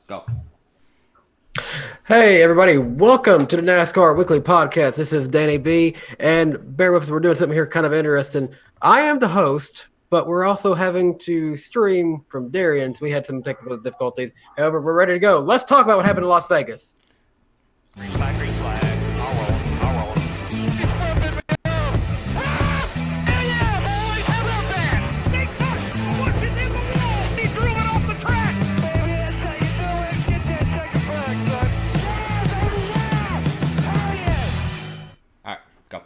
Go. Hey everybody, welcome to the NASCAR Weekly Podcast. This is Danny B, and bear with us, we're doing something here kind of interesting. I am the host, but we're also having to stream from Darien, so we had some technical difficulties. However, we're ready to go. Let's talk about what happened in Las Vegas. Green flag, green flag. I'll roll him, I'll roll him. All right, go.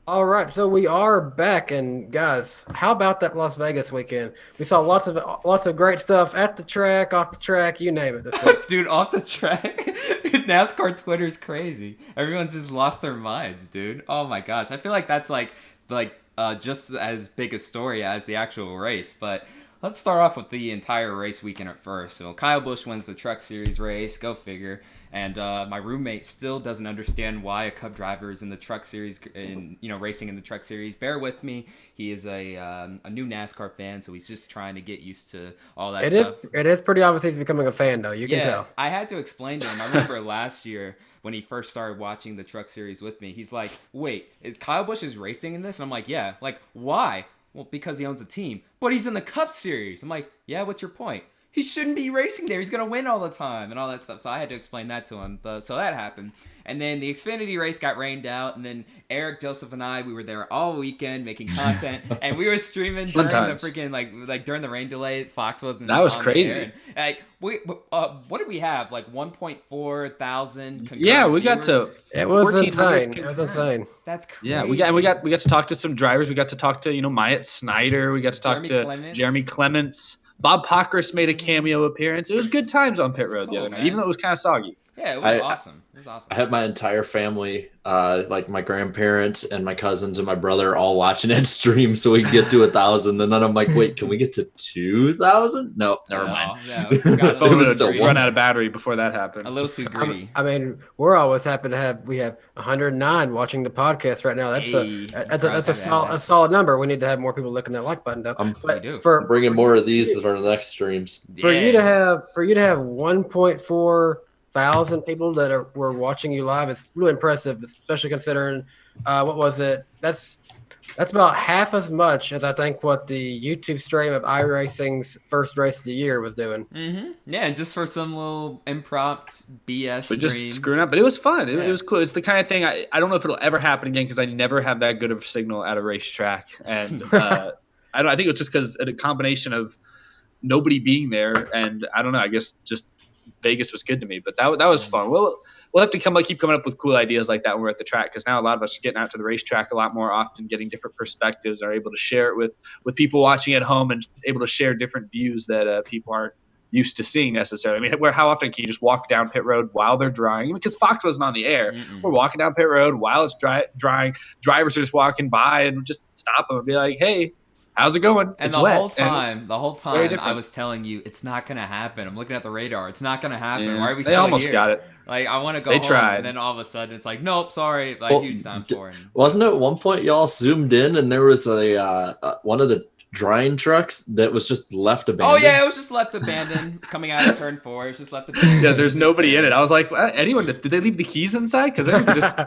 All right, so we are back, and guys, how about that Las Vegas weekend? We saw lots of great stuff at the track, off the track, you name it this week. Dude, off the track. NASCAR Twitter's crazy. Everyone's just lost their minds, dude. Oh my gosh. I feel like that's like just as big a story as the actual race. But let's start off with the entire race weekend at first. So Kyle Busch wins the Truck Series race. Go figure. And my roommate still doesn't understand why a Cup driver is in the Truck Series, racing in the Truck Series. Bear with me. He is a new NASCAR fan, so he's just trying to get used to all that stuff. It is pretty obvious he's becoming a fan, though. You can tell. I had to explain to him. I remember last year when he first started watching the Truck Series with me, he's like, wait, is Kyle Busch is racing in this? And I'm like, yeah. Like, why? Well, because he owns a team. But he's in the Cup Series. I'm like, yeah, what's your point? He shouldn't be racing there. He's going to win all the time and all that stuff. So I had to explain that to him. So that happened. And then the Xfinity race got rained out. And then Eric, Joseph, and I, we were there all weekend making content. And we were streaming during the freaking, like during the rain delay. Fox wasn't That was on crazy. the air. And, what did we have? Like 1.4 thousand Yeah, we got viewers? to. It was 1,400 insane. It was insane. That's crazy. Yeah, we got to talk to some drivers. We got to talk to Myatt Snyder. We got to talk to Jeremy Clements. Bob Pockris made a cameo appearance. It was good times on pit road the other night, even though it was kind of soggy. Yeah, it was awesome. It was awesome. I had my entire family, like my grandparents and my cousins and my brother, all watching it stream so we could get to 1,000. And then I'm like, wait, can we get to 2,000? No, never mind. No, we got The phone would run out of battery before that happened. a little too greedy. I mean, we're always happy to have. We have 109 watching the podcast right now. That's a solid number. We need to have more people looking at that like button though. I'm For bringing more of these for the next streams. For you to have 1.4 thousand people that were watching you live, it's really impressive, especially considering what was it? That's about half as much as I think what the YouTube stream of iRacing's first race of the year was doing. Mm-hmm. Yeah, and just for some little impromptu BS But stream. just screwing up. But it was fun. It was cool. It's the kind of thing I don't know if it'll ever happen again because I never have that good of a signal at a racetrack. And I think it was just because a combination of nobody being there, and I don't know. I guess just Vegas was good to me, but that was fun. We'll have to keep coming up with cool ideas like that when we're at the track, because now a lot of us are getting out to the racetrack a lot more often, getting different perspectives, are able to share it with people watching at home and able to share different views that people aren't used to seeing necessarily. I mean, how often can you just walk down pit road while they're drying? Because Fox wasn't on the air. Mm-mm. We're walking down pit road while it's drying. Drivers are just walking by and just stop them and be like, hey, how's it going? And it's the wet. whole time, different. I was telling you, it's not going to happen. I'm looking at the radar. It's not going to happen. Yeah. Why are we They still almost here? got it. Like, I want to go They home. tried. And then all of a sudden, it's like, nope, sorry. Like, Well, huge time for him. Wasn't it at one point y'all zoomed in and there was a one of the drying trucks that was just left abandoned? Oh, yeah, it was just left abandoned coming out of turn 4. It was just left abandoned. Yeah, there's nobody in it. I was like, did they leave the keys inside? Because just,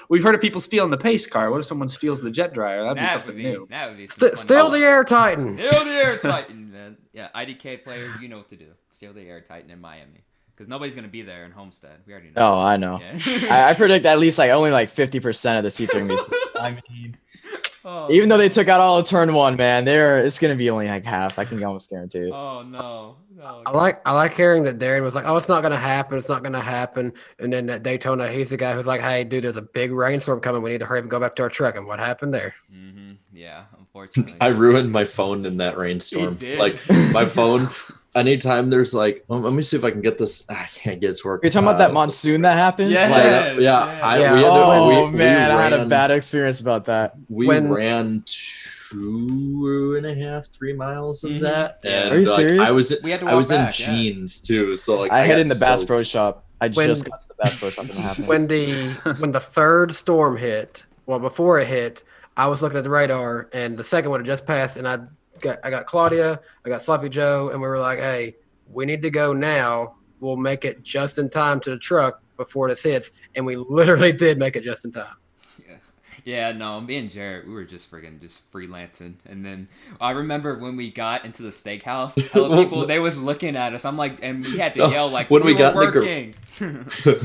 we've heard of people stealing the pace car. What if someone steals the jet dryer? That'd be something new. That would be some Still the Air Titan. Steal the Air Titan, man. Yeah, IDK player, you know what to do. Steal the Air Titan in Miami. Because nobody's going to be there in Homestead. We already know. Oh, I know. Yeah. I predict at least only 50% of the seats are going to be. I mean, Oh, even though they took out all of turn 1, man, it's going to be only like half. I can almost guarantee it. Oh, no. I like hearing that Darren was like, oh, it's not going to happen. It's not going to happen. And then at Daytona, he's the guy who's like, hey, dude, there's a big rainstorm coming. We need to hurry up and go back to our truck. And what happened there? Mm-hmm. Yeah, unfortunately. I ruined my phone in that rainstorm. You did. Like my phone, anytime there's like, let me see if I can get this. I can't get it to work. You're talking about that monsoon that happened? Yeah. Like, We I had a bad experience about that. We ran 2.5, 3 miles of that. And Are you serious? We had to I was walk in back, yeah. jeans too. So like I hid got in the Bass soaked. Pro Shop. I just got to the Bass Pro Shop and it happened. When the third storm hit, well, before it hit, I was looking at the radar, and the second one had just passed, and I got Claudia, I got Sloppy Joe, and we were like, hey, we need to go now. We'll make it just in time to the truck before this hits. And we literally did make it just in time. Yeah, no, me and Jarrett, we were just freelancing. And then I remember when we got into the steakhouse, hella people, they was looking at us. I'm like, and we had to yell like, when we got were working.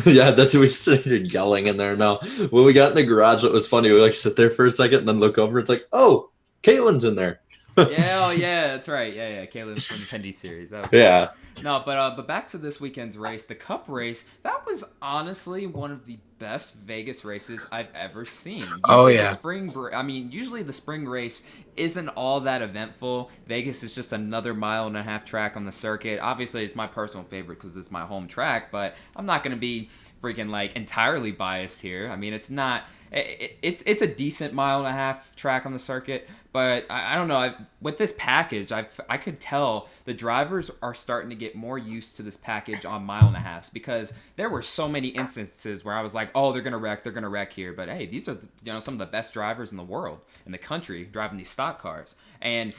Yeah, that's what we started yelling in there now. When we got in the garage, it was funny. We like sit there for a second and then look over. It's like, oh, Caitlin's in there. Yeah, that's right. Yeah, Caleb from the Pendy series. That was Yeah. No, but back to this weekend's race, the Cup race. That was honestly one of the best Vegas races I've ever seen. Usually usually the spring race isn't all that eventful. Vegas is just another 1.5 mile track on the circuit. Obviously, it's my personal favorite because it's my home track, but I'm not gonna be freaking like entirely biased here. I mean, it's not. It's a decent 1.5 mile track on the circuit, but I don't know. With this package, I could tell the drivers are starting to get more used to this package on 1.5 miles because there were so many instances where I was like, oh, they're gonna wreck here. But hey, these are some of the best drivers in the world, in the country, driving these stock cars, and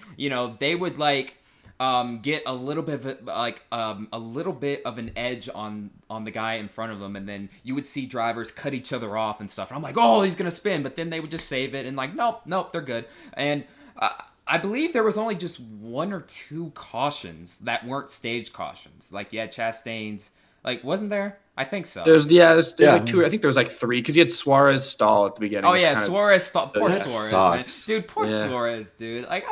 they would like. Get a little bit of an edge on the guy in front of them, and then you would see drivers cut each other off and stuff. And I'm like, oh, he's gonna spin, but then they would just save it and like, nope, they're good. And I believe there was only just 1 or 2 cautions that weren't stage cautions. Like you had Chastain's, like wasn't there? I think so. There's like 2. I think there was like 3 because you had Suarez stall at the beginning. Oh yeah, Suarez stall. Poor That Suarez, sucks. man. Dude, poor Suarez, dude. Like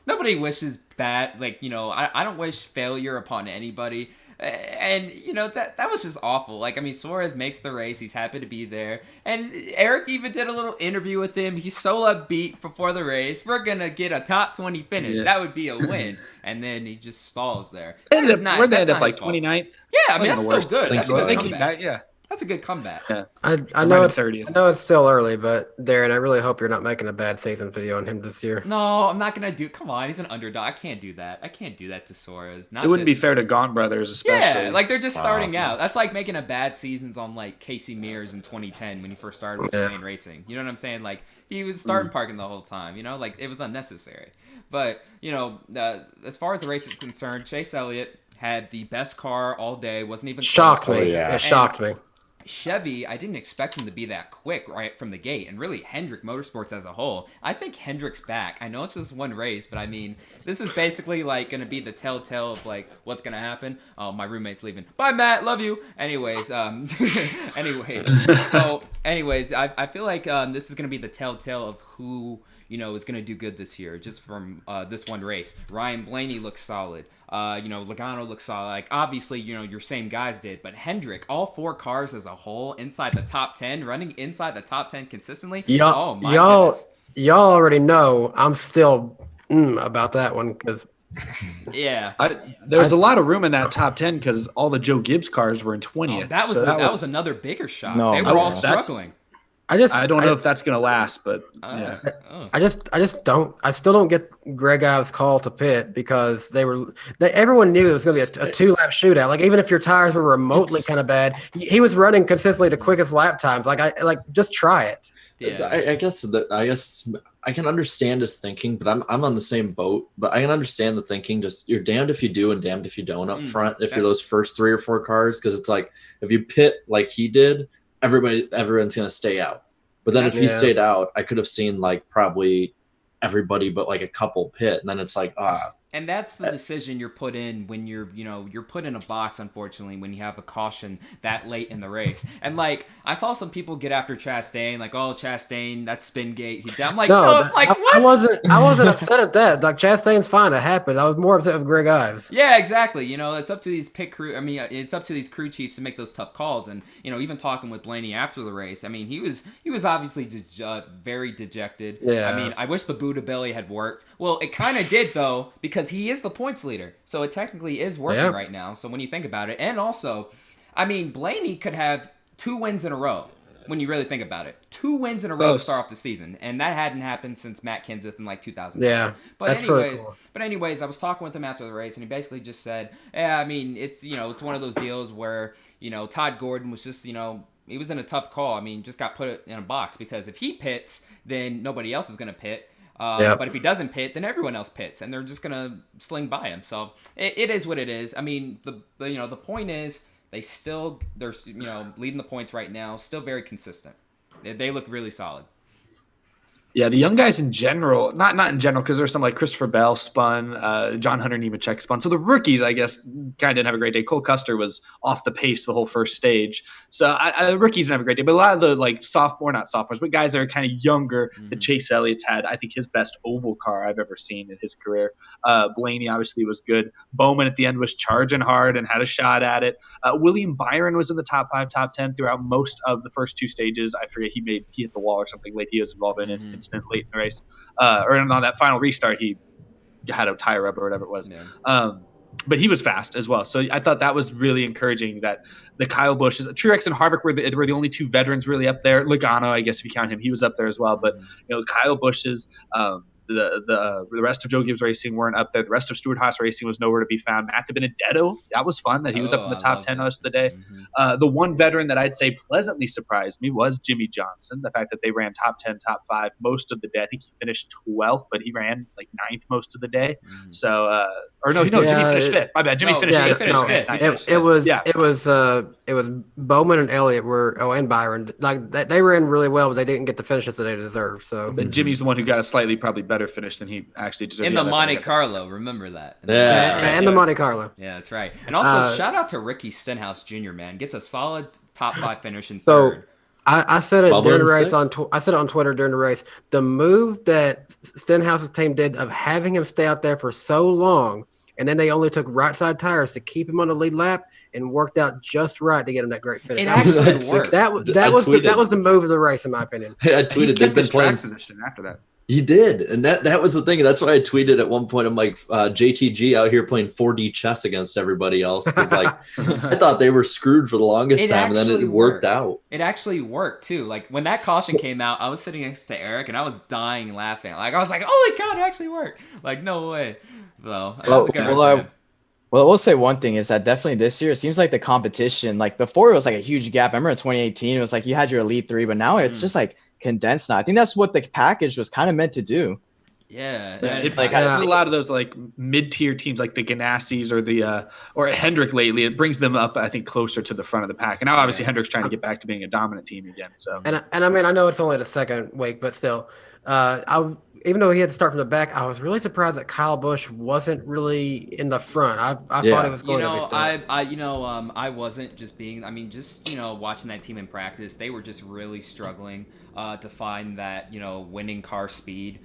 nobody wishes bad. Like I don't wish failure upon anybody. And that was just awful. Like I mean, Suarez makes the race. He's happy to be there. And Eric even did a little interview with him. He's so upbeat before the race. We're gonna get a top 20 finish. Yeah. That would be a win. And then he just stalls there. Where'd they end up like 29th? Yeah, I mean that's still good. That's a good Thank comeback. Yeah. That's a good comeback. Yeah. I know it's 30th. I know it's still early, but Darren, I really hope you're not making a bad season video on him this year. No, I'm not gonna do. Come on, he's an underdog. I can't do that. I can't do that to Suarez. It wouldn't be fair to Gaunt Brothers, especially. Yeah, like they're just starting out. That's like making a bad seasons on like Casey Mears in 2010 when he first started with Terrain Racing. You know what I'm saying? Like he was starting parking the whole time. Like it was unnecessary. But as far as the race is concerned, Chase Elliott had the best car all day. Wasn't even Shocked close. me. yeah. It shocked me. Chevy, I didn't expect him to be that quick right from the gate, and really Hendrick Motorsports as a whole. I think Hendrick's back. I know it's just one race, but I mean, this is basically like going to be the telltale of like what's going to happen. Oh, my roommate's leaving. Bye, Matt. Love you. Anyways, I feel like this is going to be the telltale of who is going to do good this year, just from this one race. Ryan Blaney looks solid. Logano looks solid. Like, obviously, your same guys did. But Hendrick, all 4 cars as a whole, inside the top 10, running inside the top 10 consistently. Y'all already know I'm still about that one because yeah. There's a lot of room in that top 10 because all the Joe Gibbs cars were in 20th. That was another bigger shot. No, they were all that's- struggling. I don't know if that's gonna last, but yeah. I still don't get Greg Ives' call to pit because everyone knew it was going to be a 2-lap shootout. Like even if your tires were remotely kind of bad, he was running consistently the quickest lap times. Just try it. Yeah. I guess I can understand his thinking, but I'm on the same boat. But I can understand the thinking. Just you're damned if you do and damned if you don't up front. If you're those first 3 or 4 cars, because it's like if you pit like he did, everyone's gonna stay out. But then if he stayed out, I could have seen like probably everybody but like a couple pit, and then it's like And that's the decision you're put in when you're put in a box, unfortunately, when you have a caution that late in the race. And like I saw some people get after Chastain, like, oh, Chastain, that's spin gate. I'm like, what? I wasn't upset at that. Like Chastain's fine, it happened. I was more upset with Greg Ives. Yeah, exactly. It's up to these pit crew. I mean, it's up to these crew chiefs to make those tough calls. And even talking with Blaney after the race, I mean, he was obviously very dejected. Yeah. I mean, I wish the Buddha belly had worked. Well, it kind of did though, because he is the points leader, so it technically is working right now. So when you think about it, and also, I mean, Blaney could have 2 wins in a row. When you really think about it, 2 wins in a row to start off the season, and that hadn't happened since Matt Kenseth in like 2000. Yeah, that's pretty cool. But anyways, I was talking with him after the race, and he basically just said, "Yeah, I mean, it's it's one of those deals where Todd Gordon was just he was in a tough call. I mean, just got put in a box because if he pits, then nobody else is gonna pit." But if he doesn't pit, then everyone else pits, and they're just gonna sling by him. So it is what it is. I mean, the point is they're leading the points right now, still very consistent. They look really solid. Yeah, the young guys in general, not in general, because there's some like Christopher Bell spun, John Hunter Nemechek spun. So the rookies, I guess, kind of didn't have a great day. Cole Custer was off the pace the whole first stage. So the rookies didn't have a great day. But a lot of the like not sophomores, but guys that are kind of younger that Chase Elliott's had, I think, his best oval car I've ever seen in his career. Blaney obviously was good. Bowman at the end was charging hard and had a shot at it. William Byron was in the top 5, top 10 throughout most of the first 2 stages. I forget, he hit the wall or something late. He was involved in it. Late in the race, or on that final restart, he had a tire up or whatever it was. Yeah. But he was fast as well. So I thought that was really encouraging that the Kyle Busch, Truex and Harvick were the only 2 veterans really up there. Logano, I guess if you count him, he was up there as well. But Kyle Busch's, the rest of Joe Gibbs Racing weren't up there. The rest of Stewart Haas Racing was nowhere to be found. Matt DiBenedetto, that was fun that he was up in the top 10 most of the day. The one veteran that I'd say pleasantly surprised me was Jimmie Johnson. The fact that they ran top 10, top 5 most of the day. I think he finished 12th, but he ran like 9th most of the day. So, Jimmie finished 5th. My bad. Jimmie finished 5th. It was Bowman and Elliott and Byron. Like they ran really well, but they didn't get the finishes that they deserved. So Jimmy's the one who got a slightly probably better finish than he actually deserved. In the Monte Carlo, remember that? And the Monte Carlo. Yeah, that's right. And also, shout out to Ricky Stenhouse Jr., man. Gets a solid top 5 finish in third. I said it during the race I said it on Twitter during the race. The move that Stenhouse's team did of having him stay out there for so long, and then they only took right side tires to keep him on the lead lap, and worked out just right to get him that great finish. It actually worked. That was the move of the race, in my opinion. I tweeted they've been playing position after that. He did, and that was the thing. That's why I tweeted at one point. I'm like, JTG out here playing 4D chess against everybody else, because like I thought they were screwed for the longest time, and then it worked out. It actually worked too. Like when that caution came out, I was sitting next to Eric, and I was dying laughing. Like I was like, "Holy cow, it actually worked!" Like no way. So that was a good one. Well, I will say one thing is that definitely this year, it seems like the competition, like before it was like a huge gap. I remember in 2018, it was like you had your Elite 3, but now it's just like condensed now. I think that's what the package was kind of meant to do. Yeah. It's a lot of those like mid-tier teams like the Ganassis or Hendrick lately. It brings them up, I think, closer to the front of the pack. And now obviously Hendrick's trying to get back to being a dominant team again. So and I mean, I know it's only the second week, but still, even though he had to start from the back, I was really surprised that Kyle Busch wasn't really in the front. I thought it was going to be still. I wasn't just being. I mean, just watching that team in practice, they were just really struggling to find that winning car speed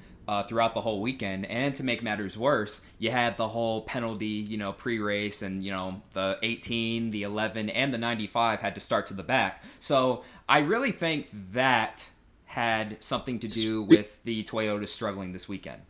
throughout the whole weekend. And to make matters worse, you had the whole penalty, pre-race, and the 18, the 11, and the 95 had to start to the back. So I really think that had something to do with the Toyota struggling this weekend.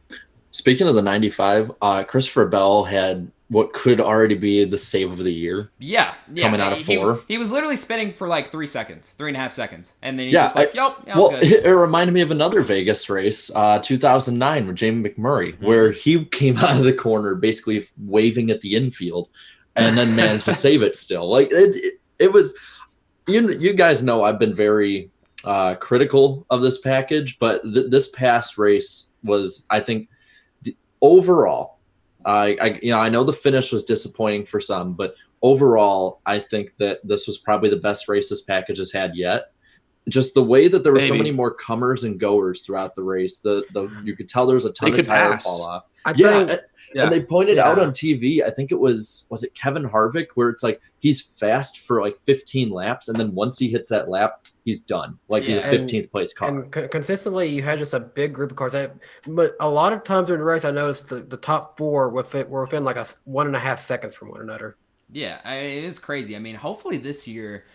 Speaking of the 95, Christopher Bell had what could already be the save of the year. Yeah. Coming out of 4. He was literally spinning for like 3.5 seconds. And then he's just like, yep. Good. It reminded me of another Vegas race, 2009 with Jamie McMurray, where he came out of the corner basically waving at the infield and then managed to save it still. Like it was, you guys know I've been very critical of this package, but this past race was, I think, overall, I know the finish was disappointing for some, but overall, I think that this was probably the best race this package has had yet. Just the way that there were so many more comers and goers throughout the race, you could tell there was a ton of tire fall off. And they pointed out on TV, I think was it Kevin Harvick, where it's like he's fast for like 15 laps, and then once he hits that lap, he's done. Like he's a 15th place car. And consistently, you had just a big group of cars. But a lot of times during the race, I noticed the top 4 were within like 1.5 seconds from one another. Yeah, it is crazy. I mean, hopefully this year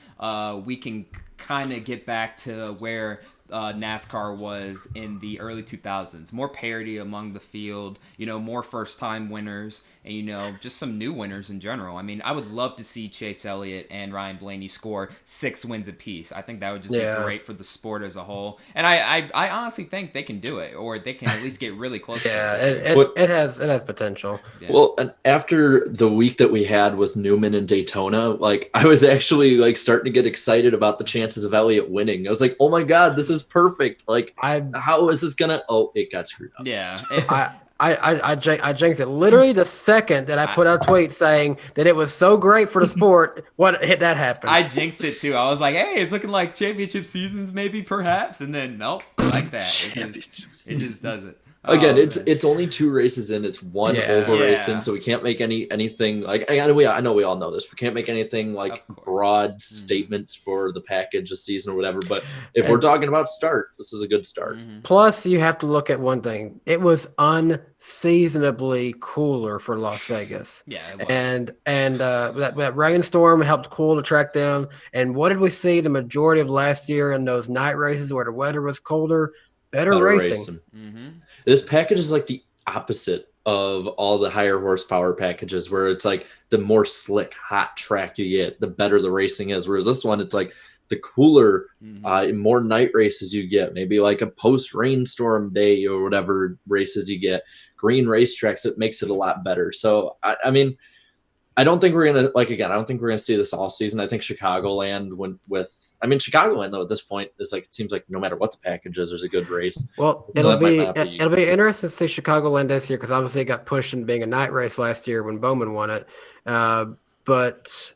we can kind of get back to where NASCAR was in the early 2000s. More parity among the field, more first-time winners, and, just some new winners in general. I mean, I would love to see Chase Elliott and Ryan Blaney score 6 wins apiece. I think that would just be great for the sport as a whole. And I honestly think they can do it, or they can at least get really close to it. It has potential. Yeah. Well, and after the week that we had with Newman and Daytona, like I was actually like starting to get excited about the chances of Elliott winning. I was like, oh my God, this is is perfect. Like, I how is this gonna? Oh, it got screwed up. Yeah. I jinxed it. Literally the second that I put out a tweet saying that it was so great for the sport, what hit that happened. I jinxed it too. I was like, hey, it's looking like championship seasons, maybe, perhaps. And then, nope, like that. It just doesn't. Again, Oh, it's only 2 races in. It's one oval racing, so we can't make anything like. I know we all know this. We can't make anything like broad statements for the package, a season, or whatever. But if we're talking about starts, this is a good start. Plus, you have to look at one thing. It was unseasonably cooler for Las Vegas. Yeah, it was. And that rainstorm helped cool the track down. And what did we see the majority of last year in those night races where the weather was colder? Better racing. This package is like the opposite of all the higher horsepower packages, where it's like the more slick, hot track you get, the better the racing is. Whereas this one, it's like the cooler, more night races you get, maybe like a post rainstorm day or whatever races you get, green racetracks. It makes it a lot better. So I mean, I don't think we're gonna I don't think we're gonna see this all season. I think Chicagoland Chicagoland though at this point is like, it seems like no matter what the package is, there's a good race. Well, So it'll be that might interesting to see Chicagoland this year because obviously it got pushed into being a night race last year when Bowman won it. But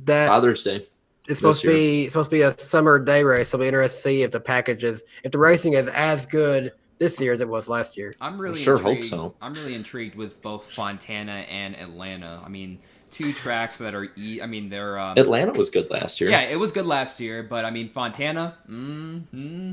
that Father's Day. it's supposed to be a summer day race. It'll be interesting to see if the racing is as good this year as it was last year. I'm really sure intrigued. hope so. I'm really intrigued with both Fontana and Atlanta. I mean, 2 tracks that are they're Atlanta was good last year. Yeah, it was good last year, but I mean Fontana,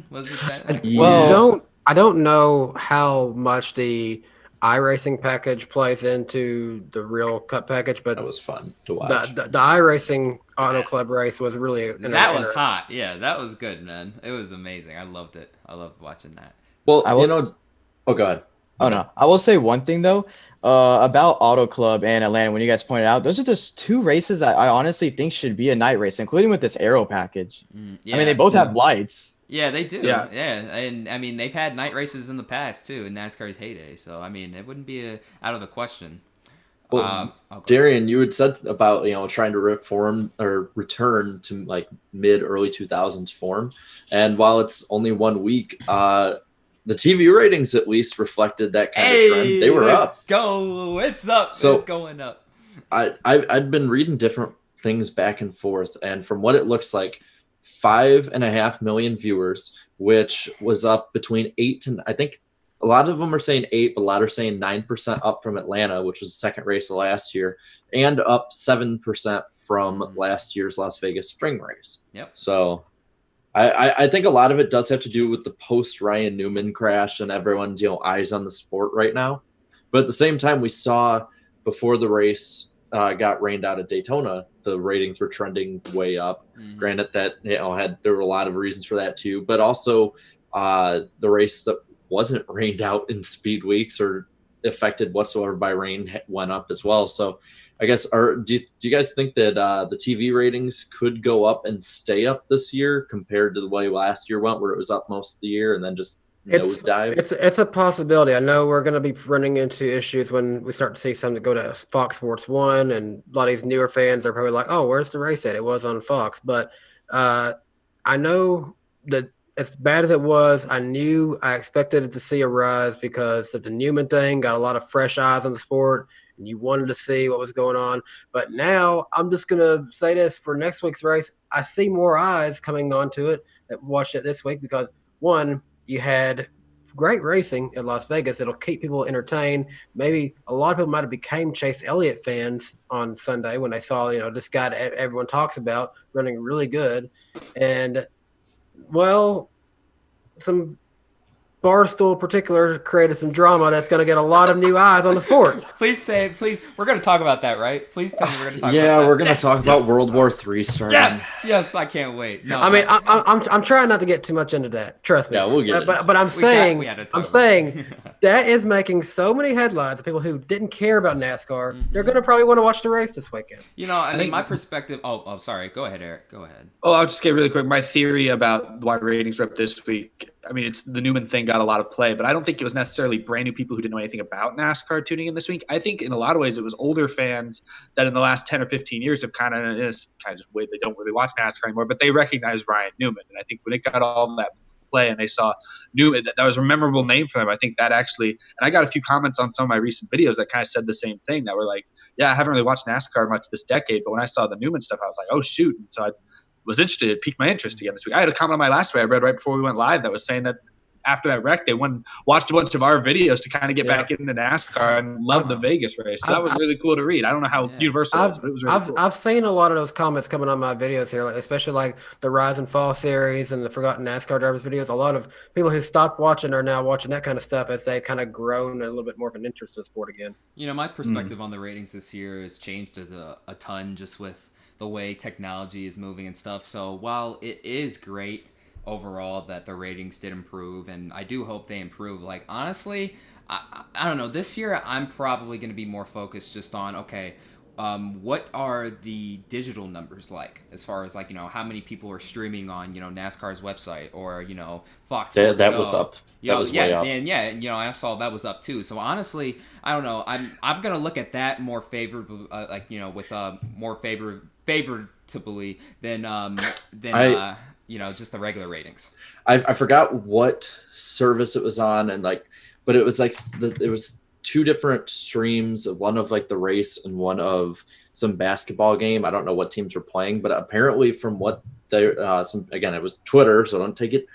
was it that? Well, I don't know how much the iRacing package plays into the real Cup package, but that was fun to watch. The iRacing Auto Club race was really that was hot. Yeah, that was good, man. It was amazing. I loved it. I loved watching that. Well, oh, go ahead. Oh no, I will say one thing though, about Auto Club and Atlanta. When you guys pointed out, those are just 2 races that I honestly think should be a night race, including with this Aero package. I mean, they both have lights. Yeah, they do. Yeah, and I mean, they've had night races in the past too in NASCAR's heyday. So I mean, it wouldn't be out of the question. Well, Darian, you had said about trying to return to like early 2000s form, and while it's only 1 week, the TV ratings at least reflected that kind of trend. They were up. It's up. So it's going up. I'd been reading different things back and forth, and from what it looks like, 5.5 million viewers, which was up between 8 and I think a lot of them are saying 8, but a lot are saying 9% up from Atlanta, which was the second race of last year, and up 7% from last year's Las Vegas spring race. Yep. So I think a lot of it does have to do with the post Ryan Newman crash and everyone's eyes on the sport right now. But at the same time, we saw before the race got rained out at Daytona, the ratings were trending way up. Granted that there were a lot of reasons for that too, but also the race that wasn't rained out in speed weeks or affected whatsoever by rain went up as well. So I guess, do you guys think that the TV ratings could go up and stay up this year compared to the way last year went, where it was up most of the year and then just nosedive? It's a possibility. I know we're going to be running into issues when we start to see some that go to Fox Sports 1, and a lot of these newer fans are probably like, oh, where's the race at? It was on Fox. But I know that as bad as it was, I expected it to see a rise because of the Newman thing, got a lot of fresh eyes on the sport, and you wanted to see what was going on. But now I'm just going to say this for next week's race. I see more eyes coming onto it that watched it this week because, one, you had great racing at Las Vegas. It'll keep people entertained. Maybe a lot of people might have became Chase Elliott fans on Sunday when they saw, this guy that everyone talks about running really good. And, well, some Barstool in particular created some drama that's going to get a lot of new eyes on the sport. Please. We're going to talk about that, right? Please tell me we're going to talk about that. Yeah, we're going to talk about World War III starting. Yes, I can't wait. No, I mean, I'm trying not to get too much into that. Trust me. Yeah, we'll get it. But I'm saying that is making so many headlines of people who didn't care about NASCAR. They're going to probably want to watch the race this weekend. I mean, my perspective. Oh, sorry. Go ahead, Eric. Go ahead. Oh, I'll just get really quick. My theory about why ratings were up this week. I mean, it's the Newman thing got a lot of play, but I don't think it was necessarily brand new people who didn't know anything about NASCAR tuning in this week. I think in a lot of ways it was older fans that in the last 10 or 15 years have kind of way they don't really watch NASCAR anymore, but they recognize Ryan Newman. And I think when it got all that play and they saw Newman, that was a memorable name for them. I think that actually, and I got a few comments on some of my recent videos that kind of said the same thing, that were like, yeah, I haven't really watched NASCAR much this decade, but when I saw the Newman stuff, I was like, oh shoot. And so I was interested. It piqued my interest again this week. I had a comment on my last way I read right before we went live that was saying that after that wreck, they watched a bunch of our videos to kind of get back into NASCAR and love the Vegas race. So that was really cool to read. I don't know how universal it is, but it was really cool. I've seen a lot of those comments coming on my videos here, like, especially like the Rise and Fall series and the Forgotten NASCAR Drivers videos. A lot of people who stopped watching are now watching that kind of stuff as they kind of grown a little bit more of an interest in the sport again. You know, my perspective on the ratings this year has changed a ton just with the way technology is moving and stuff. So while it is great overall that the ratings did improve, and I do hope they improve, like, honestly, I don't know, this year I'm probably going to be more focused just on, okay, what are the digital numbers like, as far as, like, you know, how many people are streaming on, you know, NASCAR's website, or, you know, Fox Sports that Go. was up. That was way up. And you know, I saw that was up too. So honestly, I don't know, I'm gonna look at that more favorably, like, you know, with more favoritably than you know, just the regular ratings. I forgot what service it was on, and like, but it was like it was two different streams, one of like the race and one of some basketball game. I don't know what teams were playing, but apparently from what they again, it was Twitter, so don't take it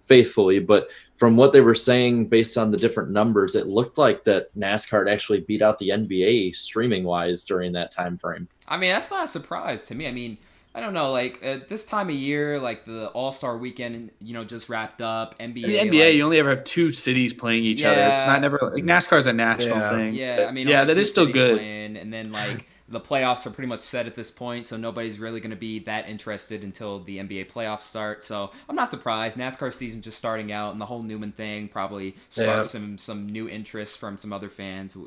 faithfully, but from what they were saying based on the different numbers, it looked like that NASCAR had actually beat out the NBA streaming wise during that time frame. I mean, that's not a surprise to me. I mean, I don't know, like, at this time of year, like the All-Star weekend, you know, just wrapped up. NBA, in the NBA, like, you only ever have two cities playing each other. It's not never like NASCAR's a national thing. Yeah, I mean, yeah, only that two is still cities good. playing, and then like the playoffs are pretty much set at this point, so nobody's really going to be that interested until the NBA playoffs start. So I'm not surprised. NASCAR season just starting out, and the whole Newman thing probably sparked some new interest from some other fans.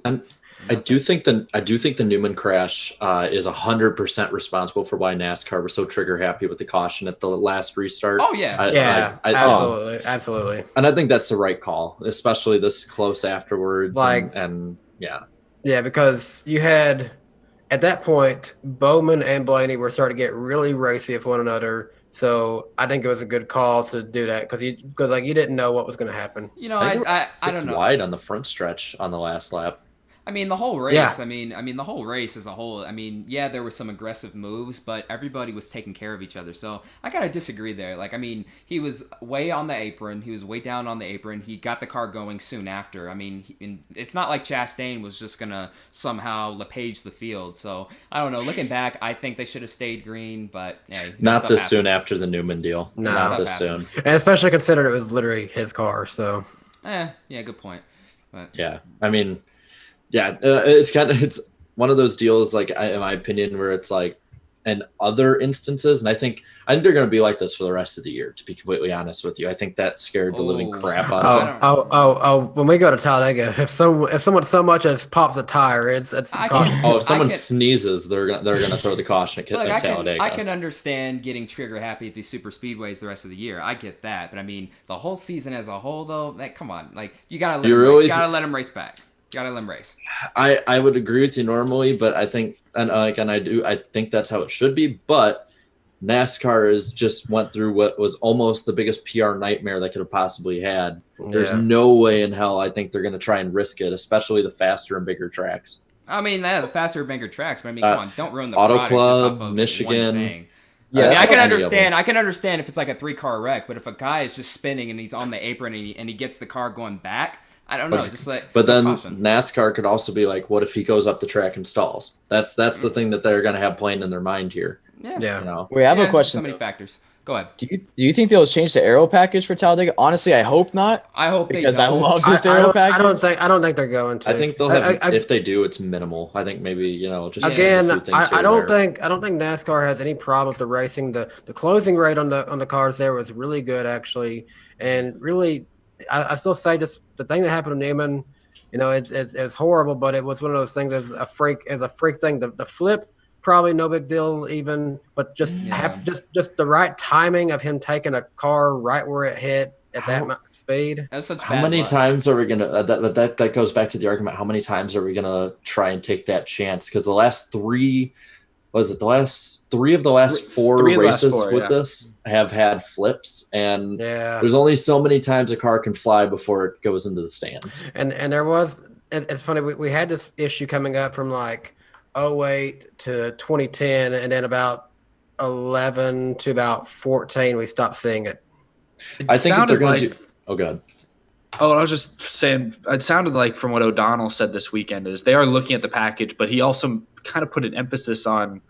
I do think the Newman crash is 100% responsible for why NASCAR was so trigger happy with the caution at the last restart. Oh yeah, absolutely. And I think that's the right call, especially this close afterwards. Like, and because you had at that point Bowman and Blaney were starting to get really racy with one another. So I think it was a good call to do that because you didn't know what was going to happen. You know, I don't know. Wide on the front stretch on the last lap. I mean, the whole race. Yeah. I mean, the whole race as a whole. I mean, yeah, there were some aggressive moves, but everybody was taking care of each other. So I gotta disagree there. Like, I mean, he was way on the apron. He was way down on the apron. He got the car going soon after. I mean, it's not like Chastain was just gonna somehow LePage the field. So I don't know. Looking back, I think they should have stayed green, but hey, not this soon after the Newman deal. No, not this soon. And especially considering it was literally his car. So yeah, good point. But yeah, I mean. Yeah, it's one of those deals, like, in my opinion, where it's like, in other instances, and I think they're going to be like this for the rest of the year. To be completely honest with you, I think that scared the living crap out of me. When we go to Talladega, if someone so much as pops a tire, it's caution. If someone sneezes, they're gonna throw the caution at Talladega. I can understand getting trigger happy at these super speedways the rest of the year. I get that, but I mean, the whole season as a whole, though, like, come on, like, you gotta let them race back. Gotta let him race. I would agree with you normally, but I think I think that's how it should be. But NASCAR has just went through what was almost the biggest PR nightmare they could have possibly had. There's no way in hell I think they're going to try and risk it, especially the faster and bigger tracks. I mean, the faster and bigger tracks, but I mean, come on, don't ruin the Auto product Club, just off of Michigan. one thing. Yeah, I mean, I can understand if it's like a 3-car wreck, but if a guy is just spinning and he's on the apron and he gets the car going back, I don't know. But then NASCAR could also be like, what if he goes up the track and stalls? That's the thing that they're going to have playing in their mind here. Yeah. You know? Wait, I have a question. So many factors. Go ahead. Do you think they'll change the aero package for Talladega? Honestly, I hope not. I hope because they I don't. love this aero package. I don't think they're going to. I think they'll have. If they do, it's minimal. I think maybe just again. a few things I don't think NASCAR has any problem with the racing. The closing rate on the cars there was really good actually, and really, I still say just the thing that happened to Newman. You know, it's horrible, but it was one of those things as a freak thing. The flip, probably no big deal even, but just the right timing of him taking a car right where it hit at that speed. That's such how many times are we gonna? That goes back to the argument. How many times are we gonna try and take that chance? Because the last 3 was it the last three of the last four Three of the last races four, with yeah. this have had flips, and Yeah. there's only so many times a car can fly before it goes into the stands. And there was, it's funny, we had this issue coming up from like 08 to 2010, and then about 11 to about 14 we stopped seeing it. I think if they're sounded going to like- do, oh god, Oh, I was just saying, it sounded like from what O'Donnell said this weekend is they are looking at the package, but he also kind of put an emphasis on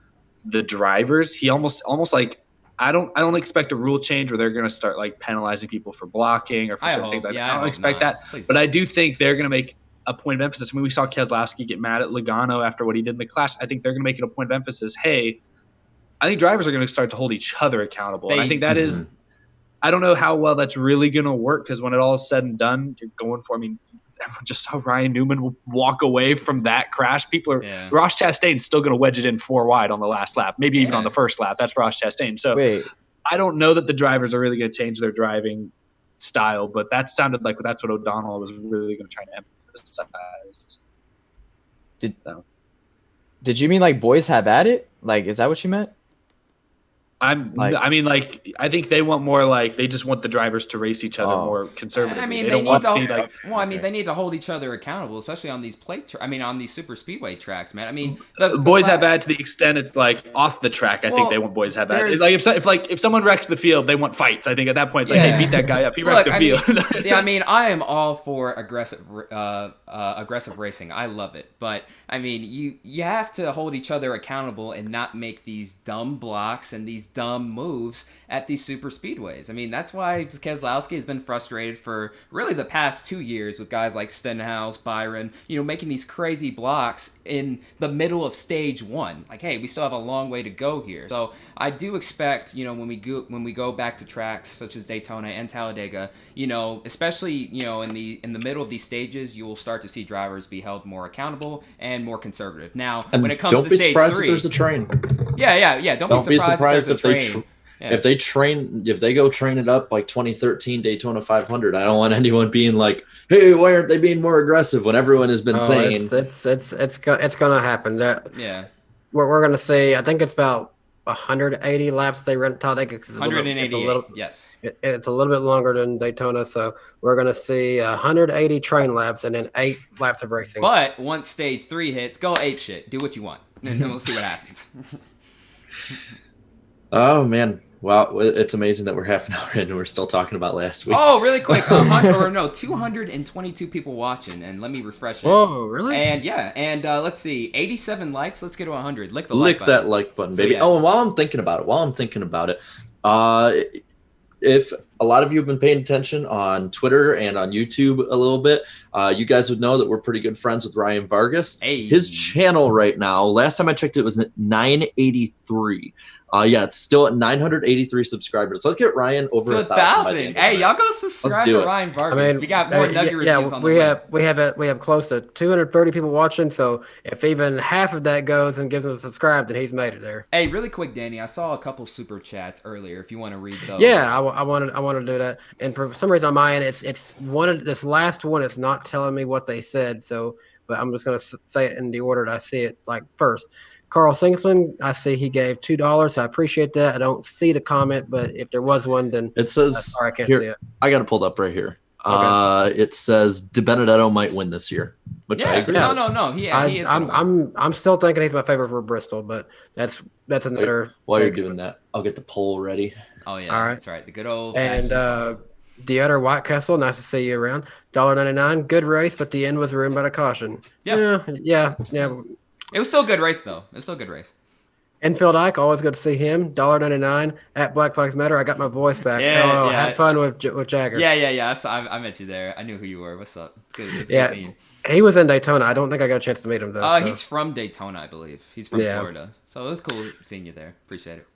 the drivers. He almost like I don't expect a rule change where they're going to start like penalizing people for blocking or for certain things. I don't expect that, but I do think they're going to make a point of emphasis. I mean, we saw Keselowski get mad at Logano after what he did in the Clash. I think they're going to make it a point of emphasis. Hey, I think drivers are going to start to hold each other accountable, and I think that is. I don't know how well that's really going to work because when it all is said and done, you're going for. I mean, everyone just saw Ryan Newman walk away from that crash. People are Ross Chastain's still going to wedge it in 4 wide on the last lap, maybe even on the first lap. That's Ross Chastain. So I don't know that the drivers are really going to change their driving style, but that sounded like that's what O'Donnell was really going to try to emphasize. Did you mean like boys have at it? Like, is that what you meant? I think they want more like they just want the drivers to race each other more conservatively. I mean, they don't want to see like. Well, I mean, they need to hold each other accountable, especially on these on these super speedway tracks, man. I mean, the boys have bad to the extent it's like off the track. I think they want boys have bad. It's like if someone wrecks the field, they want fights. I think at that point it's like, hey, beat that guy up. He wrecked the field. I mean, I am all for aggressive racing. I love it, but I mean, you have to hold each other accountable and not make these dumb blocks and these dumb moves at these super speedways. I mean, that's why Keselowski has been frustrated for really the past 2 years with guys like Stenhouse, Byron, making these crazy blocks in the middle of stage 1. Like, hey, we still have a long way to go here. So I do expect, when we go back to tracks such as Daytona and Talladega, especially, in the middle of these stages, you will start to see drivers be held more accountable and more conservative. Now, when it comes to stage 3, don't be surprised if there's a train. Yeah. Don't be surprised if there's a train. If they go train it up like 2013 Daytona 500, I don't want anyone being like, "Hey, why aren't they being more aggressive?" When everyone has been saying it's gonna happen. We're gonna see. I think it's about 180 laps they run Talladega. 188. Yes, it's a little bit longer than Daytona, so we're gonna see 180 train laps and then 8 laps of racing. But once stage 3 hits, go ape shit. Do what you want, and then we'll see what happens. Oh man. Wow, it's amazing that we're half an hour in and we're still talking about last week. Oh, really quick. 222 people watching, and let me refresh it. Whoa, really? And let's see, 87 likes. Let's get to 100. Lick that like button, baby. Oh, and while I'm thinking about it, if a lot of you have been paying attention on Twitter and on YouTube a little bit, you guys would know that we're pretty good friends with Ryan Vargas. Hey. His channel right now, last time I checked, it was at 983. It's still at 983 subscribers. So let's get Ryan over 1,000. Hey, y'all go subscribe to Ryan Vargas. I mean, we got more nugget reviews on the way. We have close to 230 people watching. So if even half of that goes and gives them a subscribe, then he's made it there. Hey, really quick, Danny, I saw a couple super chats earlier. If you want to read those. Yeah, I want to do that. And for some reason on my end, it's one of this last one. It's not telling me what they said. So, but I'm just gonna say it in the order that I see it. Like first. Carl Singleton, I see he gave $2. I appreciate that. I don't see the comment, but if there was one, then it says sorry, I can't see it. I got it pulled up right here. Okay. It says DiBenedetto might win this year, which I agree. No. He is. I'm still thinking he's my favorite for Bristol, but that's another. While you're doing that, I'll get the poll ready. Oh yeah, all right. That's right. The good old. And the other White Castle, nice to see you around. $1.99, good race, but the end was ruined by the caution. Yeah. It was still a good race, though. Enfield Ike, always good to see him. $1.99 at Black Flags Matter. I got my voice back. Had fun with Jagger. Yeah. I met you there. I knew who you were. What's up? It's good seeing you. He was in Daytona. I don't think I got a chance to meet him, though. He's from Daytona, I believe. He's from Florida. So it was cool seeing you there. Appreciate it.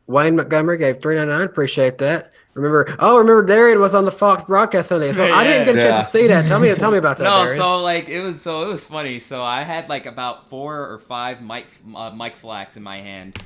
Wayne Montgomery gave $3.99. Appreciate that. Remember Darian was on the Fox broadcast Sunday. So I didn't get a chance to see that. Tell me about that. No, Darian. it was funny. So I had like about 4 or 5 mic flacks in my hand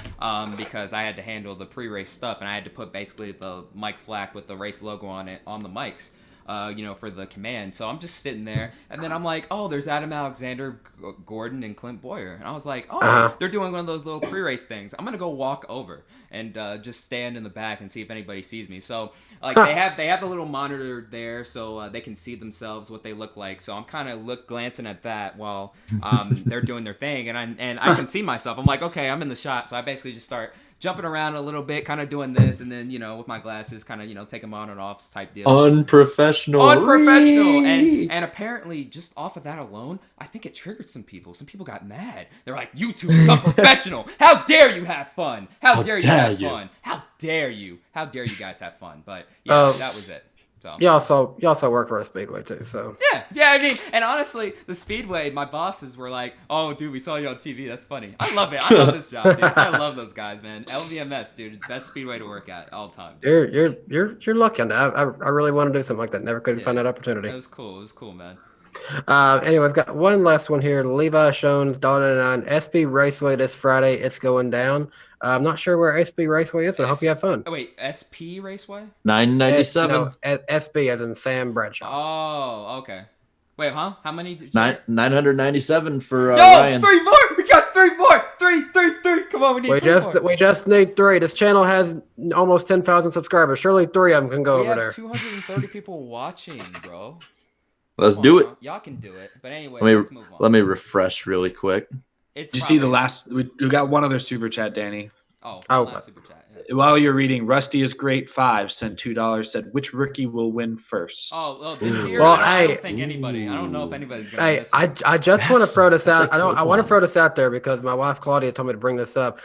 because I had to handle the pre-race stuff and I had to put basically the mic flack with the race logo on it on the mics. for the command. So I'm just sitting there, and then I'm like, oh, there's Adam Alexander, Gordon, and Clint Boyer, and I was like, oh, they're doing one of those little pre-race things. I'm gonna go walk over and just stand in the back and see if anybody sees me. So like they have the little monitor there, so they can see themselves what they look like. So I'm kind of glancing at that while they're doing their thing, and I can see myself. I'm like, okay, I'm in the shot. So I basically just start jumping around a little bit, kind of doing this, and then with my glasses, kind of take them on and off type deal. Unprofessional. And apparently, just off of that alone, I think it triggered some people. Some people got mad. They're like, YouTube is unprofessional. How dare you have fun? How dare you have fun? How dare you? How dare you guys have fun? But yeah, that was it. So you also work for a speedway too, so yeah. I mean, and honestly, the speedway, my bosses were like, "Oh, dude, we saw you on TV. That's funny. I love it. I love this job, dude. I love those guys, man. LVMS, dude, best speedway to work at all time. Dude. You're lucky on that. I really want to do something like that. Never could find that opportunity. It was cool, man. Anyways, got one last one here. Levi Shones, Dalton on SB Raceway this Friday. It's going down. I'm not sure where SB Raceway is, but I hope you have fun. Oh, wait, SP Raceway? 997. SB as in Sam Bradshaw. Oh, okay. Wait, huh? How many? Did you 997 for Yo, Ryan. 3 more! We got 3 more! Three! Come on, we need 3 more. We just need 3. This channel has almost 10,000 subscribers. Surely 3 of them can go over there. 230 people watching, bro. Let's do it. Y'all can do it. But anyway, let's move on. Let me refresh really quick. Did you see the last? We got one other super chat, Danny. Last super chat. Yeah. While you're reading, Rusty is great 5 sent $2. Said which rookie will win first? This year. Well, I don't think anybody. I don't know if anybody's gonna. Hey, I just want to throw this out. I want to throw this out there because my wife Claudia told me to bring this up.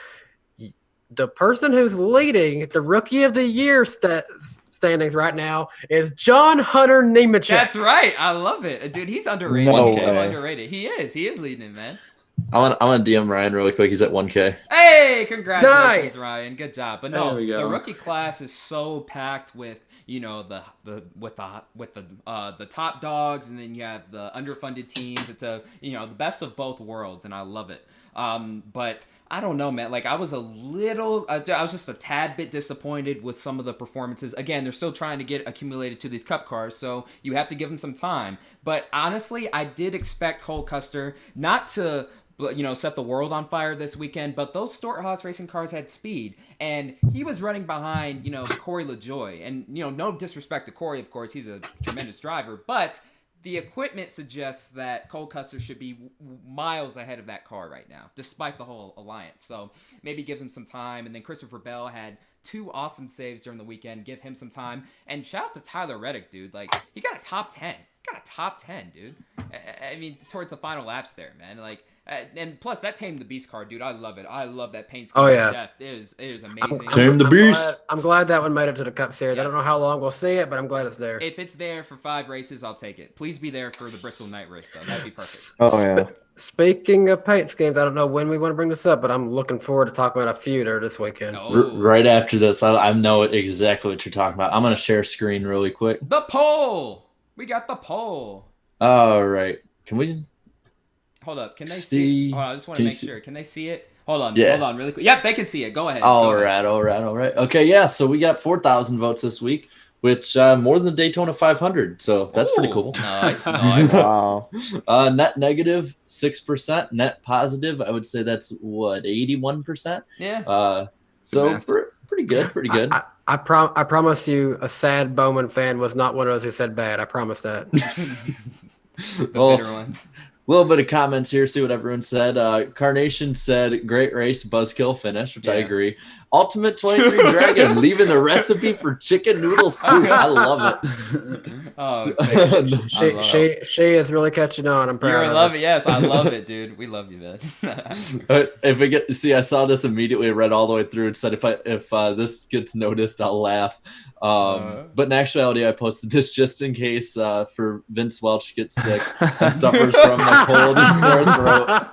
The person who's leading the Rookie of the Year standings right now is John Hunter Nemechek. That's right. I love it, dude. He's underrated. No He's so way. underrated. He is leading it, man. I want to DM Ryan really quick. He's at 1K. Hey, congratulations, Nice. Ryan. Good job. But There no, we go. the rookie class is so packed with the top dogs, and then you have the underfunded teams. It's the best of both worlds, and I love it. But I don't know, man. Like I was just a tad bit disappointed with some of the performances. Again, they're still trying to get accumulated to these cup cars, so you have to give them some time. But honestly, I did expect Cole Custer not to set the world on fire this weekend, but those Storthaus racing cars had speed, and he was running behind, Corey LaJoie. And, no disrespect to Corey, of course, he's a tremendous driver, but the equipment suggests that Cole Custer should be miles ahead of that car right now, despite the whole alliance. So maybe give him some time. And then Christopher Bell had 2 awesome saves during the weekend. Give him some time. And shout out to Tyler Reddick, dude. Like, he got a top 10. Dude. I mean, towards the final laps there, man. Like, and plus that Tame the Beast card, dude. I love it. I love that paint scheme. Oh, yeah. Death. It is amazing. Tame the Beast. I'm glad that one made it to the Cup Series. Yes. I don't know how long we'll see it, but I'm glad it's there. If it's there for 5 races, I'll take it. Please be there for the Bristol Night race, though. That'd be perfect. Oh yeah. Speaking of paint schemes, I don't know when we want to bring this up, but I'm looking forward to talking about a few there this weekend. Right after this, I know exactly what you're talking about. I'm going to share screen really quick. The poll. We got the poll. All right. Can we? Hold up. Can they see? Oh, I just want to make sure. Can they see it? Hold on. Yeah. Hold on really quick. Yep, they can see it. Go ahead. All right. Okay, yeah. So we got 4,000 votes this week, which more than the Daytona 500. So that's pretty cool. Nice. Wow. Net negative 6%. Net positive, I would say that's what 81%. Yeah. So pretty good. I promise you, a sad Bowman fan was not one of those who said bad. I promise that. The bitter ones. A little bit of comments here, see what everyone said. Carnation said, great race, buzzkill finish, which I agree. Ultimate 23 Dragon, leaving the recipe for chicken noodle soup. I love it. Oh, she is really catching on. I'm proud. You love it. Yes, I love it, dude. We love you, man. If we get to see, I saw this immediately, read all the way through and said, if this gets noticed, I'll laugh. But in actuality, I posted this just in case for Vince Welch gets sick and suffers from a cold and sore throat.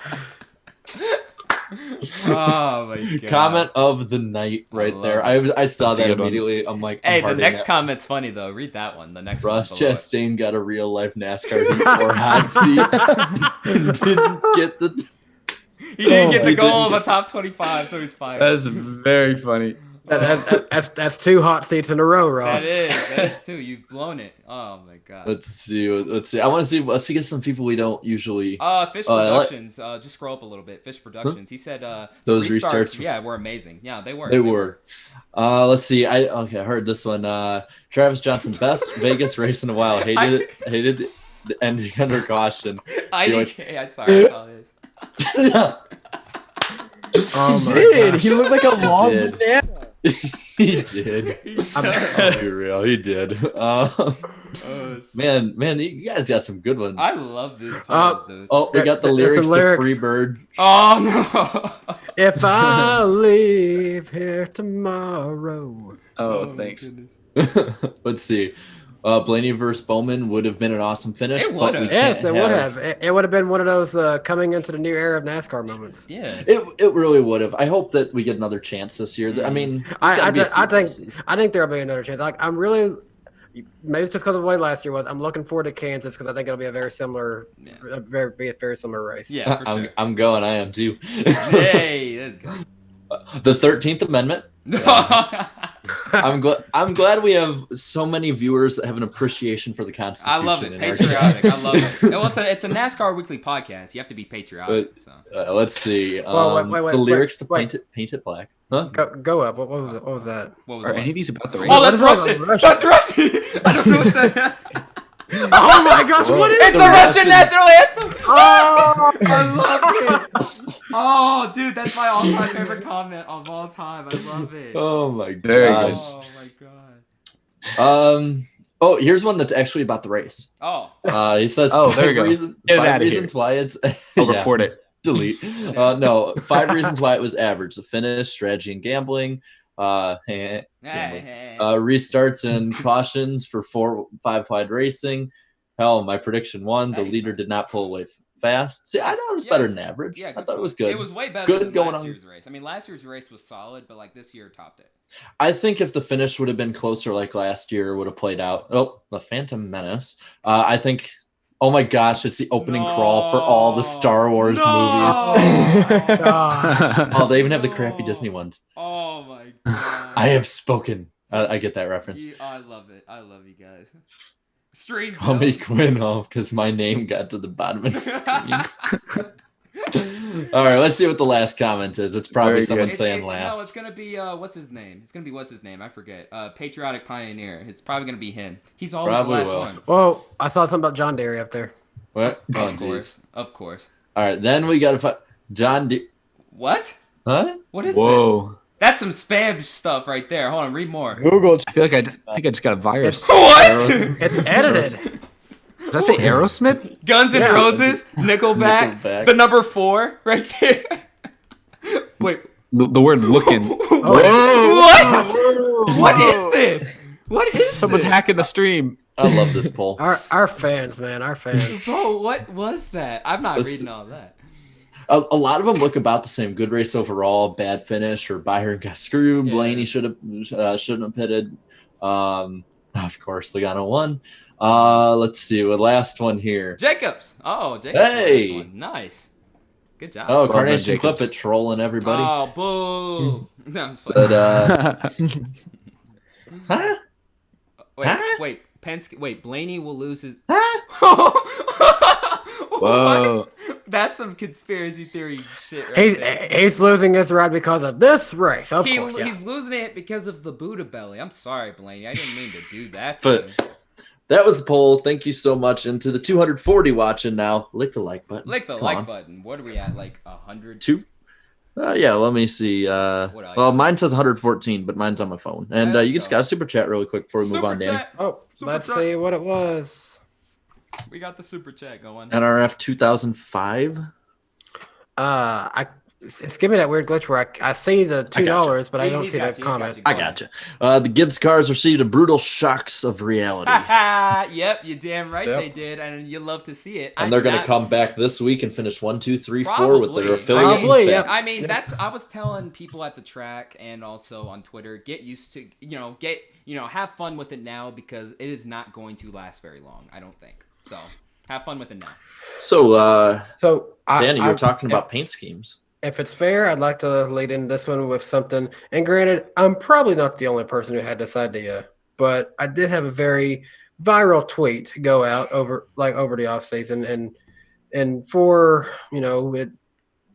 Oh my god! Comment of the night right there. I saw that immediately. I'm like, hey, the next comment's funny though. Read that one. The next Ross one. Chastain got a real life NASCAR heat or hot seat and didn't get the. He didn't get the goal of a top 25, so he's fired. That's very funny. That's 2 hot seats in a row, Ross. That is too. You've blown it. Oh my god. Let's see. I want to see. Let's see. Get some people we don't usually. Fish Productions. Just scroll up a little bit. Fish Productions. He said Those restarts. restarts. Yeah, were amazing. Yeah, they were. They were. Let's see. I heard this one. Travis Johnson, best Vegas race in a while. Hated the ending under caution. IDK. I'm sorry. I saw this. Oh my Dude, gosh. he looked like a long did. banana. He did. I'll be real. He did. Man, you guys got some good ones. I love this pose, dude. Oh, we got the There's some lyrics to Free Bird. Oh no. If I leave here tomorrow. Oh, thanks. Let's see. Blaney versus Bowman would have been an awesome finish. It but would've. we Yes, can't it would have. It would have been one of those coming into the new era of NASCAR moments. Yeah. It really would have. I hope that we get another chance this year. I mean, I think there'll be another chance. Like I'm really, maybe it's just because of the way last year was. I'm looking forward to Kansas because I think it'll be a very similar, a very similar race. Yeah, for sure. I'm going. I am too. Hey, that's good. The 13th Amendment. I'm glad we have so many viewers that have an appreciation for the Constitution. I love it. in our Patriotic. chat. I love it. Well, it's a NASCAR weekly podcast. You have to be patriotic. So. Let's see. Well, the lyrics to wait. Paint It Black. Huh? Go up. What was it? What was that? What was Are that? any of these about the race? Oh, that's What is Russian. that? That's Russian. I don't know what that. Oh my gosh! What is It's the Russian national anthem. Oh, I love it. Oh, dude, that's my all-time favorite comment of all time. I love it. Oh my Very gosh. good. Oh my god. Oh, here's one that's actually about the race. Oh. He says Oh, there five you go. reasons, Get it five outta here. reasons why it's I'll Yeah, report it. delete. No, 5 reasons why it was average: the finish, strategy, and gambling. Gambling. Hey. Restarts and cautions for 5 wide racing. Hell, my prediction won. The leader did not pull away fast. See, I thought it was better than average. Yeah, I thought it was good. It was way better Good than going last on. year's race. I mean, last year's race was solid, but like this year topped it. I think if the finish would have been closer like last year, would have played out. Oh, the Phantom Menace. I think. Oh my gosh, it's the opening crawl for all the Star Wars movies. gosh. Oh, they even have the crappy Disney ones. Oh my god. I have spoken. I get that reference. I love it. I love you guys. Stream. Call me Quinn off because my name got to the bottom of the screen. All right, let's see what the last comment is. It's probably Very someone good. saying No, last. it's gonna be what's his name? It's gonna be what's his name? I forget. Patriotic Pioneer. It's probably gonna be him. He's always Probably the last will. one. Well, I saw something about John Derry up there. What? Oh, Of jeez. course. Of course. All right, then we got to find John D. What? Huh? What is that? Whoa. That's some spam stuff right there. Hold on, read more. Google. I feel like I think I just got a virus. What? It's edited. Does that say Aerosmith? Guns N' Yeah. Roses, Nickelback, Nickelback. the number 4 right there. Wait, The word looking. what? What is this? What is Someone's this? hacking the stream. I love this poll. Our fans, man, our fans. Bro, what was that? I'm not This- reading all that. A lot of them look about the same. Good race overall, bad finish, or Byron got screwed. Yeah. Blaney shouldn't have pitted. Of course, Logano won. Let's see. The last one here. Jacobs. Oh, Jacobs. Hey! Last one. Nice. Good job. Oh, done, Carnation Jacobs. Clip it, trolling everybody. Oh, boo. That was funny. But huh? Wait, Huh? wait. Penske. Wait, Blaney will lose his. Whoa. What? That's some conspiracy theory shit right there. He's losing his ride because of this race. Of course, yeah. He's losing it because of the Buddha belly. I'm sorry, Blaney. I didn't mean to do that to him. But that was the poll. Thank you so much. And to the 240 watching now, lick the like button. Click the Come like on. button. What are we at? Like 100? Two. Yeah, let me see. What Well, mine says 114, but mine's on my phone. And Let's you just go. got a super chat really quick before we move Super on, Danny. chat. Oh, Super let's chat. see what it was. We got the super chat going. NRF 2005. It's giving me that weird glitch where I see the $2, but I don't He's see got the you, he's got comment. you. I gotcha. The Gibbs cars received a brutal shocks of reality. Yep, you're damn right Yep. they did, and you love to see it. And they're going to come back this week and finish 1, 2, 3, 4 with their affiliate. Probably, in yeah. fact. I mean, I was telling people at the track and also on Twitter, get used to, have fun with it now because it is not going to last very long. I don't think so. Have fun with it now. So, So, Danny, you were talking about paint schemes. if it's fair, I'd like to lead in this one with something. And granted, I'm probably not the only person who had this idea, but I did have a very viral tweet go out over the off season, and for it,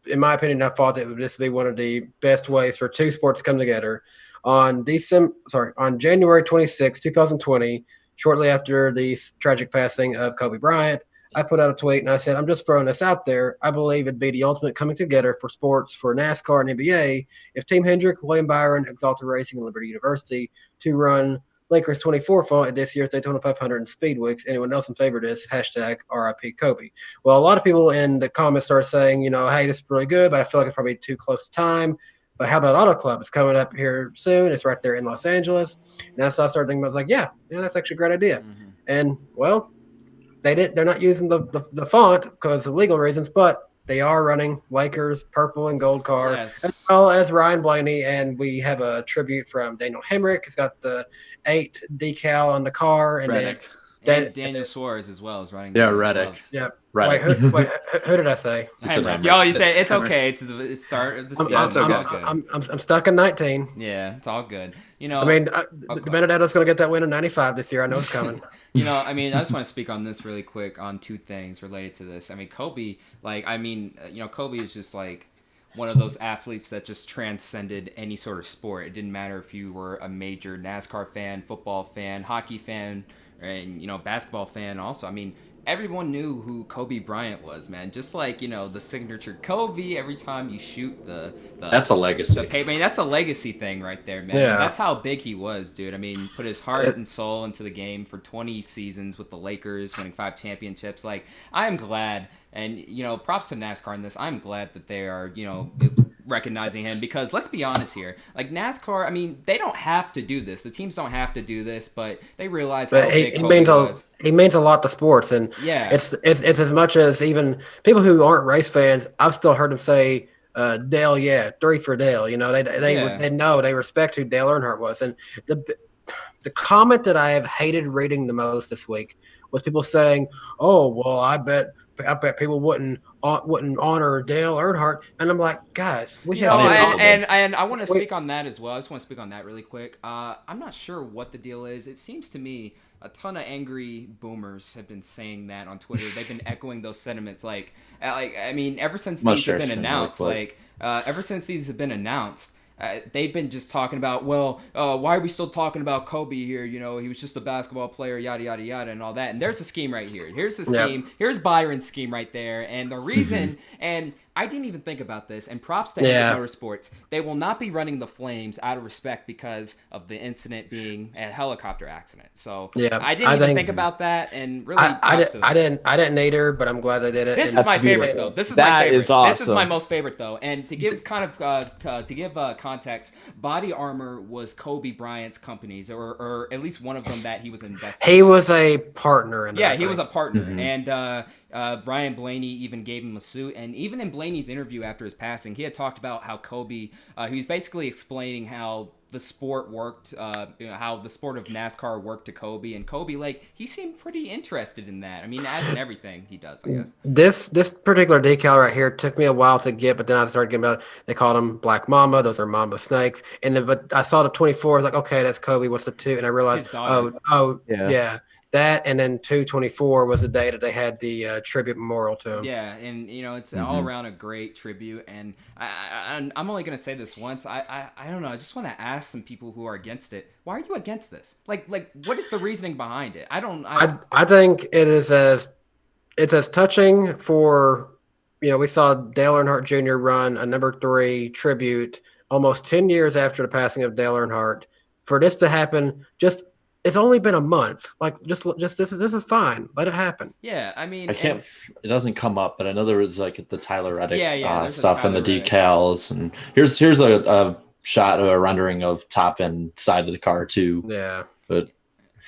in my opinion, I thought that would just be one of the best ways for two sports to come together. On January 26, 2020, shortly after the tragic passing of Kobe Bryant, I put out a tweet and I said, I'm just throwing this out there. I believe it'd be the ultimate coming together for sports for NASCAR and NBA if Team Hendrick, William Byron, Exalted Racing, and Liberty University to run Lakers 24 font at this year's Daytona 500 and Speedweeks. Anyone else in favor of this? Hashtag RIP Kobe. Well, a lot of people in the comments started saying, hey, this is really good, but I feel like it's probably too close to time. But how about Auto Club? It's coming up here soon. It's right there in Los Angeles. And so I started thinking, I was like, yeah, that's actually a great idea. Mm-hmm. And, well, they're not using the font because of legal reasons, but they are running Lakers purple and gold car, yes, as well as Ryan Blaney. And we have a tribute from Daniel Hemrick. He's got the 8 decal on the car. And Reddick. And Daniel Suarez as well is running. Yeah, Reddick. Yeah. Reddick. Who did I say? You say it's okay. It's the start of the season. I'm stuck in 19. Yeah, it's all good. The Benedetto's going to get that win in 95 this year. I know it's coming. I just want to speak on this really quick on two things related to this. Kobe, Kobe is just like one of those athletes that just transcended any sort of sport. It didn't matter if you were a major NASCAR fan, football fan, hockey fan, and basketball fan also. Everyone knew who Kobe Bryant was, man. Just like, the signature Kobe every time you shoot that's a legacy. That's a legacy thing right there, man. Yeah. That's how big he was, dude. Put his heart and soul into the game for 20 seasons with the Lakers, winning 5 championships. I am glad, and, props to NASCAR in this. I'm glad that they are, recognizing him, because let's be honest here, NASCAR, they don't have to do this. The teams don't have to do this, but they realize how big Kobe was. He means a lot to sports, and yeah, it's as much as even people who aren't race fans. I've still heard them say, "Dale, yeah, 3 for Dale." They know, they respect who Dale Earnhardt was, and the comment that I have hated reading the most this week was people saying, "Oh, well, I bet people wouldn't honor Dale Earnhardt," and I'm like, guys, we have. And I want to speak on that as well. I just want to speak on that really quick. I'm not sure what the deal is. It seems to me a ton of angry boomers have been saying that on Twitter. They've been echoing those sentiments. Ever since these have been announced, they've been just talking about, why are we still talking about Kobe here? He was just a basketball player, yada, yada, yada, and all that. And there's a scheme right here. Here's the scheme. Yep. Here's Byron's scheme right there. And the reason, and I didn't even think about this, and props to Motorsports, they will not be running the Flames out of respect because of the incident being a helicopter accident. So I didn't even think about that, and really, I didn't either, but I'm glad they did it. This is my favorite though. This is my favorite. Is awesome. This is my most favorite though. And to give context, Body Armor was Kobe Bryant's companies, or at least one of them that he was invested. He was a partner in that. Yeah, he was a partner, and Brian Blaney even gave him a suit, and even in Blaney's interview after his passing, he had talked about how Kobe, he was basically explaining how the sport worked, how the sport of NASCAR worked to Kobe, and Kobe, he seemed pretty interested in that. As in everything he does, I guess. This particular decal right here took me a while to get, but then I started getting about it. They called him Black Mamba. Those are Mamba snakes. But I saw the 24. I was like, okay, that's Kobe. What's the 2? And I realized, yeah. That, and then 2/24 was the day that they had the tribute memorial to him. Yeah, and it's all around a great tribute. And I'm only gonna say this once. I don't know. I just want to ask some people who are against it. Why are you against this? What is the reasoning behind it? I think it's as touching for, we saw Dale Earnhardt Jr. run a number 3 tribute almost 10 years after the passing of Dale Earnhardt. For this to happen, it's only been a month. This is fine. Let it happen. Yeah, I can't. It doesn't come up, but I know there was the Tyler Reddick stuff and the decals. And here's a shot of a rendering of top and side of the car too. Yeah, but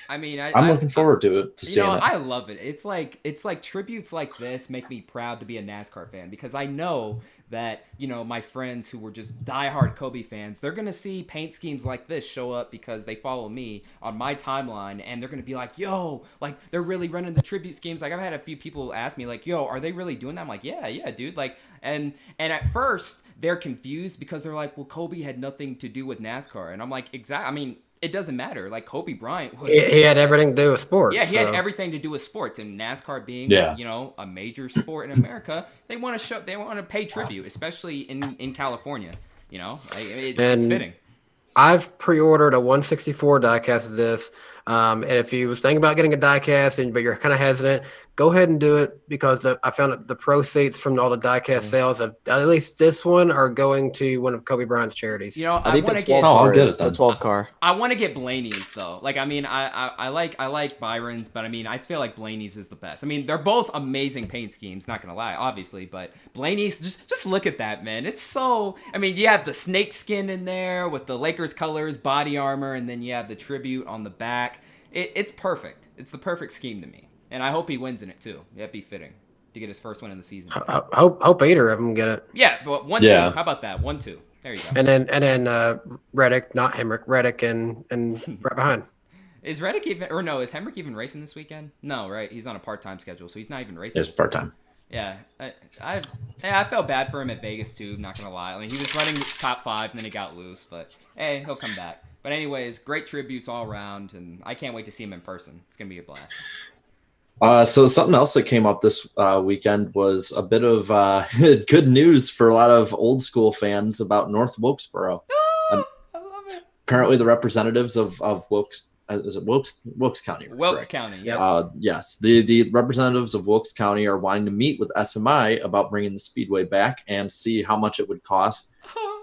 I'm looking forward to it. Seeing it. I love it. It's like tributes like this make me proud to be a NASCAR fan, because I know that my friends who were just diehard Kobe fans, they're gonna see paint schemes like this show up because they follow me on my timeline, and they're gonna be like, yo, they're really running the tribute schemes. I've had a few people ask me yo, are they really doing that? I'm like, yeah, dude. And at first they're confused because they're like, well, Kobe had nothing to do with NASCAR. And I'm like, exactly. I mean, it doesn't matter. Like Kobe Bryant was. He had everything to do with sports. Yeah, he had so. everything to do with sports, and NASCAR being, Yeah. a major sport in America, they want to pay tribute, especially in California. It's fitting. I've pre-ordered a 164 diecast of this. And if you was thinking about getting a diecast, but you're kind of hesitant, go ahead and do it because I found that the proceeds from all the diecast sales of at least this one are going to one of Kobe Bryant's charities. I think want the to get. 12 car I'll get is it the then. 12 car. I want to get Blaney's though. Like, I mean, I like Byron's, but I mean, I feel like Blaney's is the best. I mean, they're both amazing paint schemes. Not gonna lie, obviously, but Blaney's just look at that, man. It's so. I mean, you have the snake skin in there with the Lakers colors, body armor, and then you have the tribute on the back. It's perfect. It's the perfect scheme to me, and I hope he wins in it too. That'd be fitting to get his first win in the season. Hope either of them get it. Yeah, but 1-2. Yeah. How about that? 1-2. There you go. And then Reddick, not Hemrick, Reddick and right behind. Is Reddick even, or no, is Hemrick even racing this weekend? No, right? He's on a part-time schedule, so he's not even racing. It's this part-time. weekend. Yeah, I felt bad for him at Vegas too. Not gonna lie, I mean, he was running top 5, and then he got loose. But hey, he'll come back. But anyways, great tributes all around, and I can't wait to see him in person. It's gonna be a blast. So something else that came up this weekend was a bit of good news for a lot of old school fans about North Wilkesboro. I love it. Apparently, the representatives of Wilkes, is it Wilkes County? Wilkes correct? County, yes. Yes, the representatives of Wilkes County are wanting to meet with SMI about bringing the speedway back and see how much it would cost.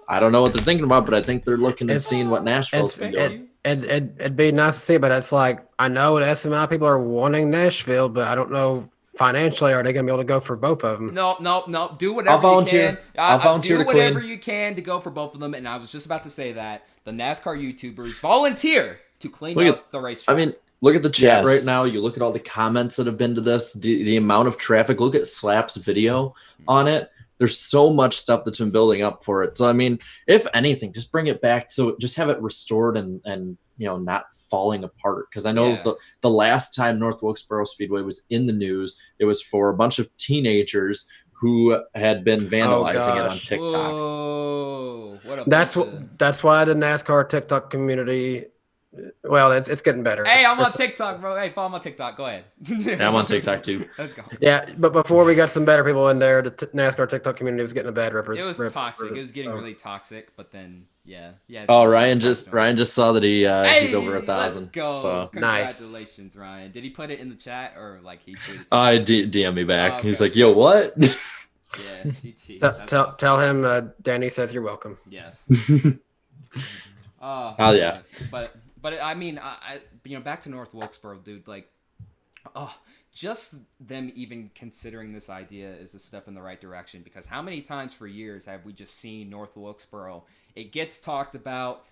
I don't know what they're thinking about, but I think they're looking and seeing what Nashville's been doing. It'd be nice to see, but it's like I know the SMI people are wanting Nashville, but I don't know financially are they going to be able to go for both of them? No. Do whatever I'll volunteer. you can. I'll volunteer do to whatever clean. you can to go for both of them. And I was just about to say that the NASCAR YouTubers volunteer to clean up the racetrack. I mean, look at the chat Yes. right now. You look at all the comments that have been to this, the amount of traffic. Look at Slap's video on it. There's so much stuff that's been building up for it. So, I mean, if anything, just bring it back. So just have it restored and not falling apart. Because I know the last time North Wilkesboro Speedway was in the news, it was for a bunch of teenagers who had been vandalizing it on TikTok. Whoa, what a That's why the NASCAR TikTok community. Well, it's getting better. Hey, I'm on TikTok, bro. Hey, follow my TikTok. Go ahead. Yeah, I'm on TikTok too. Let's go. Yeah, but before we got some better people in there, the NASCAR TikTok community was getting a bad It was representation. toxic. It was getting really toxic, but then yeah. Oh, Ryan just saw that he's over 1,000. Let's go. So. Congratulations, Ryan. Did he put it in the chat or like he tweeted? I DM me back. Oh, okay. He's like, "Yo, what?" Yeah, cheat. Tell him Danny says you're welcome. Yes. Oh yeah. But I mean, I back to North Wilkesboro, dude. Like, just them even considering this idea is a step in the right direction. Because how many times for years have we just seen North Wilkesboro? It gets talked about.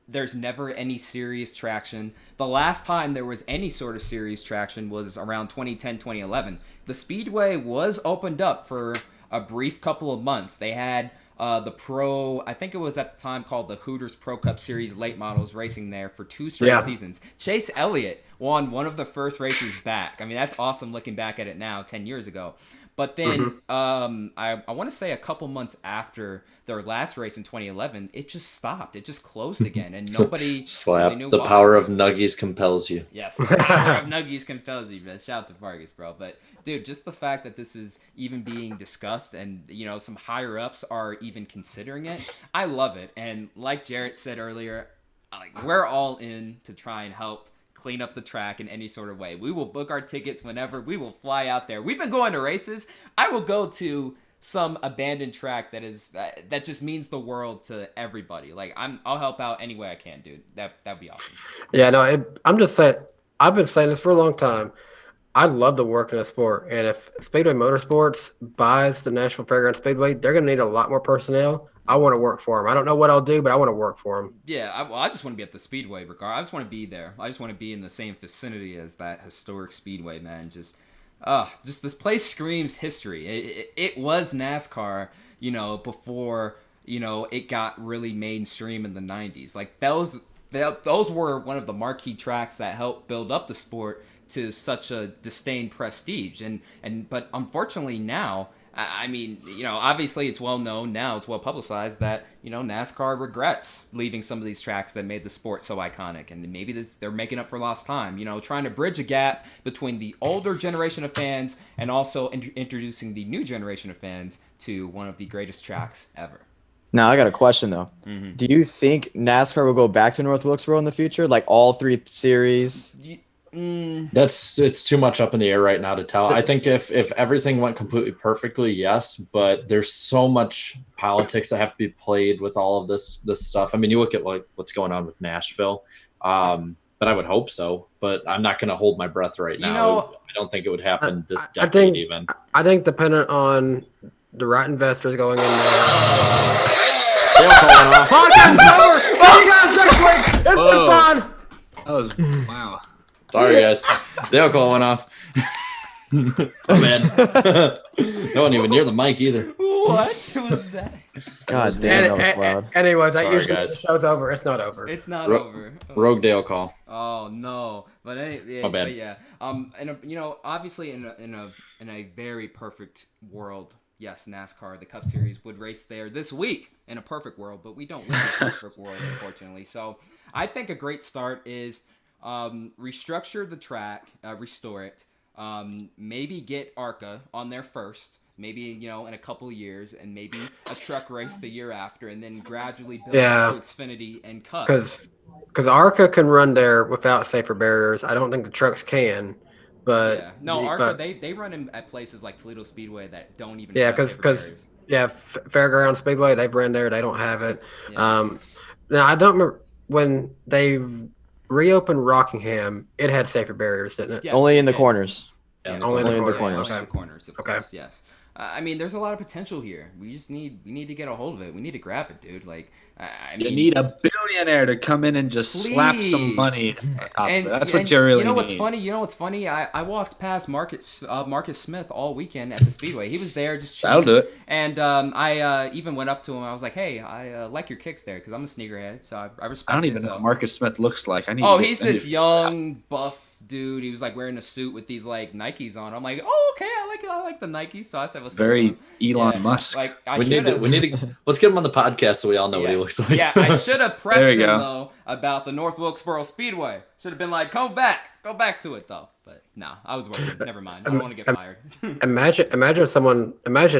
There's never any serious traction. The last time there was any sort of serious traction was around 2010, 2011. The Speedway was opened up for a brief couple of months. They had the pro, I think it was at the time called the Hooters Pro Cup Series late models racing there for 2 straight seasons. Chase Elliott won one of the first races back. I mean, that's awesome looking back at it now, 10 years ago. But then I want to say a couple months after their last race in 2011, it just stopped. It just closed again, and nobody Slap. really knew The why. power of Nuggies compels you. Yes, the power of Nuggies compels you, man. Shout out to Vargas, bro. But dude, just the fact that this is even being discussed and some higher ups are even considering it, I love it. And like Jarrett said earlier, like we're all in to try and help clean up the track in any sort of way. We will book our tickets whenever. We will fly out there. We've been going to races. I will go to some abandoned track that just means the world to everybody. Like I'll help out any way I can, dude. That'd be awesome. Yeah, no, I'm just saying. I've been saying this for a long time. I'd love to work in a sport, and if Speedway Motorsports buys the Nashville Fairgrounds Speedway, they're going to need a lot more personnel. I want to work for them. I don't know what I'll do, but I want to work for them. Yeah, I just want to be at the Speedway, regard. I just want to be there. I just want to be in the same vicinity as that historic Speedway, man. Just this place screams history. It was NASCAR, before it got really mainstream in the '90s. Like those were one of the marquee tracks that helped build up the sport to such a disdained prestige. But unfortunately now, I mean, obviously it's well known now, it's well publicized that, NASCAR regrets leaving some of these tracks that made the sport so iconic. And maybe they're making up for lost time, trying to bridge a gap between the older generation of fans and also introducing the new generation of fans to one of the greatest tracks ever. Now I got a question though. Mm-hmm. Do you think NASCAR will go back to North Wilkesboro in the future, like all 3 series? It's too much up in the air right now to tell. I think if everything went completely perfectly, yes, but there's so much politics that have to be played with all of this stuff. I mean, you look at like what's going on with Nashville, but I would hope so. But I'm not going to hold my breath right now. I don't think it would happen this decade even. I think dependent on the right investors going in there. Podcast over. See you guys next week. It's been fun. That was wow. Sorry, guys. Dale call went off. Oh, man. No one even near the mic either. What was that? God damn, that was loud. Anyways, that Sorry, usually guys. the show's over. It's not over. It's not over. Rogue Dale call. Oh no! But yeah, My bad. but yeah. And obviously in a very perfect world, yes, NASCAR, the Cup Series would race there this week in a perfect world, but we don't live in a perfect world, unfortunately. So I think a great start is restructure the track, restore it, maybe get ARCA on there first, maybe, in a couple of years, and maybe a truck race the year after, and then gradually build up to Xfinity and Cup. Because ARCA can run there without safer barriers. I don't think the trucks can. But yeah. No, ARCA, they run in at places like Toledo Speedway that don't even have safer barriers. Fairground Speedway, they've ran there, they don't have it. Yeah. Now I don't remember when they reopened Rockingham, it had safer barriers, didn't it? Yes, Only in the corners. Yes, Only in the corners. Only Okay. in the corners, of course, yes. I mean, there's a lot of potential here. We need to get a hold of it. We need to grab it, dude. Like, I mean, you need a billionaire to come in and just slap some money on top of it. That's what you really need. You know what's funny? I walked past Marcus Smith all weekend at the Speedway. He was there just chilling. That'll do it. And I even went up to him. I was like, hey, I like your kicks there because I'm a sneakerhead, so I respect it. I don't even know what Marcus Smith looks like. He's this young, buff dude. He was like wearing a suit with these like Nikes on. I'm like, oh, okay, I like the Nikes. So I said, what's very Elon Musk. Like, we need to let's get him on the podcast so we all know what he looks like. Yeah, I should have pressed There him you go. though about the North Wilkesboro Speedway. Should have been like, go back to it though. But no, I was worried. Never mind. I don't want to get fired. Imagine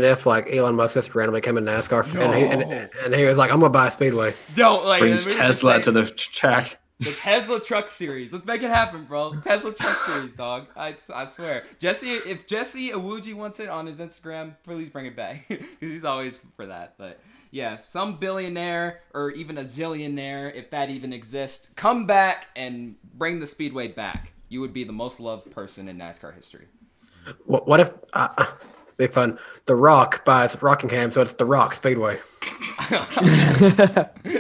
if like Elon Musk just randomly came in NASCAR and he was like, I'm gonna buy a Speedway. Don't like Brings Tesla to the track. The Tesla Truck Series. Let's make it happen, bro. Tesla Truck Series, dog. I swear. If Jesse Awuji wants it on his Instagram, please bring it back. Because he's always for that. But yeah, some billionaire or even a zillionaire, if that even exists, come back and bring the Speedway back. You would be the most loved person in NASCAR history. What if be fun? The Rock buys Rockingham, so it's the Rock Speedway.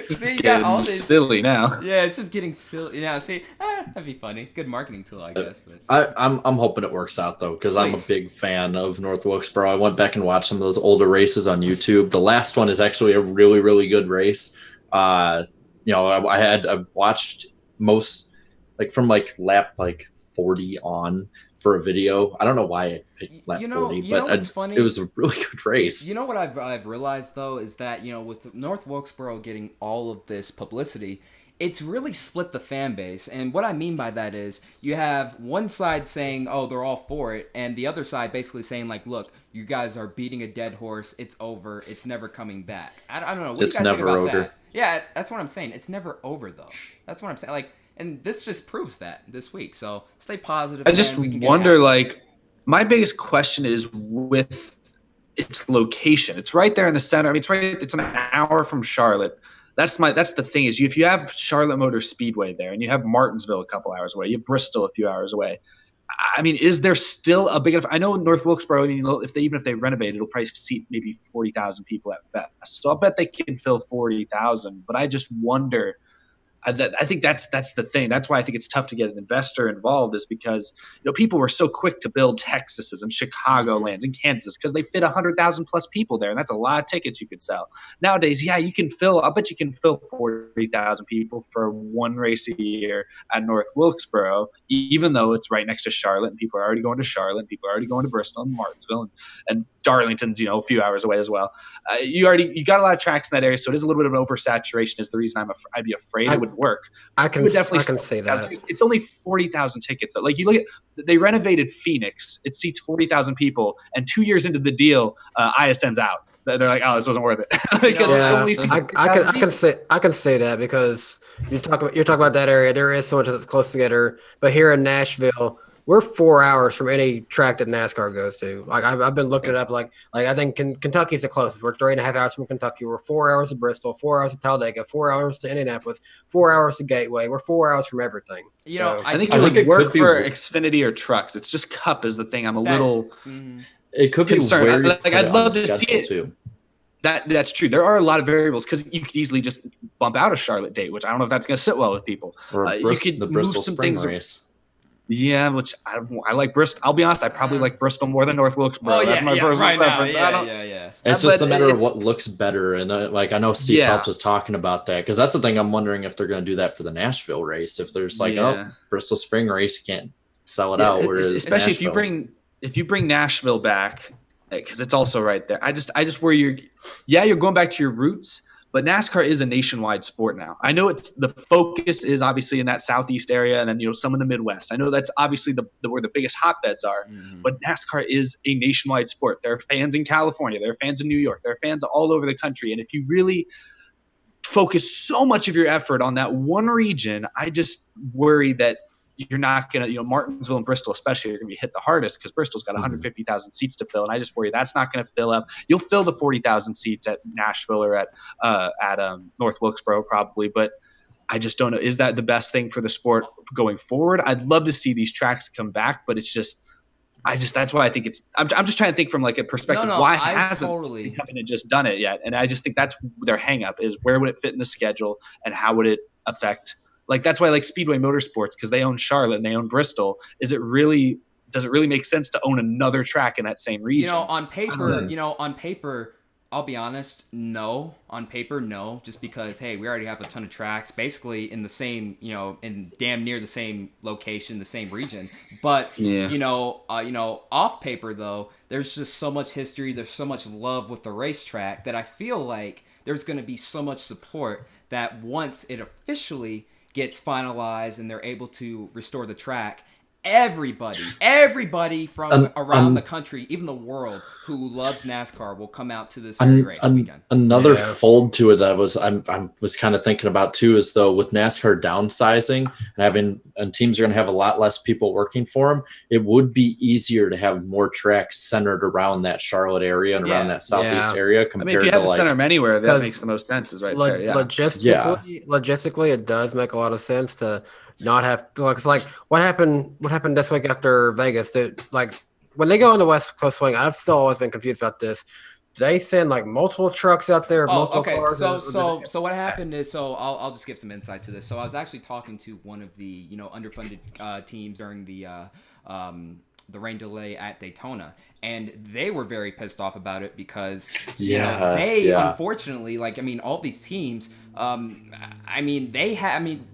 See, you got all this silly now. Yeah, it's just getting silly. Yeah, see, that'd be funny. Good marketing tool, I guess. But I'm hoping it works out though, because I'm a big fan of North Wilkesboro. I went back and watched some of those older races on YouTube. The last one is actually a really, really good race. I watched most from lap 40 on for a video. I don't know why I picked lap 40, but funny? It was a really good race. You know what I've realized though is that with North Wilkesboro getting all of this publicity, it's really split the fan base. And what I mean by that is you have one side saying, oh, they're all for it, and the other side basically saying like, look, you guys are beating a dead horse. It's over. It's never coming back. I don't know. What it's do you guys never think about over. That? Yeah, that's what I'm saying. It's never over though. That's what I'm saying. And this just proves that this week. So stay positive. I just wonder, my biggest question is with its location. It's right there in the center. I mean, it's an hour from Charlotte. That's the thing is, if you have Charlotte Motor Speedway there, and you have Martinsville a couple hours away, you have Bristol a few hours away. I mean, is there still a big enough? I know North Wilkesboro. I mean, if they renovate, it'll probably seat maybe 40,000 people at best. So I'll bet they can fill 40,000. But I just wonder. I think that's the thing. That's why I think it's tough to get an investor involved, is because people were so quick to build Texases and Chicagolands and Kansas because they fit 100,000 plus people there, and that's a lot of tickets you could sell. Nowadays, you can fill. I'll bet you can fill 40,000 people for one race a year at North Wilkesboro, even though it's right next to Charlotte, and people are already going to Charlotte, and people are already going to Bristol and Martinsville, and Darlington's, a few hours away as well. You got a lot of tracks in that area, so it is a little bit of an oversaturation. Is the reason I'd be afraid it wouldn't work. I can say that it's only 40,000 tickets. Like you look at, they renovated Phoenix. It seats 40,000 people, and 2 years into the deal, ISN's out. They're like, oh, this wasn't worth it. Because it's only I can say that because you're talking about that area. There is so much that's close together, but here in Nashville, we're 4 hours from any track that NASCAR goes to. Like I've been looking it up. Like I think Kentucky's the closest. We're 3.5 hours from Kentucky. We're 4 hours to Bristol, 4 hours to Talladega, 4 hours to Indianapolis, 4 hours to Gateway. We're 4 hours from everything. I think it would work for Xfinity or trucks. It's just Cup is the thing. I'm a little it could concerned. Be like I'd love to see it too. That's true. There are a lot of variables because you could easily just bump out a Charlotte date, which I don't know if that's going to sit well with people. Or you could the Bristol Spring race. Yeah, which I like Bristol. I'll be honest, I probably like Bristol more than North Wilkesboro. Oh, that's my personal preference. Yeah. It's just a matter of what looks better, and I know Steve Phelps was talking about that because that's the thing. I'm wondering if they're going to do that for the Nashville race. If there's Bristol Spring race, you can't sell it out. Whereas especially Nashville. if you bring Nashville back, because it's also right there. I just where you're going back to your roots. But NASCAR is a nationwide sport now. I know the focus is obviously in that southeast area, and then some in the Midwest. I know that's obviously where the biggest hotbeds are. Mm-hmm. But NASCAR is a nationwide sport. There are fans in California, there are fans in New York, there are fans all over the country. And if you really focus so much of your effort on that one region, I just worry that you're not going to, Martinsville and Bristol especially are going to be hit the hardest because Bristol's got 150,000 seats to fill. And I just worry that's not going to fill up. You'll fill the 40,000 seats at Nashville or at North Wilkesboro probably. But I just don't know. Is that the best thing for the sport going forward? I'd love to see these tracks come back, but it's just, that's why I think I'm just trying to think from like a perspective. Why hasn't somebody come in and just done it yet? And I just think that's their hang up is where would it fit in the schedule and how would it affect. Like that's why I like Speedway Motorsports because they own Charlotte and they own Bristol. Does it really make sense to own another track in that same region? On paper, I'll be honest, no. On paper, no. Just because we already have a ton of tracks, basically in the same, in damn near the same location, the same region. But off paper though, there's just so much history. There's so much love with the racetrack that I feel like there's going to be so much support that once it officially gets finalized and they're able to restore the track, everybody from around the country, even the world, who loves NASCAR will come out to this race weekend. Another fold to it that I was kind of thinking about too is though with NASCAR downsizing and teams are going to have a lot less people working for them, it would be easier to have more tracks centered around that Charlotte area and around that southeast area compared if you have to to center them anywhere, that makes the most sense. Is right there. Yeah. Logistically, it does make a lot of sense to not have to. It's like what happened this week after Vegas. When they go on the West Coast swing, I've still always been confused about this. Do they send like multiple trucks out there? Cars, so what happened is, I'll just give some insight to this. So I was actually talking to one of the underfunded teams during the rain delay at Daytona, and they were very pissed off about it because unfortunately, all these teams,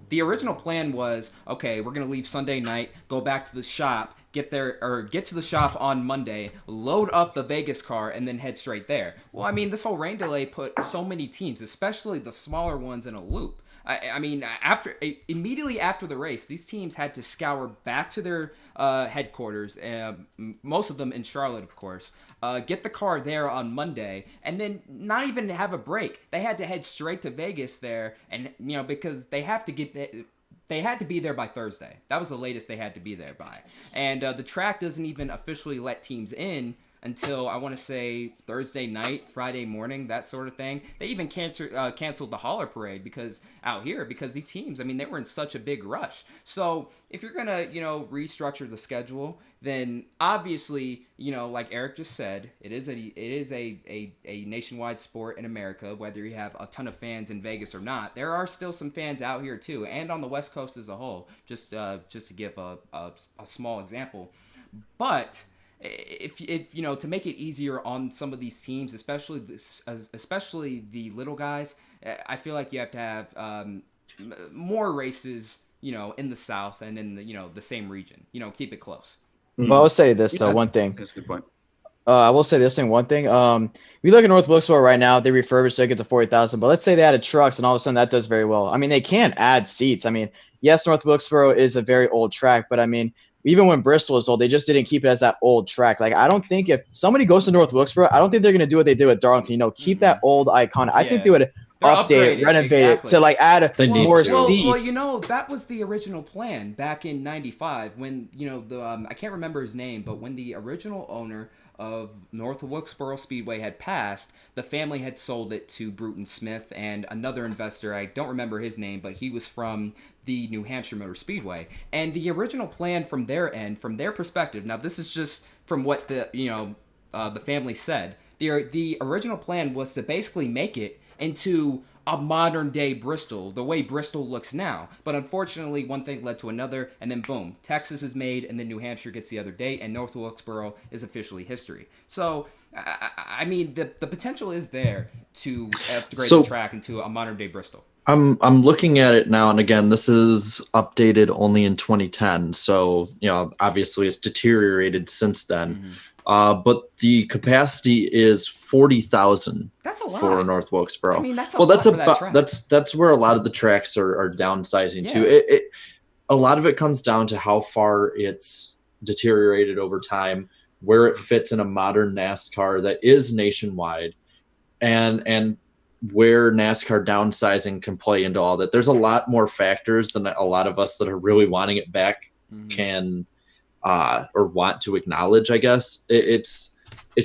the original plan was, okay, we're gonna leave Sunday night, go back to the shop, get to the shop on Monday, load up the Vegas car, and then head straight there. Well, this whole rain delay put so many teams, especially the smaller ones, in a loop. Immediately after the race, these teams had to scour back to their headquarters, most of them in Charlotte, of course, get the car there on Monday, and then not even have a break. They had to head straight to Vegas there, and because they had to be there by Thursday. That was the latest they had to be there by. And the track doesn't even officially let teams in until, I want to say, Thursday night, Friday morning, that sort of thing. They even canceled the Holler Parade because these teams, they were in such a big rush. So if you're going to, restructure the schedule, then obviously, like Eric just said, it is a nationwide sport in America, whether you have a ton of fans in Vegas or not. There are still some fans out here too, and on the West Coast as a whole, just to give a small example. But if to make it easier on some of these teams, especially the little guys, I feel like you have to have more races, in the South and in the the same region. Keep it close. Well, I'll say this though. One thing. That's a good point. I will say this thing, one thing. We look at North Wilkesboro right now, they refurbished, they get to 40,000, but let's say they added trucks and all of a sudden that does very well. I mean, they can add seats. I mean, yes, North Wilkesboro is a very old track, but I mean, even when Bristol is old, they just didn't keep it as that old track. Like, I don't think if somebody goes to North Wilkesboro, I don't think they're going to do what they did with Darlington, keep that old icon. I think they would update it, renovate it to like add more seats. Well, that was the original plan back in '95 when I can't remember his name, but when the original owner of North Wilkesboro Speedway had passed, the family had sold it to Bruton Smith and another investor. I don't remember his name, but he was from the New Hampshire Motor Speedway. And the original plan from their end, from their perspective, now this is just from what the family said. The original plan was to basically make it into a modern day Bristol, the way Bristol looks now. But unfortunately, one thing led to another, and then boom, Texas is made, and then New Hampshire gets the other date, and North Wilkesboro is officially history. So, I mean, the potential is there to upgrade the track into a modern day Bristol. I'm looking at it now, and again, this is updated only in 2010, so obviously it's deteriorated since then. Mm-hmm. But the capacity is 40,000. That's a lot for North Wilkesboro. I mean, that's a lot for that track. That's where a lot of the tracks are downsizing to. A lot of it comes down to how far it's deteriorated over time, where it fits in a modern NASCAR that is nationwide, and where NASCAR downsizing can play into all that. There's a lot more factors than a lot of us that are really wanting it back can or want to acknowledge. I guess it's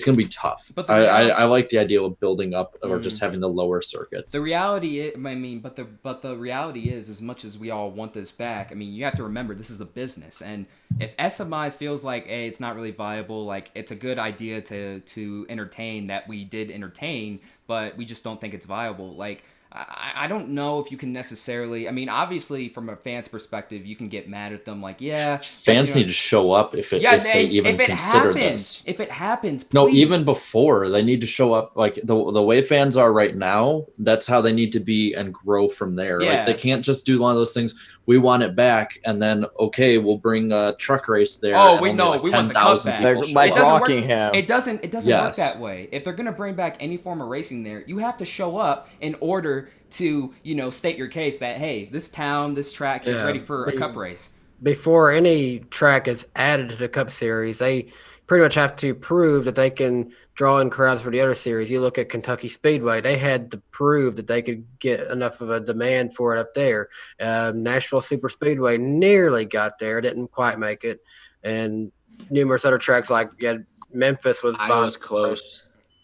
going to be tough. But I like the idea of building up or just having the lower circuits. The reality is, but the reality is, as much as we all want this back, I mean, you have to remember this is a business, and if SMI feels like, hey, it's not really viable, like it's a good idea to entertain that we did entertain, but we just don't think it's viable. Like, I don't know if you can necessarily. I mean, obviously, from a fan's perspective, you can get mad at them. Like, fans need to show up if they even consider this. If it happens, please. No, even before they need to show up. Like the way fans are right now, that's how they need to be and grow from there. Yeah. Like they can't just do one of those things. We want it back, and then we'll bring a truck race there. Oh, we know we want the cup back. Like Rockingham. It doesn't work that way. If they're gonna bring back any form of racing there, you have to show up in order to state your case that, hey, this track is ready for a cup race. Before any track is added to the Cup Series, they pretty much have to prove that they can draw in crowds for the other series. You look at Kentucky Speedway, they had to prove that they could get enough of a demand for it up there. Nashville Super Speedway nearly got there, didn't quite make it, and numerous other tracks like Memphis was close.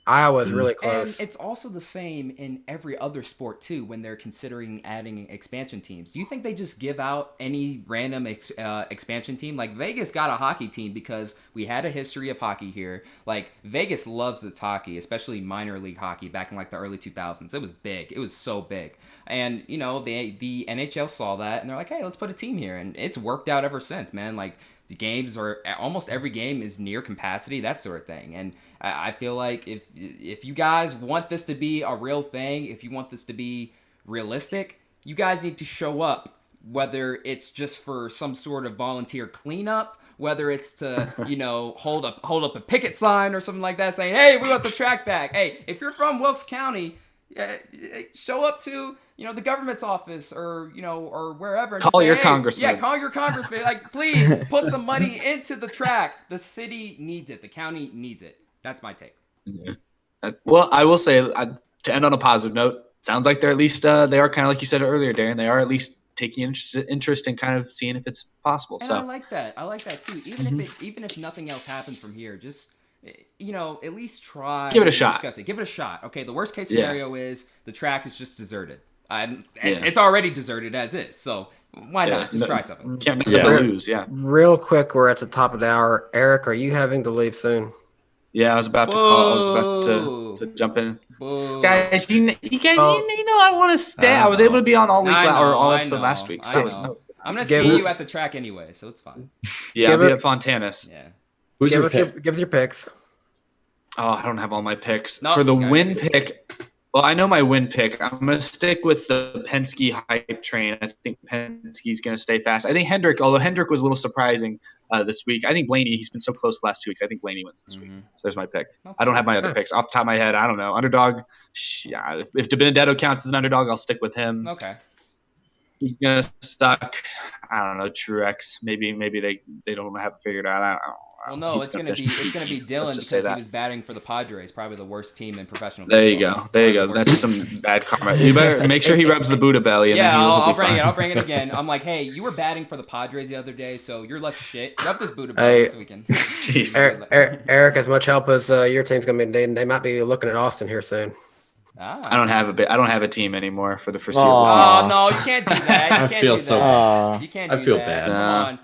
Iowa's really close. And it's also the same in every other sport, too, when they're considering adding expansion teams. Do you think they just give out any random expansion team? Like, Vegas got a hockey team because we had a history of hockey here. Like, Vegas loves its hockey, especially minor league hockey back in, like, the early 2000s. It was big. It was so big. And, the NHL saw that, and they're like, hey, let's put a team here. And it's worked out ever since, man. Like, the games are almost every game is near capacity, that sort of thing. And I feel like if you guys want this to be a real thing, if you want this to be realistic, you guys need to show up, whether it's just for some sort of volunteer cleanup, whether it's to, hold up a picket sign or something like that saying, hey, we want the track back. Hey, if you're from Wilkes County, show up to the government's office or or wherever. Call your congressman. Yeah, call your congressman. Like, please put some money into the track. The city needs it. The county needs it. That's my take. Yeah. Well, I will say to end on a positive note, sounds like they're at least they are kind of like you said earlier, Darren. They are at least taking interest in kind of seeing if it's possible. And so I like that. I like that too. Even if nothing else happens from here, just at least try. Give it a shot. Discuss it. Give it a shot. Okay. The worst case scenario is the track is just deserted. It's already deserted as is. So why not just try something? Can't make them lose. Yeah. Real quick, we're at the top of the hour. Eric, are you having to leave soon? Yeah, I was about to call. I was about to jump in. Whoa. Guys, you I want to stay. I was able to be on all week or all episode last week. So I'm gonna see you at the track anyway, so it's fine. Yeah, I'll be at Fontana. Yeah. Give us your picks. Oh, I don't have all my picks. For the win pick, well, I know my win pick. I'm going to stick with the Penske hype train. I think Penske's going to stay fast. I think although Hendrick was a little surprising, this week. I think Blaney. He's been so close the last 2 weeks. I think Blaney wins this week. So there's my pick. Okay. I don't have my other picks off the top of my head. I don't know. Underdog. Yeah, if DiBenedetto counts as an underdog, I'll stick with him. Okay. He's gonna suck. I don't know. Truex. Maybe they don't have it figured out. I don't know. Well, no, it's gonna be Dylan because he was batting for the Padres, probably the worst team in professional baseball. baseball. There you go. That's some bad karma. You better make sure he rubs the Buddha belly. And yeah, then I'll bring it. I'll bring it again. I'm like, hey, you were batting for the Padres the other day, so you're like shit. Rub this Buddha belly this weekend. Eric, as much help as your team's gonna be, they might be looking at Austin here soon. I don't have a team anymore for the foreseeable. Oh no, you can't do that. You I can't feel do so that. You can't do I feel that. bad. Come on.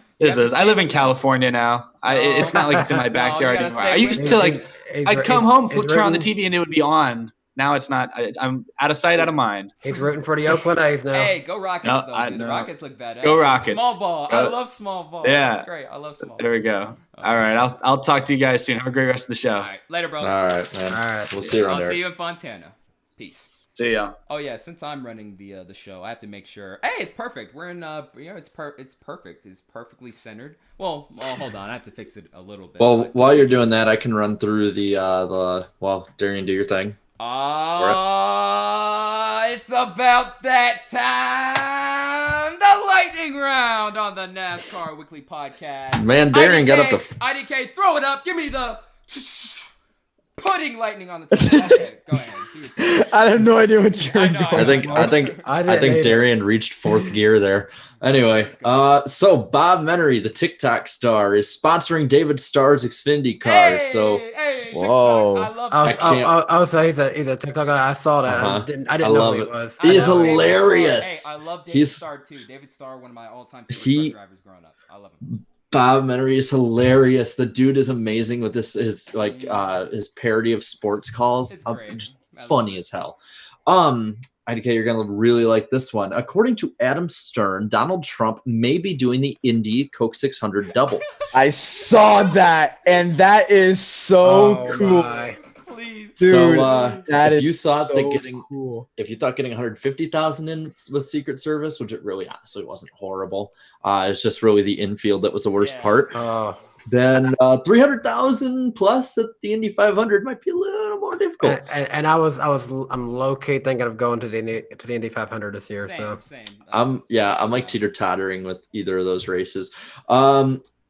I live in California now. It's not like it's in my backyard anymore. I used to I'd come home, turn on the TV, and it would be on. Now it's not. I'm out of sight, out of mind. He's rooting for the Oakland A's now. Hey, go Rockets though. Dude. The Rockets look badass. Go Rockets. Small ball. I love small ball. Yeah, that's great. I love small ball. There we go. All right, I'll talk to you guys soon. Have a great rest of the show. All right, later, bro. All right, man. All right. We'll see you around there. I'll see you in Fontana. Peace. See ya. Oh yeah, since I'm running the show, I have to make sure. Hey, it's perfect. We're in it's perfect. It's perfectly centered. Well, hold on. I have to fix it a little bit. Well, while you're doing that, I can run through the Darian, do your thing. It's about that time. The lightning round on the NASCAR Weekly Podcast. Man, Darian got up to IDK, throw it up. Give me the putting lightning on the table. Okay, go ahead. I have no idea what you're doing. I think Darian reached fourth gear there. Anyway, so Bob Menery, the TikTok star, is sponsoring David Starr's Xfinity car. Whoa! I love I was say he's a TikTok guy. I saw that. I didn't know who he was. He's hilarious. Hey, I love David Starr too. David Starr, one of my all-time favorite truck drivers growing up. I love him. Bob Menery is hilarious. The dude is amazing with his parody of sports calls. It's great. Funny as hell. IDK, you're gonna really like this one. According to Adam Stern, Donald Trump may be doing the Indy Coke 600 double. I saw that, and that is so cool. Please. Dude, so that if you is thought so that getting cool. if you thought getting 150,000 in with Secret Service, which it really honestly wasn't horrible, it's just really the infield that was the worst part. Then 300,000 plus at the Indy 500 might be a little more difficult. And I'm low key thinking of going to the Indy 500 this year. Same. I'm like teeter-tottering with either of those races.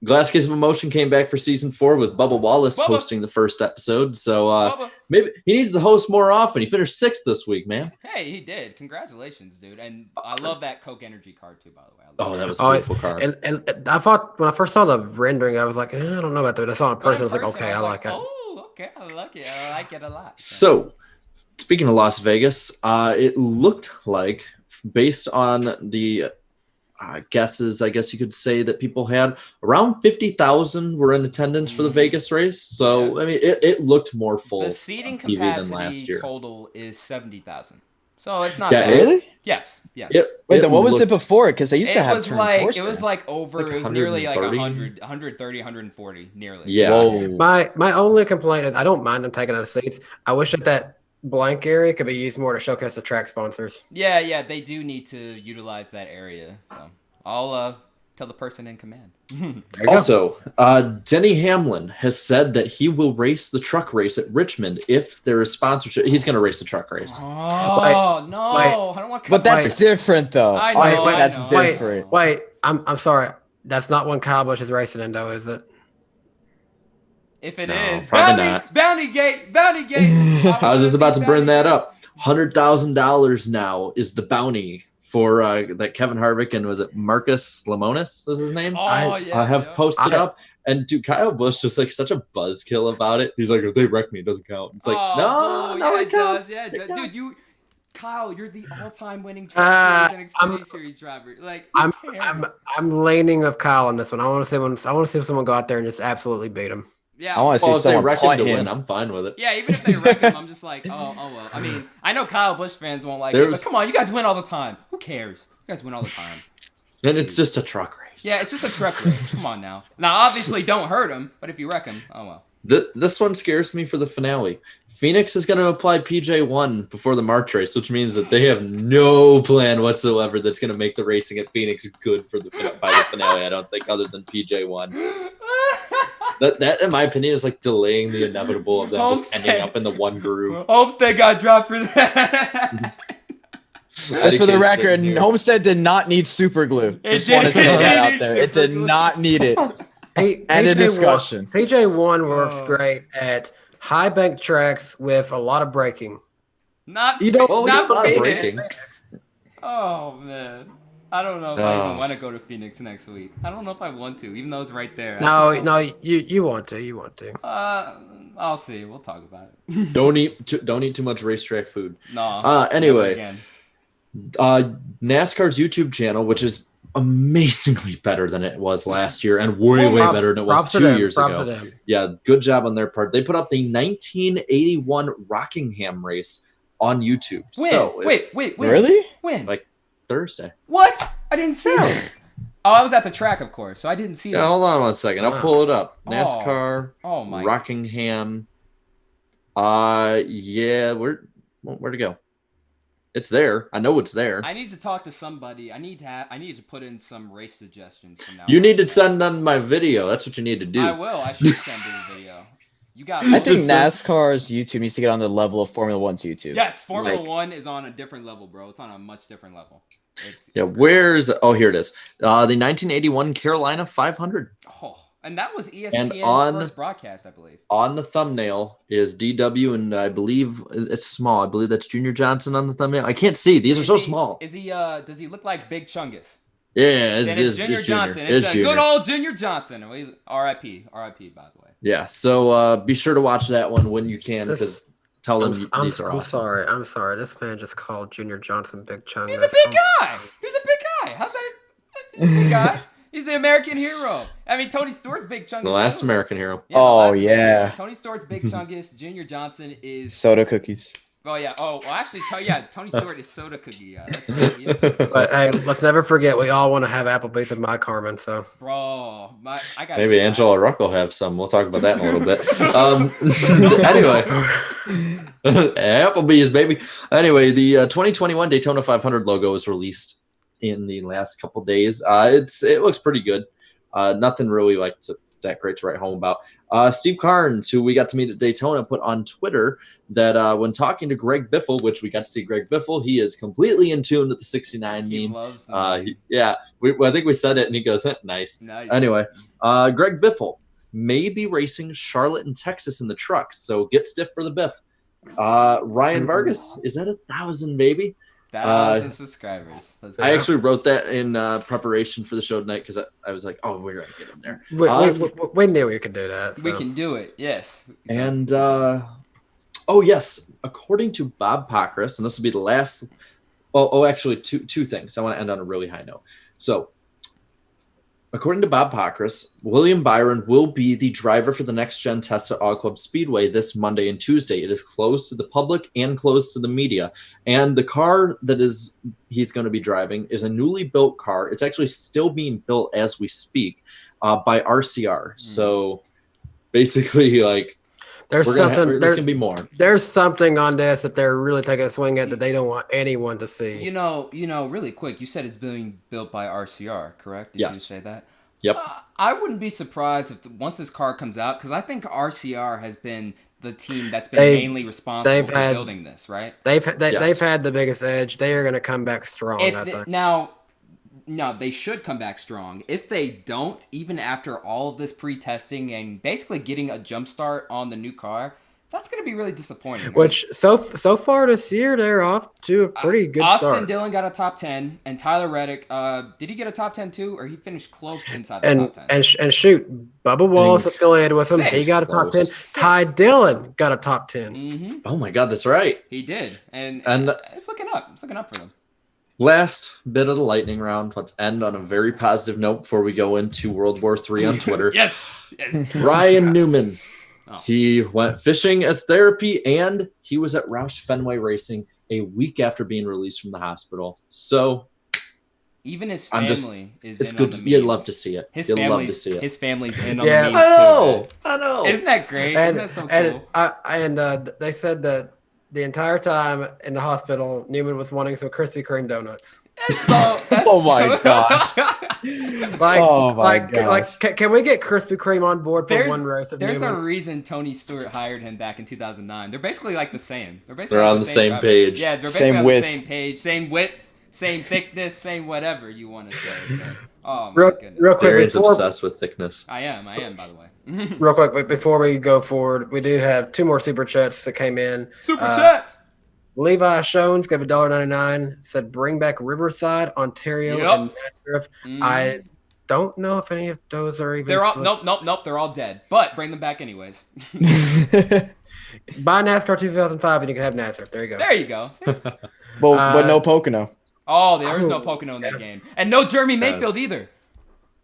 Glass Case of Emotion came back for season 4 with Bubba Wallace hosting the first episode. So maybe he needs to host more often. He finished 6th this week, man. Hey, he did. Congratulations, dude. And I love that Coke Energy card too, by the way. That was a beautiful card. And I thought when I first saw the rendering, I was like, I don't know about that. But I saw it in person. I was like, okay, I like it. Oh, okay, I like it. I like it a lot. So, speaking of Las Vegas, it looked like, based on the guesses, I guess you could say, that people had, around 50,000 were in attendance for the Vegas race. So, I mean, it looked more full. The seating than last capacity year. total is 70,000. So it's not Yeah, bad. Really? Yes. Wait, then what was it before? Because they used to have It was nearly like 100, 130, 140, nearly. Yeah. Whoa. My only complaint is I don't mind them taking out the seats. I wish that blank area could be used more to showcase the track sponsors. Yeah, they do need to utilize that area. So I'll tell the person in command. Also, Denny Hamlin has said that he will race the truck race at Richmond if there is sponsorship. He's going to race the truck race. Oh, no. I don't want to. But that's different, though. I know, Honestly, I that's know. different. Wait, I'm sorry. That's not when Kyle Busch is racing in, though, is it? If it No, is, probably not. Bounty Gate. I was just about to bring that up. $100,000 now is the bounty for that Kevin Harvick and was it Marcus Lemonis was his name? I have posted up, and dude, Kyle Busch just like such a buzzkill about it. He's like, if they wreck me, it doesn't count. It's like, no, it counts. Yeah, it counts. dude, Kyle, you're the all-time winning Truck Series and Xfinity Series driver. Like, I'm leaning of Kyle on this one. I want to see someone go out there and just absolutely beat him. Yeah. I want to see if they someone wreck him punt to him. win, I'm fine with it. Yeah, even if they wreck him, I'm just like, oh well. I mean, I know Kyle Busch fans won't like it, but come on, you guys win all the time. Who cares? You guys win all the time. And it's just a truck race. Yeah, it's just a truck race. Come on now. Now, obviously, don't hurt him, but if you wreck him, oh well. This one scares me for the finale. Phoenix is going to apply PJ1 before the March race, which means that they have no plan whatsoever that's going to make the racing at Phoenix good by the finale. I don't think, other than PJ1. That, in my opinion, is like delaying the inevitable of them just ending up in the one groove. Homestead got dropped for that. Just for the record, Homestead did not need super glue. Just want to throw that out there. It did not need it. End of discussion. PJ1 works great at high bank tracks with a lot of braking. Not braking. Oh man, I don't know if I even want to go to Phoenix next week. I don't know if I want to, even though it's right there. No, you want to. You want to. I'll see. We'll talk about it. Don't eat too much racetrack food. No. Anyway, NASCAR's YouTube channel, which is amazingly better than it was last year and way better than it was 2 years ago. Yeah, good job on their part. They put up the 1981 Rockingham race on YouTube. When? So wait. Really? When? Like Thursday. What? I didn't see it. Oh, I was at the track, of course, so I didn't see it. Yeah, hold on one second. I'll pull it up. NASCAR. Oh my. Rockingham. Yeah, where'd it go? It's there. I know it's there. I need to talk to somebody. I need to put in some race suggestions from now. You need to send them my video. That's what you need to do. I will. I should send you a video. You got. I think NASCAR's YouTube needs to get on the level of Formula One's YouTube. Yes, Formula One is on a different level, bro. It's on a much different level. It's here it is. The 1981 Carolina 500. Oh, and that was ESPN's first broadcast, I believe. On the thumbnail is DW, and I believe it's small. I believe that's Junior Johnson on the thumbnail. I can't see. These are so small. Is he? Does he look like Big Chungus? Yeah, it's Junior Johnson. It's a good old Junior Johnson. R.I.P. R.I.P. By the way. Yeah. So be sure to watch that one when you can, because tell them these are awesome. I'm sorry. This man just called Junior Johnson Big Chungus. He's a big guy. How's that? He's a big guy. He's the American hero. I mean, Tony Stewart's Big Chungus. The last American hero. Yeah, Tony Stewart's Big Chungus. Junior Johnson is soda cookies. Oh yeah. Oh, well, actually, Tony Stewart is soda cookie. That's right. He is soda cookie. But hey, let's never forget, we all want to have Applebee's at my Carmen. So, bro, I got maybe Angela Ruck will have some. We'll talk about that in a little bit. Anyway, Applebee's, baby. Anyway, the 2021 Daytona 500 logo was released in the last couple days. It looks pretty good. Nothing really that great to write home about. Steve Carnes, who we got to meet at Daytona, put on Twitter that when talking to Greg Biffle, which we got to see Greg Biffle, he is completely in tune with the 69 he meme. Loves the meme. I think we said it, and he goes, nice. Anyway, Greg Biffle may be racing Charlotte and Texas in the trucks, so get stiff for the Biff. Ryan Vargas, is that 1,000, baby? 1,000 subscribers. I actually wrote that in preparation for the show tonight because I was like, oh, we're going to get him there. We knew we could do that. So. We can do it, yes. And, yes, according to Bob Pockrass, and this will be the last, actually, two things. I want to end on a really high note. So, according to Bob Pockrass, William Byron will be the driver for the next-gen test at Auto Club Speedway this Monday and Tuesday. It is closed to the public and closed to the media. And the car that he's going to be driving is a newly built car. It's actually still being built as we speak by RCR. So basically, there's going to be more. There's something on this that they're really taking a swing at that they don't want anyone to see. You know, really quick, you said it's being built by RCR, correct? Did you say that? Yep. I wouldn't be surprised if once this car comes out, because I think RCR has been the team that's been mainly responsible for building this, right? They've had the biggest edge. They are going to come back strong. I think. No, they should come back strong. If they don't, even after all of this pre-testing and basically getting a jump start on the new car, that's going to be really disappointing. Right? Which so far this year, they're off to a pretty good start. Austin Dillon got a top 10, and Tyler Reddick, did he get a top 10 too, or he finished close inside the top 10? And shoot, Bubba Wallace affiliated with him. He got a top 10. Ty Dillon got a top 10. Mm-hmm. Oh my God, that's right. He did, and it's looking up. It's looking up for them. Last bit of the lightning round. Let's end on a very positive note before we go into World War III on Twitter. Yes. Ryan Newman. Oh. He went fishing as therapy, and he was at Roush Fenway Racing a week after being released from the hospital. So Even his I'm family just, is it's in good. on the You'd memes. love to see it. His You'll love to family's see it. his family's in on Yeah. the memes I know. too. I know. Isn't that great? Isn't that so cool? They said that the entire time in the hospital, Newman was wanting some Krispy Kreme donuts. That's Oh my gosh. Like, Oh my like, gosh. can we get Krispy Kreme on board for one race of There's a Newman? reason Tony Stewart hired him back in 2009. They're basically like the same. They're on the same driver. page. Yeah, they're basically Same on width. the same page, same width, same thickness, same whatever you want to say. But, oh my Real, goodness. real quick, Darian's before, obsessed with thickness. I am, by the way. real quick, but before we go forward, we do have 2 more super chats that came in. Super chat. Levi Shones gave $1.99. Said bring back Riverside, Ontario, Yep. and Nazareth. I don't know if any of those are even. They're all still- nope. They're all dead. But bring them back anyways. Buy NASCAR 2005 and you can have Nazareth. There you go. There you go. but no Pocono. Oh, there is no Pocono in that game, and no Jeremy Mayfield either.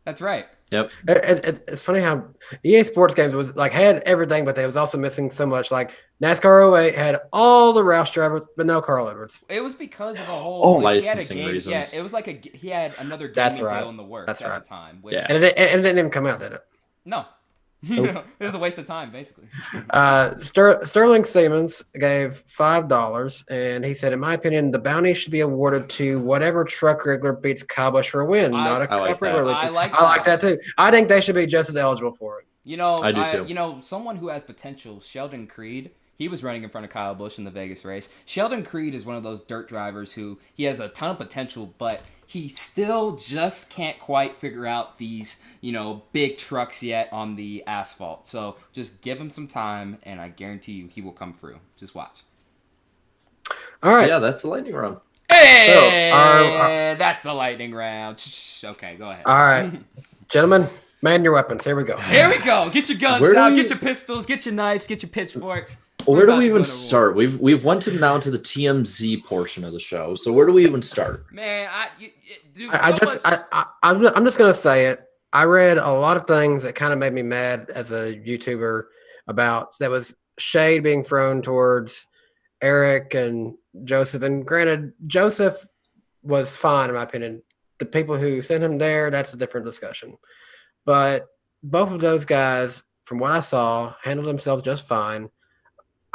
That's right. Yep. It's funny how EA Sports games was like had everything, but they was also missing so much. Like NASCAR 08 had all the Roush drivers, but no Carl Edwards. It was because of a whole Oh, like, he had a licensing game. reasons. Yeah, it was like he had another That's gaming right. deal in the works That's at right. the time. Which, Yeah. And it didn't even come out, did it? No. Nope. It was a waste of time, basically. Sterling Siemens gave $5, and he said, "In my opinion, the bounty should be awarded to whatever truck regular beats Kyle Busch for a win, not a I like cup regular." that. I like that too. I think they should be just as eligible for it. I do too. You know, someone who has potential, Sheldon Creed. He was running in front of Kyle Busch in the Vegas race. Sheldon Creed is one of those dirt drivers who he has a ton of potential, but he still just can't quite figure out these, big trucks yet on the asphalt. So just give him some time, and I guarantee you he will come through. Just watch. All right. Yeah, that's the lightning round. Hey, our- that's the lightning round. Okay, go ahead. All right, gentlemen, man your weapons. Here we go. Here we go. Get your guns Where do out. we- Get your pistols. Get your knives. Get your pitchforks. Where We're do about we to even go to war. start? We've went to now to the TMZ portion of the show. So where do we even start? Man, dude, I'm just gonna say it. I read a lot of things that kind of made me mad as a YouTuber about that was shade being thrown towards Eric and Joseph. And granted, Joseph was fine in my opinion. The people who sent him there, that's a different discussion. But both of those guys, from what I saw, handled themselves just fine.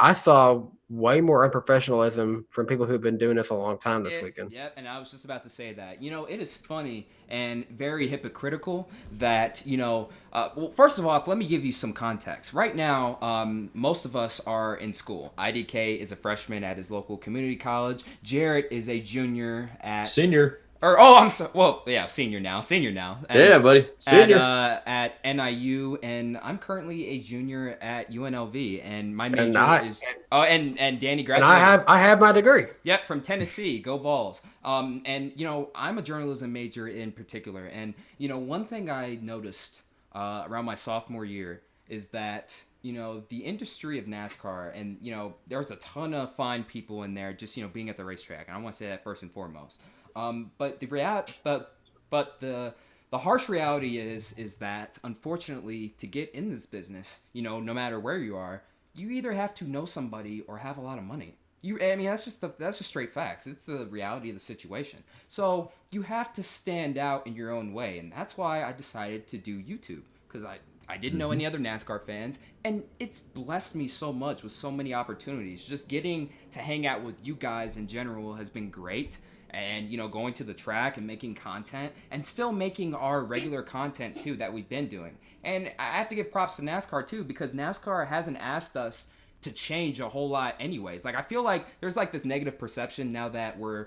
I saw way more unprofessionalism from people who've been doing this a long time this weekend. Yep, and I was just about to say that. It is funny and very hypocritical that, well, first of all, let me give you some context. Right now, most of us are in school. IDK is a freshman at his local community college. Jarrett is a junior at... Senior. I'm sorry. Well, yeah, senior now. And Yeah, buddy. Senior. At NIU, and I'm currently a junior at UNLV, and my major is and Danny graduated. And I have my degree. Yep, from Tennessee. Go Vols. And I'm a journalism major in particular, and one thing I noticed around my sophomore year is that the industry of NASCAR, and there's a ton of fine people in there just being at the racetrack, and I want to say that first and foremost. But the harsh reality is that unfortunately to get in this business, no matter where you are, you either have to know somebody or have a lot of money. That's just straight facts. It's the reality of the situation. So you have to stand out in your own way, and that's why I decided to do YouTube, because I didn't know any other NASCAR fans, and it's blessed me so much with so many opportunities. Just getting to hang out with you guys in general has been great. And, going to the track and making content and still making our regular content, too, that we've been doing. And I have to give props to NASCAR, too, because NASCAR hasn't asked us to change a whole lot anyways. Like, I feel like there's, like, this negative perception now that we're,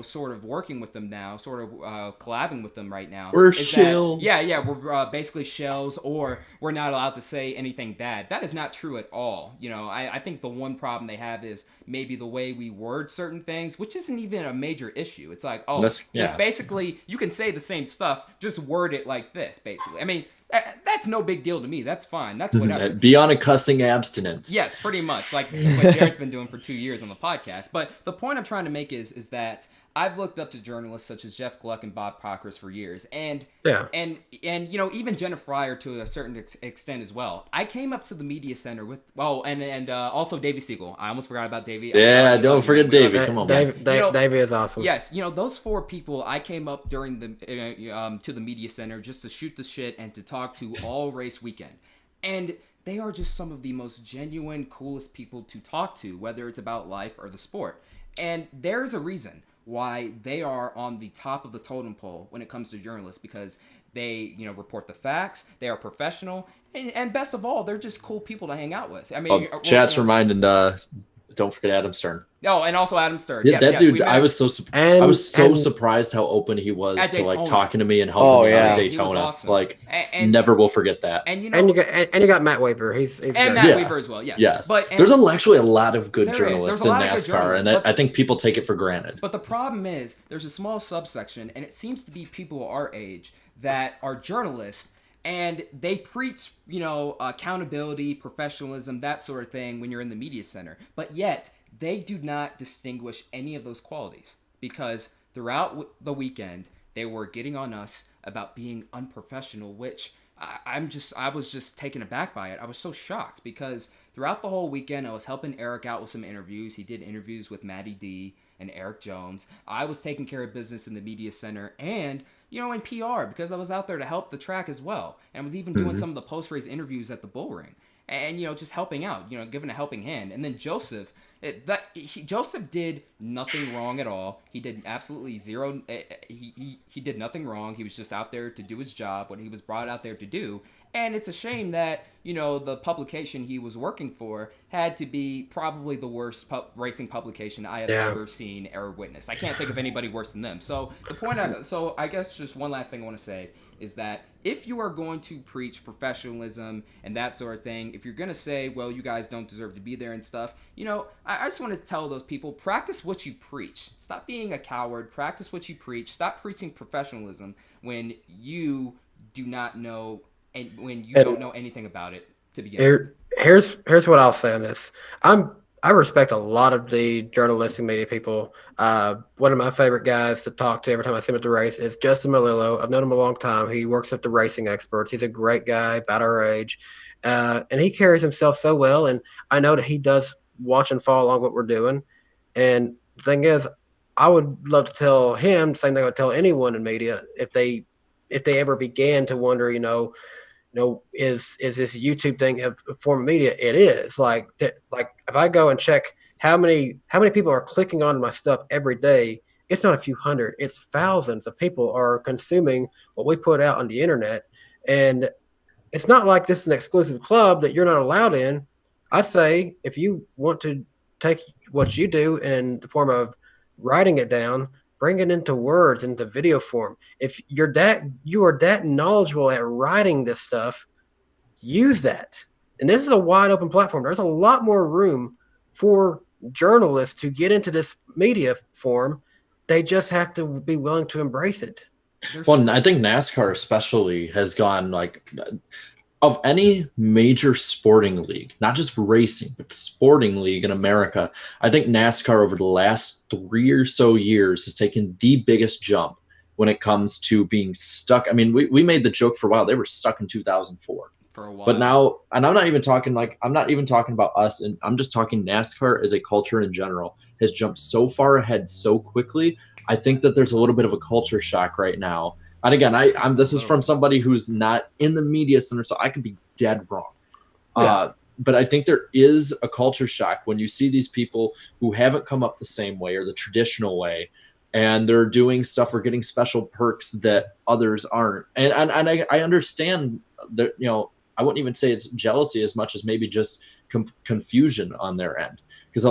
sort of working with them now, sort of collabing with them right now. We're is shills. That, we're basically shells, or we're not allowed to say anything bad. That is not true at all. I think the one problem they have is maybe the way we word certain things, which isn't even a major issue. It's like, just basically, you can say the same stuff, just word it like this, basically. I mean, that's no big deal to me. That's fine. That's whatever. Be on a cussing abstinence. Yes, pretty much. Like what Jared's been doing for 2 years on the podcast. But the point I'm trying to make is that I've looked up to journalists such as Jeff Gluck and Bob Cockers for years, and Yeah. and you know, even Jennifer Fryer to a certain extent as well. I came up to the media center with and also Davey Siegel. I almost forgot about Davey. Yeah, don't forget Davey. Come on, man. Davey is awesome. Yes, you know, those 4 people, I came up during the to the media center just to shoot the shit and to talk to all race weekend, and they are just some of the most genuine, coolest people to talk to, whether it's about life or the sport. And there's a reason why they are on the top of the totem pole when it comes to journalists, because they, you know, report the facts, they are professional, and best of all, they're just cool people to hang out with. I mean, chat's reminding, don't forget Adam Stern. Oh, and also Adam Stern. Yeah, yes, that dude. we met I him. was so surprised how open he was At to like Daytona. talking to me and helping me out at He was Daytona. awesome. Like, and never will forget that. And you know, And you got Matt Weaver. He's and great. Matt Yeah. Weaver as well. Yes. Yes, But there's actually a lot of good There is. journalists There's a in lot of good NASCAR, journalists, and but- I think people take it for granted. But the problem is, there's a small subsection, and it seems to be people our age that are journalists, and they preach, you know, accountability, professionalism, that sort of thing when you're in the media center. But yet, they do not distinguish any of those qualities, because throughout the weekend, they were getting on us about being unprofessional, which I was just taken aback by it. I was so shocked, because throughout the whole weekend, I was helping Eric out with some interviews. He did interviews with Matty D and Eric Jones. I was taking care of business in the media center and, you know, in PR, because I was out there to help the track as well. And was even doing some of the post-race interviews at the bull ring. And, you know, just helping out, you know, giving a helping hand. And then Joseph, Joseph did nothing wrong at all. He did absolutely zero. He did nothing wrong. He was just out there to do his job, what he was brought out there to do. And it's a shame that, you know, the publication he was working for had to be probably the worst racing publication I have ever seen or witnessed. I can't think of anybody worse than them. So so I guess just one last thing I want to say is that if you are going to preach professionalism and that sort of thing, if you're going to say, well, you guys don't deserve to be there and stuff, you know, I just want to tell those people, practice what you preach. Stop being a coward. Practice what you preach. Stop preaching professionalism when you do not know and when you don't know anything about it to begin with. Here's what I'll say on this. I respect a lot of the journalistic media people. One of my favorite guys to talk to every time I see him at the race is Justin Malillo. I've known him a long time. He works at the Racing Experts. He's a great guy, about our age, and he carries himself so well. And I know that he does watch and follow along what we're doing. And the thing is, I would love to tell him the same thing I would tell anyone in media if they ever began to wonder, is this YouTube thing a form of media? It is. Like if I go and check how many people are clicking on my stuff every day, it's not a few hundred, it's thousands of people are consuming what we put out on the internet. And it's not like this is an exclusive club that you're not allowed in. I say, if you want to take what you do in the form of writing it down, bring it into words, into video form. If you are that knowledgeable at writing this stuff, use that. And this is a wide open platform. There's a lot more room for journalists to get into this media form. They just have to be willing to embrace it. Well, I think NASCAR especially has gone like, of any major sporting league, not just racing, but sporting league in America, I think NASCAR over the last 3 or so years has taken the biggest jump when it comes to being stuck. I mean, we made the joke for a while. They were stuck in 2004. For a while. But now, and I'm not even talking about us, and I'm just talking NASCAR as a culture in general has jumped so far ahead so quickly. I think that there's a little bit of a culture shock right now. And again, this is from somebody who's not in the media center, so I could be dead wrong. Yeah. But I think there is a culture shock when you see these people who haven't come up the same way or the traditional way, and they're doing stuff or getting special perks that others aren't. And I understand that, I wouldn't even say it's jealousy as much as maybe just confusion on their end. Because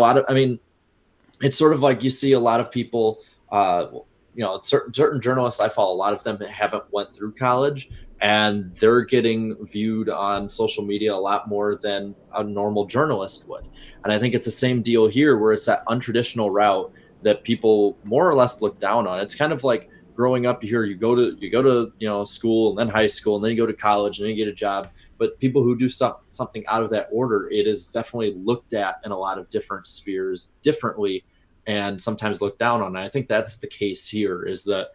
it's sort of like you see a lot of people, certain journalists, I follow, a lot of them haven't went through college, and they're getting viewed on social media a lot more than a normal journalist would. And I think it's the same deal here, where it's that untraditional route that people more or less look down on. It's kind of like growing up here, you go to school, and then high school, and then you go to college, and then you get a job. But people who do something out of that order, it is definitely looked at in a lot of different spheres differently. and sometimes looked down on. And I think that's the case here, is that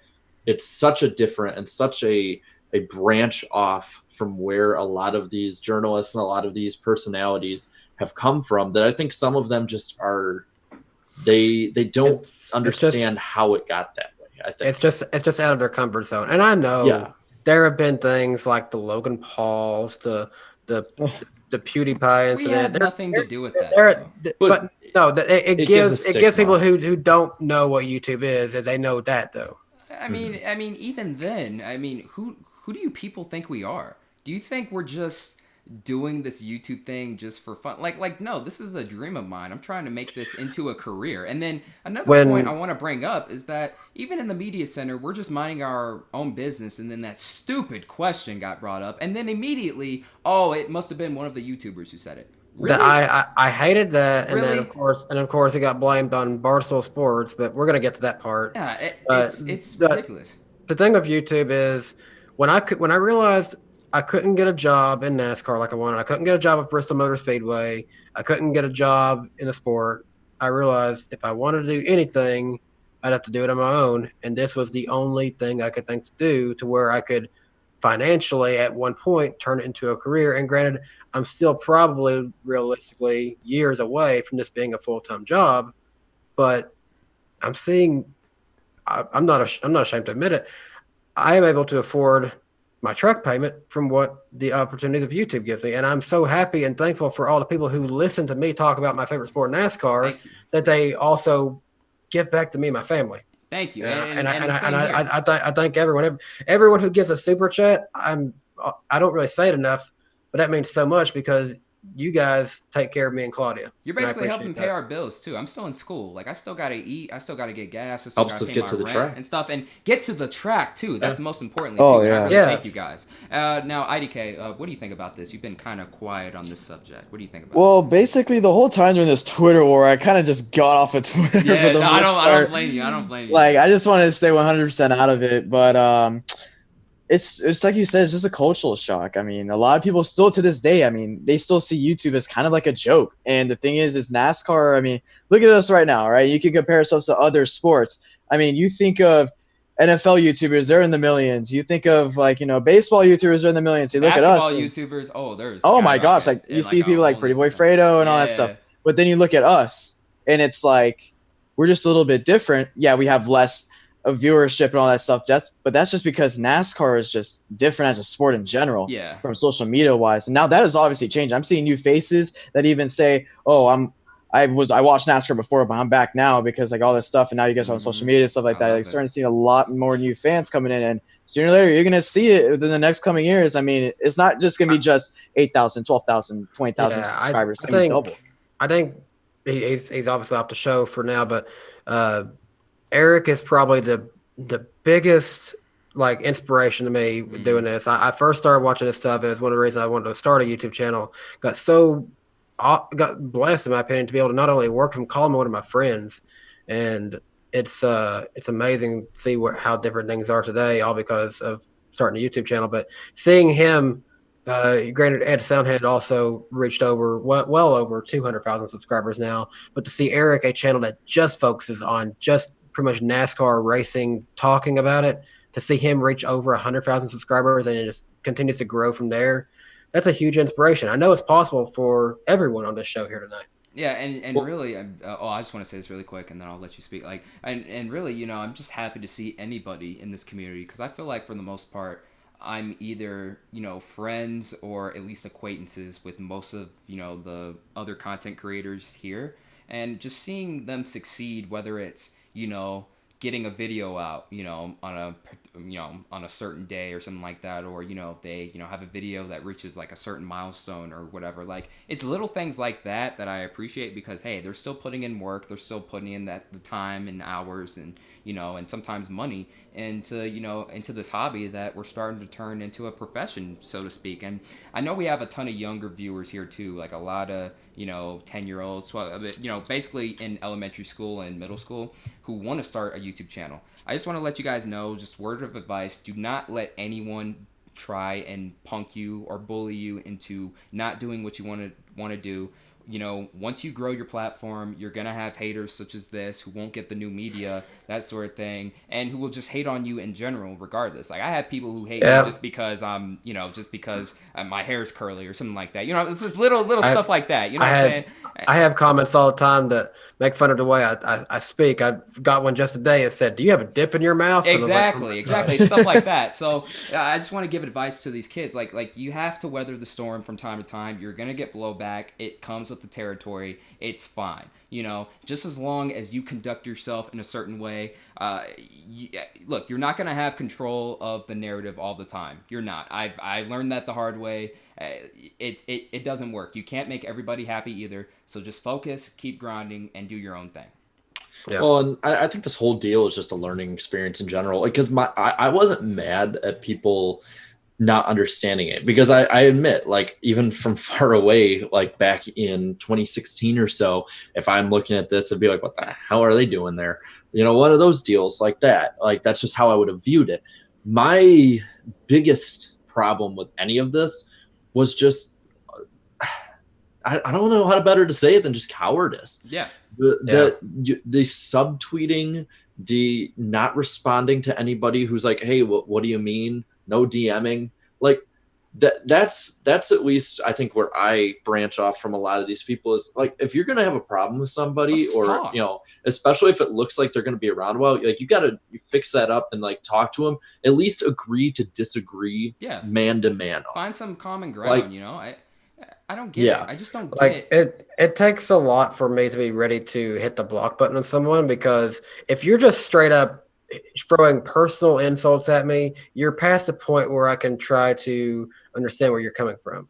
it's such a different and such a branch off from where a lot of these journalists and a lot of these personalities have come from, that I think some of them just are, they don't understand how it got that way. I think it's just out of their comfort zone. And I know there have been things like the Logan Pauls, the PewDiePie incident. We had nothing to do with that. But no, it gives people who don't know what YouTube is, they know that though. I mean, even then, who do you people think we are? Do you think we're just doing this YouTube thing just for fun? Like no, this is a dream of mine. I'm trying to make this into a career. And then another point I want to bring up is that even in the media center, we're just minding our own business, and then that stupid question got brought up, and then immediately, oh, it must have been one of the YouTubers who said it. Really? I hated that, and Really? then of course it got blamed on Barstool Sports, but we're gonna get to that part. Yeah, it's ridiculous. The thing with YouTube is when I realized I couldn't get a job in NASCAR like I wanted, I couldn't get a job at Bristol Motor Speedway, I couldn't get a job in the sport. I realized if I wanted to do anything, I'd have to do it on my own, and this was the only thing I could think to do to where I could financially at one point turn it into a career. And granted, I'm still probably realistically years away from this being a full-time job, but I'm seeing, I'm not ashamed to admit it, I am able to afford my truck payment from what the opportunities of YouTube gives me. And I'm so happy and thankful for all the people who listen to me talk about my favorite sport, NASCAR, that they also give back to me and my family. Thank you. And I thank everyone who gives a super chat. I don't really say it enough, but that means so much because you guys take care of me and Claudia. You're basically helping pay our bills too. I'm still in school. Like I still gotta eat. I still gotta get gas. I still Helps gotta us pay get to my the rent track and stuff, and get to the track too. That's most importantly. Oh, too. yeah. Really Yes. Thank you guys. Now IDK, what do you think about this? You've been kind of quiet on this subject. What do you think about? Well, basically the whole time during this Twitter war, I kind of just got off of Twitter. Yeah, for the most I part. don't blame you. I don't blame you. Like I just wanted to stay 100% out of it, but it's like you said, it's just a cultural shock. I mean, a lot of people still to this day, I mean, they still see YouTube as kind of like a joke. And the thing is NASCAR, I mean, look at us right now, right? You can compare ourselves to other sports. I mean, you think of NFL YouTubers, they're in the millions. You think of baseball YouTubers, they're in the millions. You look at us. Basketball YouTubers, there's oh my gosh, like you see people like Pretty Boy Fredo and all that stuff. But then you look at us, and it's like we're just a little bit different. Yeah, we have less of viewership and all that stuff. But that's just because NASCAR is just different as a sport in general. Yeah. From social media wise, and now that has obviously changed. I'm seeing new faces that even say, "Oh, I watched NASCAR before, but I'm back now because like all this stuff." And now you guys are on social media and stuff like that. Like starting to see a lot more new fans coming in, and sooner or later you're gonna see it within the next coming years. I mean, it's not just gonna be just 8,000, 12,000, 20,000 subscribers. I think he's obviously off the show for now, but Eric is probably the biggest like inspiration to me doing this. I first started watching this stuff, and it's one of the reasons I wanted to start a YouTube channel. Got blessed, in my opinion, to be able to not only work from calling one of my friends, and it's amazing to see how different things are today, all because of starting a YouTube channel. But seeing him, granted, Ed Soundhead also reached well over 200,000 subscribers now. But to see Eric, a channel that just focuses on just pretty much NASCAR racing, talking about it, to see him reach over 100,000 subscribers and it just continues to grow from there, that's a huge inspiration. I know it's possible for everyone on this show here tonight. Yeah, and really, I just want to say this really quick, and then I'll let you speak. Like, and really, I'm just happy to see anybody in this community, because I feel like for the most part, I'm either friends or at least acquaintances with most of the other content creators here, and just seeing them succeed, whether it's getting a video out on a certain day or something like that, or they have a video that reaches like a certain milestone or whatever. Like, it's little things like that I appreciate, because hey, they're still putting in work, they're still putting in the time and hours and and sometimes money into this hobby that we're starting to turn into a profession, so to speak. And I know we have a ton of younger viewers here too, like a lot of 10-year-olds, basically in elementary school and middle school, who want to start a YouTube channel. I just want to let you guys know, just word of advice, do not let anyone try and punk you or bully you into not doing what you want to do. once you grow your platform, you're going to have haters such as this who won't get the new media, that sort of thing, and who will just hate on you in general regardless. Like I have people who hate me just because my hair's curly or something like that. It's just little stuff like that. You know what I'm saying? I have comments all the time that make fun of the way I speak. I got one just today. It said, "Do you have a dip in your mouth?" Exactly, stuff like that. So I just want to give advice to these kids. Like you have to weather the storm from time to time. You're gonna get blowback. It comes with the territory. It's fine. Just as long as you conduct yourself in a certain way. Look, you're not gonna have control of the narrative all the time. You're not. I learned that the hard way. It doesn't work. You can't make everybody happy either. So just focus, keep grinding, and do your own thing. Yeah. Well, and I think this whole deal is just a learning experience in general. Because I wasn't mad at people not understanding it, because I admit, like, even from far away, like back in 2016 or so, if I'm looking at this, I'd be like, what the hell are they doing there? One of those deals like that. Like, that's just how I would have viewed it. My biggest problem with any of this was just, I don't know how better to say it than just cowardice. Yeah. The subtweeting, the not responding to anybody who's like, hey, what do you mean? No DMing. Like that's at least, I think, where I branch off from a lot of these people is like, if you're going to have a problem with somebody, or, especially if it looks like they're going to be around a while, like you got to fix that up and like talk to them, at least agree to disagree. Yeah. Man to man. Find some common ground, I don't get it. I just don't get it. It takes a lot for me to be ready to hit the block button on someone, because if you're just straight up throwing personal insults at me, you're past the point where I can try to understand where you're coming from.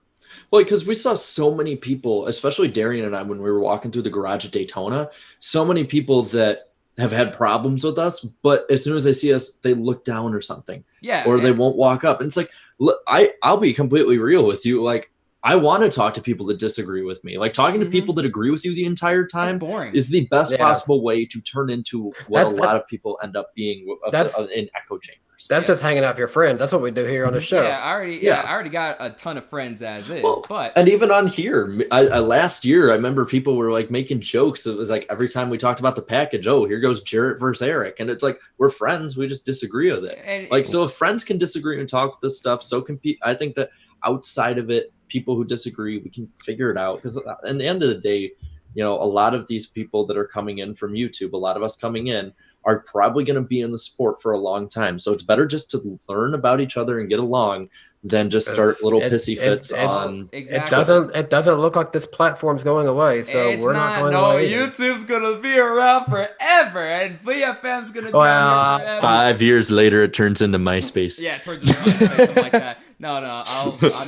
Well, because we saw so many people, especially Darian and I, when we were walking through the garage at Daytona, so many people that have had problems with us, but as soon as they see us, they look down or something. Yeah. Or they won't walk up. And it's like, look, I'll be completely real with you. Like, I want to talk to people that disagree with me. Like, talking to people that agree with you the entire time is the best possible way to turn into what a lot of people end up being in echo chambers. That's just hanging out with your friends. That's what we do here on the show. Yeah, I already got a ton of friends as is. And even on here, last year, I remember people were like making jokes. It was like every time we talked about the package, oh, here goes Jarrett versus Eric. And it's like, we're friends. We just disagree with it. So if friends can disagree and talk this stuff, so can I think that outside of it, people who disagree, we can figure it out. Because at the end of the day, a lot of these people that are coming in from YouTube, a lot of us coming in, are probably going to be in the sport for a long time. So it's better just to learn about each other and get along than just start little pissy fits on. Exactly. It doesn't look like this platform's going away. So we're not going away. YouTube's going to be around forever, and VFM's going to be around forever. 5 years later, it turns into MySpace. Yeah, it turns into MySpace, something like that. No, I'm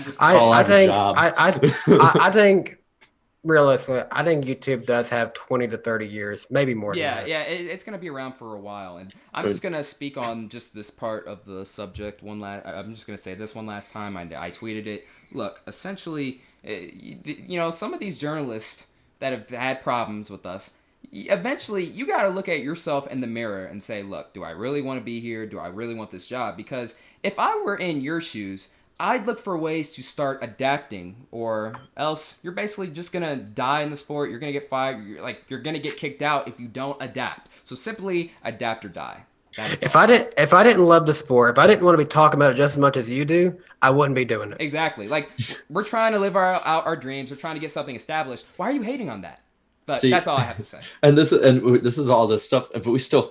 just. I think realistically, I think YouTube does have 20 to 30 years, maybe more. Yeah, it's gonna be around for a while, and I'm just gonna speak on just this part of the subject I'm just gonna say this one last time. I tweeted it. Look, essentially, some of these journalists that have had problems with us, eventually you got to look at yourself in the mirror and say, look, do I really want to be here? Do I really want this job? Because if I were in your shoes, I'd look for ways to start adapting, or else you're basically just going to die in the sport. You're going to get fired. You're going to get kicked out if you don't adapt. So simply adapt or die. If I didn't love the sport, if I didn't want to be talking about it just as much as you do, I wouldn't be doing it. Exactly. Like, we're trying to live our dreams. We're trying to get something established. Why are you hating on that? But that's all I have to say. And this is all this stuff, but we still.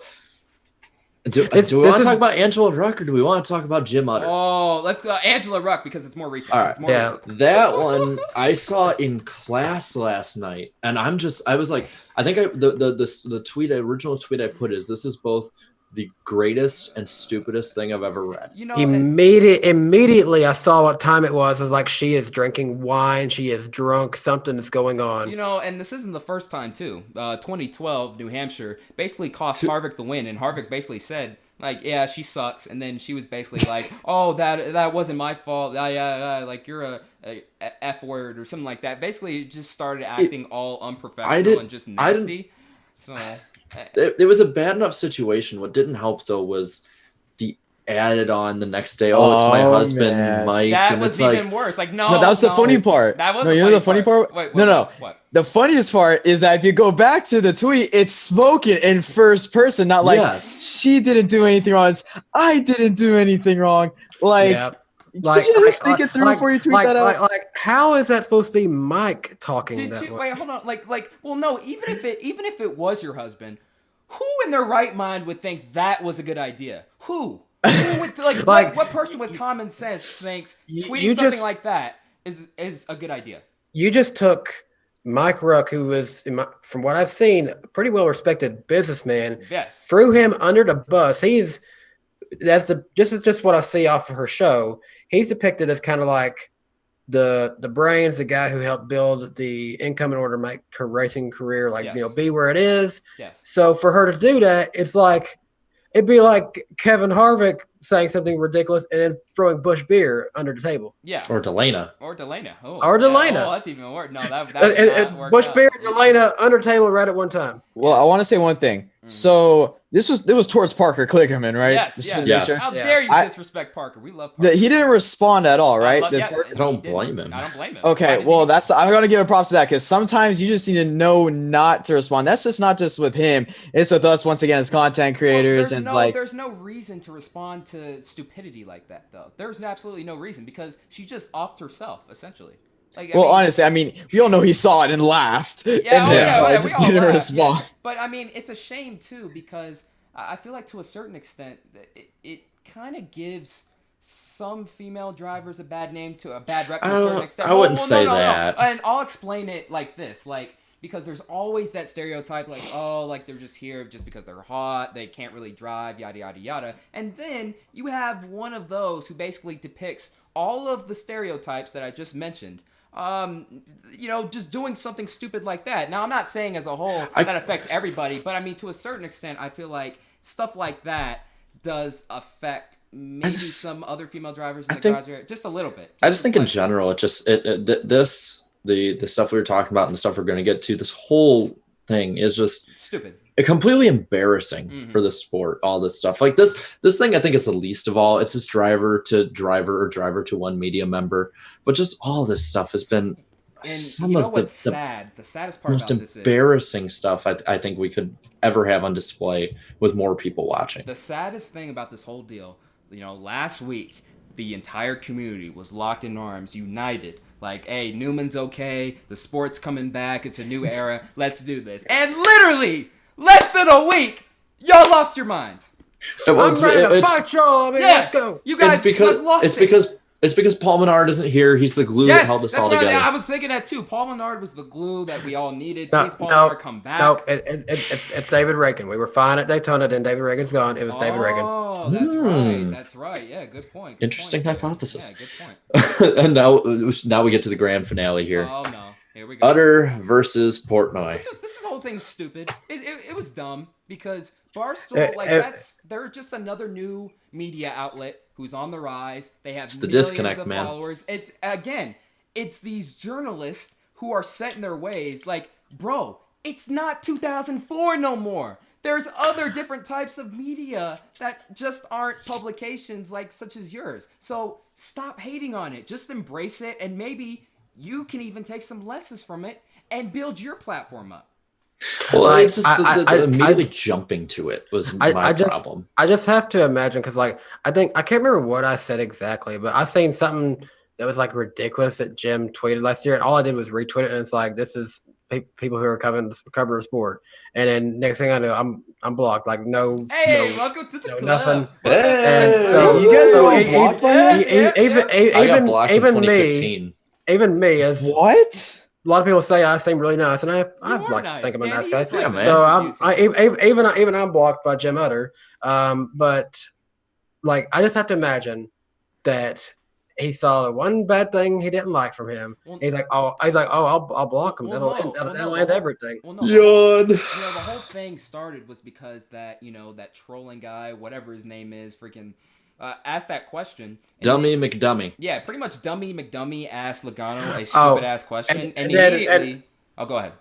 Do we want to talk about Angela Ruck, or do we want to talk about Jim Utter? Oh, let's go Angela Ruck, because it's more recent. All right. It's more recent. That one I saw in class last night, and I was like, I think the original tweet I put is, this is both the greatest and stupidest thing I've ever read. Immediately I saw what time it was. I was like, she is drinking wine. She is drunk. Something is going on. And this isn't the first time, too. 2012, New Hampshire basically cost Harvick the win, and Harvick basically said, like, yeah, she sucks. And then she was basically like, oh, that wasn't my fault. Yeah, like, you're a F word or something like that. Basically, just started acting all unprofessional and just nasty. So... It was a bad enough situation. What didn't help, though, was added on the next day. Oh, it's my Oh, husband, man. Mike. That and was it's like, even worse. Like, no, No, that was the funny part. That was no, the you know the funny part? Wait, no. What? The funniest part is that if you go back to the tweet, it's spoken in first person, not like yes. she didn't do anything wrong. It's I didn't do anything wrong. Like, Yeah. could you just think it through before you tweet that out? Like, how is that supposed to be Mike talking Did that you way? wait? Hold on. Well, no. Even if it was your husband, who in their right mind would think that was a good idea? Who would what person with common sense thinks tweeting something like that is a good idea? You just took Mike Ruck, who was, from what I've seen, a pretty well respected businessman. Yes. Threw him under the bus. Just what I see off of her show. He's depicted as kind of like the brains, the guy who helped build the income in order to make her racing career be where it is. Yes. So for her to do that, it'd be like Kevin Harvick saying something ridiculous and then throwing Busch beer under the table. Yeah. Or Delana. Oh, Or Delana. Yeah. Oh, that's even worse. No, that would not work Busch out. beer and Delana under the table right at one time. Well, I want to say one thing. So this was towards Parker Klickerman, right? Yes. How dare you disrespect Parker? We love Parker. He didn't respond at all, right? I don't blame him. I don't blame him. Okay, well, I'm gonna give a props to that because sometimes you just need to know not to respond. That's just not just with him; it's with us once again as content creators there's no reason to respond to stupidity like that, though. There's absolutely no reason because she just offed herself essentially. Honestly, I mean, we all know he saw it and laughed. We just all didn't laughed, respond. yeah. But I mean, it's a shame too because I feel like to a certain extent it kind of gives some female drivers a bad name to a bad rep to a certain extent. I wouldn't say that. And I'll explain it like this, because there's always that stereotype they're just here just because they're hot, they can't really drive, yada yada yada. And then you have one of those who basically depicts all of the stereotypes that I just mentioned. Just doing something stupid like that. Now, I'm not saying as a whole that affects everybody, but I mean, to a certain extent, I feel like stuff like that does affect maybe some other female drivers in the garage area, just a little bit. I just think in general, the stuff we were talking about and the stuff we're going to get to, this whole thing is just stupid. Completely embarrassing for the sport. All this stuff like this thing, I think is the least of all. It's just driver to driver or driver to one media member, but just all this stuff has been some of the saddest part most about this embarrassing stuff I think we could ever have on display with more people watching. The saddest thing about this whole deal, last week the entire community was locked in arms, united. Like, hey, Newman's okay. The sport's coming back. It's a new era. Let's do this. And literally, less than a week, y'all lost your minds. I'm ready to fight y'all. Let's go. You guys lost it. It's because Paul Menard isn't here. He's the glue that held us all together. I was thinking that too. Paul Menard was the glue that we all needed. Please, Paul Menard, come back. No, it's David Reagan. We were fine at Daytona, then David Reagan's gone. It was David Reagan. Oh, that's right. That's right. Yeah, good point. Interesting hypothesis. Yeah, good point. And now we get to the grand finale here. Oh, no. Here we go. Utter versus Portnoy. This whole thing's stupid. It was dumb because Barstool, they're just another new media outlet who's on the rise. They have the millions disconnect, of man. followers. It's these journalists who are set in their ways. Like, bro, it's not 2004 no more. There's other different types of media that just aren't publications such as yours. So stop hating on it. Just embrace it, and maybe you can even take some lessons from it and build your platform up. Well, it's just immediately jumping to it was my problem. I just have to imagine because, I can't remember what I said exactly, but I seen something that was ridiculous that Jim tweeted last year, and all I did was retweet it, and it's this is people who are covering the sport, and then next thing I know, I'm blocked. Welcome to the club. Nothing. Hey, and so you guys got blocked by that? I got blocked in 2015. Even me, as what? A lot of people say I seem really nice, and I nice. think I'm a nice Danny, guy. Yeah, man. So even I'm blocked by Jim Utter. But I just have to imagine that he saw one bad thing he didn't like from him. Well, He's like, I'll block him. That'll end everything. Well, Yawn. the whole thing started was because that trolling guy, whatever his name is, freaking asked that question. Dummy McDummy. Yeah, pretty much Dummy McDummy asked Logano a stupid ass question, and immediately. I'll go ahead.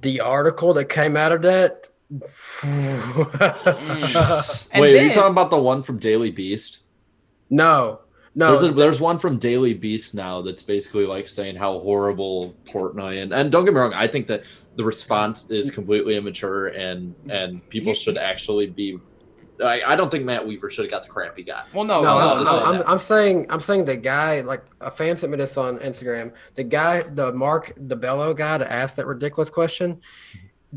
The article that came out of that And Wait, are then- you talking about the one from Daily Beast? No. There's one from Daily Beast now that's basically like saying how horrible Portnoy and don't get me wrong, I think that the response is completely immature and people should actually be. I don't think Matt Weaver should have got the crap he got. Well, no, I'm saying the guy, like a fan sent me this on Instagram. The guy, the Mark DeBello guy, to ask that ridiculous question.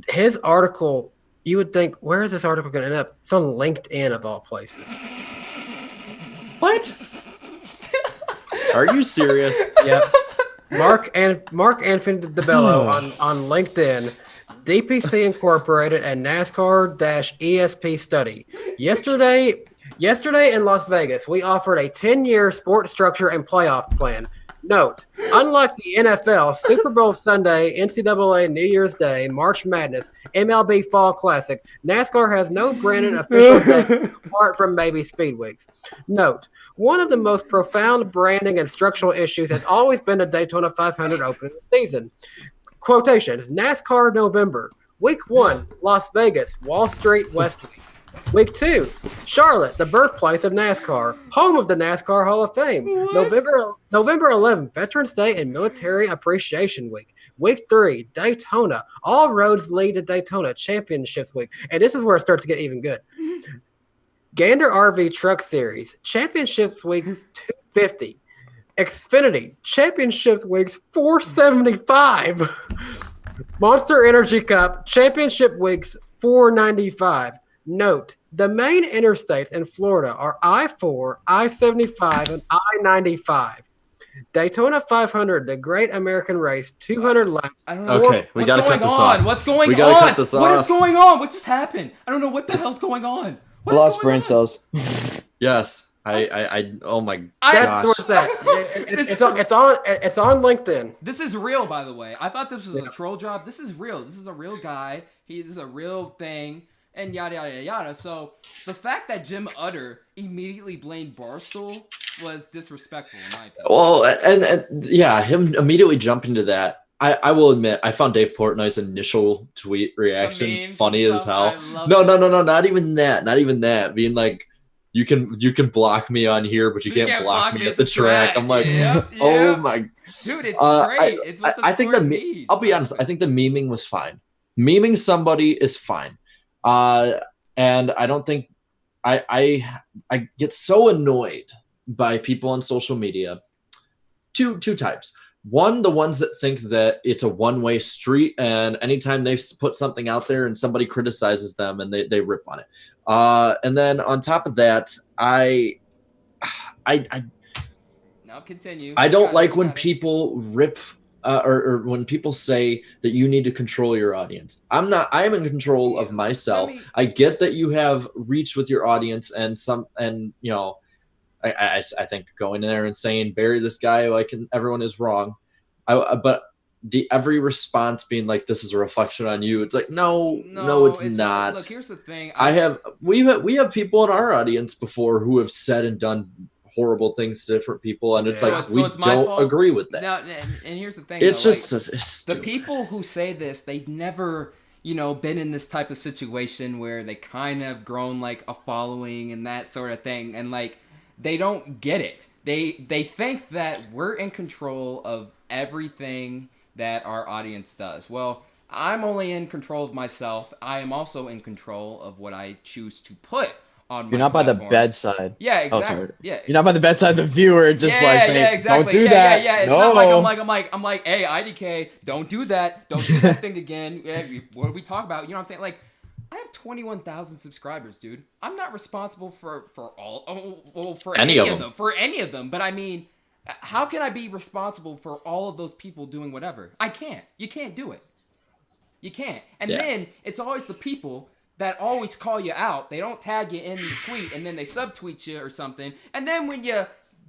His article, you would think, where is this article going to end up? It's on LinkedIn of all places. What? Are you serious? Yep. Mark Anthony DeBello on LinkedIn. DPC Incorporated and NASCAR-ESP study. Yesterday in Las Vegas, we offered a 10-year sport structure and playoff plan. Note, unlike the NFL, Super Bowl Sunday, NCAA New Year's Day, March Madness, MLB Fall Classic, NASCAR has no branded official day apart from maybe Speed Weeks. Note, one of the most profound branding and structural issues has always been the Daytona 500 opening season. Quotations, NASCAR November. Week 1, Las Vegas, Wall Street, Westlake. Week 2, Charlotte, the birthplace of NASCAR, home of the NASCAR Hall of Fame. November 11th, Veterans Day and Military Appreciation Week. Week 3, Daytona. All roads lead to Daytona Championships Week. And this is where it starts to get even good. Gander RV Truck Series, Championships Weeks 250. Xfinity Championships Weeks 475. Monster Energy Cup Championship Weeks 495. Note, the main interstates in Florida are I-4, I-75, and I-95. Daytona 500, the Great American Race, 200 laps. I don't know. Okay, we gotta cut this off. What's going We on? gotta cut this What off. is going on? What just happened? I don't know what the hell's going on. What is Lost going brain on? cells. Yes. Oh my That's gosh. where it's at. It's on LinkedIn. This is real, by the way. I thought this was a troll job. This is real. This is a real guy. This is a real thing, and yada yada yada. So the fact that Jim Utter immediately blamed Barstool was disrespectful, in my opinion. Well, and yeah, him immediately jumping to that. I will admit, I found Dave Portnoy's initial tweet reaction memes funny and as stuff, hell. I love No, it. not even that. Not even that. Being like, you can block me on here, but you can't block me at the track. I'm like, Yep, oh yep. my. Dude, it's I- great. It's what the I think sport the needs. I'll be honest. I think the memeing was fine. Memeing somebody is fine. And I don't think I get so annoyed by people on social media. Two types. One, the ones that think that it's a one-way street, and anytime they put something out there and somebody criticizes them and they rip on it. And then on top of that, I Now continue. don't like when people rip or when people say that you need to control your audience. I am in control of myself. I get that you have reach with your audience and you know, I think going in there and saying bury this guy like everyone is wrong. But every response being like, this is a reflection on you. It's like, no, it's not. Look, here's the thing. We have people in our audience before who have said and done horrible things to different people, and it's like we it's my don't fault. agree with that. Now, and here's the thing. It's though, just like, it's the stupid. people who say this, they've never, been in this type of situation where they kind of grown like a following and that sort of thing, and like they don't get it. They think that we're in control of everything that our audience does. Well, I'm only in control of myself. I am also in control of what I choose to put on my You're not by the platforms. bedside. Yeah, Oh, exactly. sorry. Yeah. You're not by the bedside. The viewer just saying, exactly. "Don't do that." Yeah. It's no. not like I'm like, hey, IDK, don't do that. Don't do that thing again. Yeah, what do we talk about? You know what I'm saying? Like, I have 21,000 subscribers, dude. I'm not responsible for any of them. For any of them. But I mean, how can I be responsible for all of those people doing whatever? I can't. You can't do it. You can't. And then it's always the people that always call you out. They don't tag you in the tweet, and then they subtweet you or something. And then when you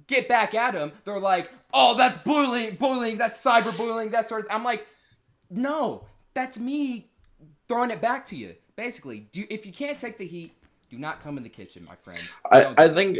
get back at them, they're like, oh, that's bullying, that's cyberbullying, that sort of. I'm like, no, that's me throwing it back to you. Basically, if you can't take the heat, do not come in the kitchen, my friend. I think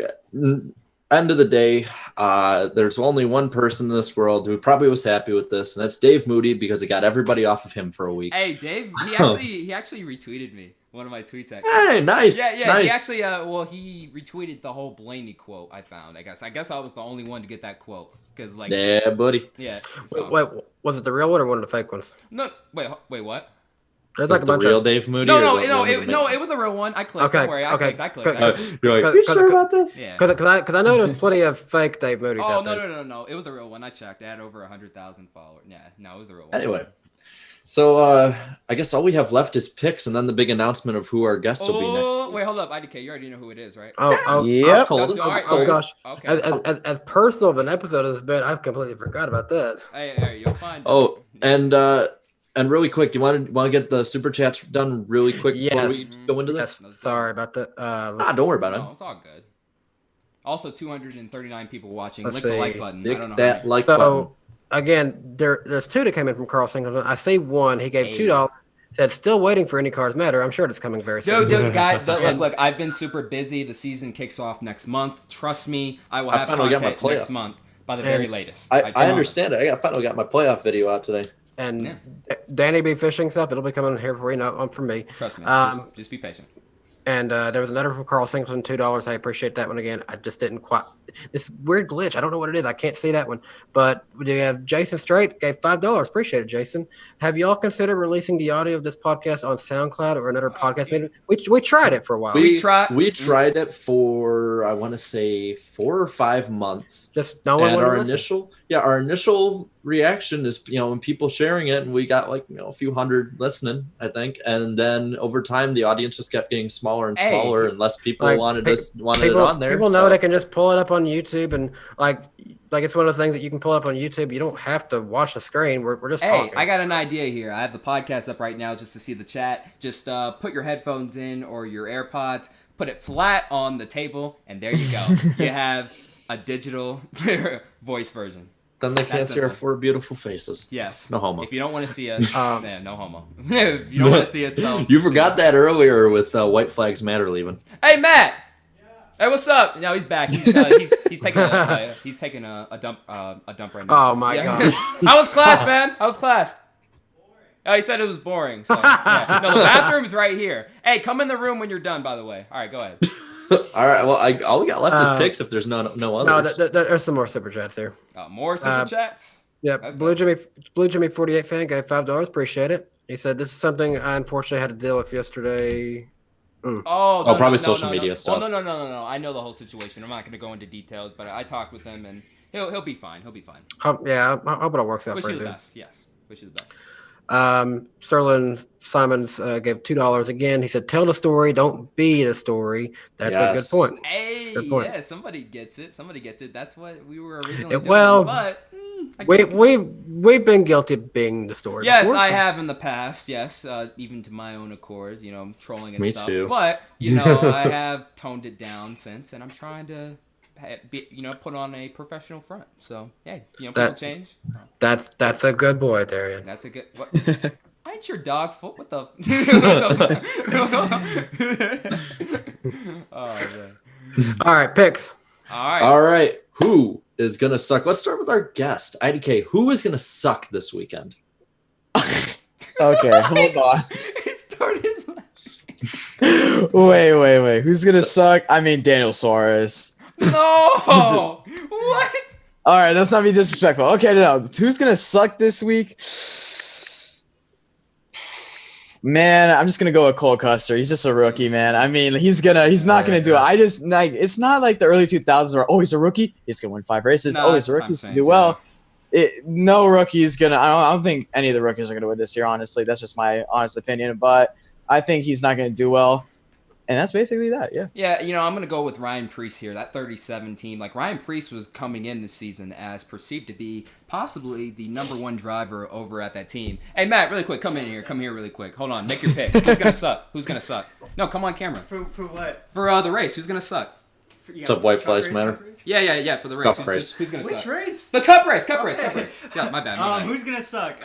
end of the day, there's only one person in this world who probably was happy with this, and that's Dave Moody, because it got everybody off of him for a week. Hey, Dave, he actually retweeted me, one of my tweets. Actually. Hey, nice. Yeah, nice. He actually, he retweeted the whole Blaney quote I found. I guess I was the only one to get that quote because like. Yeah, buddy. Yeah. Wait, was it the real one or one of the fake ones? No, wait, what? There's That's like a the bunch real of Dave Moody. No, it was the real one. I clicked. Okay, Don't worry, I okay. clicked. You're like, Cause- you cause- sure about this? Yeah. because I know there's plenty of fake Dave Moody's Oh out there. no! It was the real one. I checked. It had over 100,000 followers. Yeah, no, it was the real one. Anyway, so I guess all we have left is picks, and then the big announcement of who our guest will be next. Wait, hold up, IDK. You already know who it is, right? Oh, Yep. Told him. All right, oh gosh. Okay. As personal of an episode as it's been, I've completely forgot about that. Hey, you'll find. Oh, and really quick, do you want to get the super chats done really quick before we Yes. go into this? Yes, sorry about that. Don't worry about it. No, it's all good. Also, 239 people watching. Let's Click the see. like button. I Nick don't know that how many. like button. So again, there's two that came in from Carl Singleton. I see one. He gave $2. Said still waiting for Any Cars Matter. I'm sure it's coming very soon. Dude, guy, look, I've been super busy. The season kicks off next month. Trust me, I will have finally got my content next playoff. month by the very latest. I promise. understand it. I finally got my playoff video out today. And Danny B fishing stuff. It'll be coming here for you. No, from me. Trust me. Just be patient. And there was another from Carl Singleton, $2. I appreciate that one again. I just didn't quite. This weird glitch. I don't know what it is. I can't see that one. But we have Jason Strait gave $5. Appreciate it, Jason. Have y'all considered releasing the audio of this podcast on SoundCloud or another podcast medium? We tried it for a while. We tried it for I want to say 4 or 5 months. Just no one And wanted to listen. our initial reaction is, when people sharing it, and we got a few hundred listening, I think, and then over time the audience just kept getting smaller and smaller, and less people wanted it on there. People know they can just pull it up on YouTube, and like it's one of those things that you can pull up on YouTube. You don't have to watch the screen. We're just talking. I got an idea here. I have the podcast up right now just to see the chat. Just put your headphones in or your AirPods, put it flat on the table, and there you go. You have a digital voice version. Then they can't see our 4 beautiful faces. Yes. No homo. If you don't want to see us, no homo. If you don't want to see us, though. You forgot that earlier with White Flags Matter leaving. Hey, Matt. Hey, what's up? No, he's back. He's taking a dump right now. Oh my god. How was class, man? How was class? Oh, he said it was boring. So yeah. No, the bathroom's right here. Hey, come in the room when you're done. By the way. All right, go ahead. All right. Well, all we got left is picks. If there's no others. No, there's some more super chats here. More super chats. Yeah, That's Blue Jimmy 48 fan gave $5. Appreciate it. He said this is something I unfortunately had to deal with yesterday. Probably social media stuff. Well, no. I know the whole situation. I'm not going to go into details, but I talked with him, and he'll be fine. He'll be fine. Yeah, I hope it all works out Wish for you you. the best. Yes. Wish you the best. Sterling Simons gave $2 again. He said, "Tell the story, don't be the story." That's a good point. Hey, good point. yeah, somebody gets it. That's what we were originally doing. Well, but we've been guilty of being the story. yes, before, I so- have in the past. Yes, even to my own accord. Trolling and Me stuff. too. But I have toned it down since, and I'm trying to, put on a professional front. So hey, people change. That's a good boy, Darian. That's a good. What? I ain't your dog foot. What the? Oh man. All right, picks. All right. Who is gonna suck? Let's start with our guest, IDK. Who is gonna suck this weekend? Okay, hold on. He started. Wait. Who's gonna suck? I mean, Daniel Suarez. No. What? All right, let's not be disrespectful. Okay, no. Who's gonna suck this week? Man, I'm just gonna go with Cole Custer. He's just a rookie, man. I mean, he's not gonna do it. I just it's not like the early 2000s where he's a rookie, he's gonna win 5 races. No, He's a that's rookie, what I'm do saying, well. No rookie is gonna. I don't think any of the rookies are gonna win this year. Honestly, that's just my honest opinion. But I think he's not gonna do well, and that's basically that. Yeah. Yeah, I'm going to go with Ryan Preece here, that 37 team. Like, Ryan Preece was coming in this season as perceived to be possibly the #1 driver over at that team. Hey, Matt, really quick, come here really quick. Hold on, make your pick. Who's going to suck? No, come on camera. For what? For the race, who's going to suck? What's up, White Flies Matter? Yeah, for the race. Cup race. Who's going to suck? Which race? The cup race. Okay. Yeah, my bad. Who's gonna suck?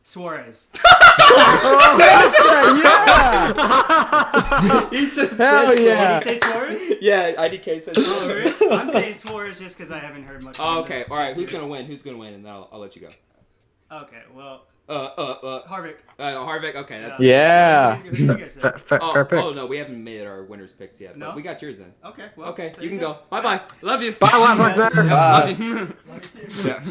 Suarez. Yeah. He just Hell said yeah. Did he say Suarez? Yeah, IDK says. Oh, really? I'm saying Suarez just because I haven't heard much. Oh, from okay. this All right. Who's season. gonna win? Who's gonna win? And then I'll let you go. Okay, well, Harvick. Harvick. Okay, that's Yeah. Who do you guys say? Fair pick. Oh no, we haven't made our winners picks yet. No? But we got yours in. Okay, well, Okay, there you can go. Bye bye. Love you. Bye, Black Matter. Love you. Love you too. Yeah.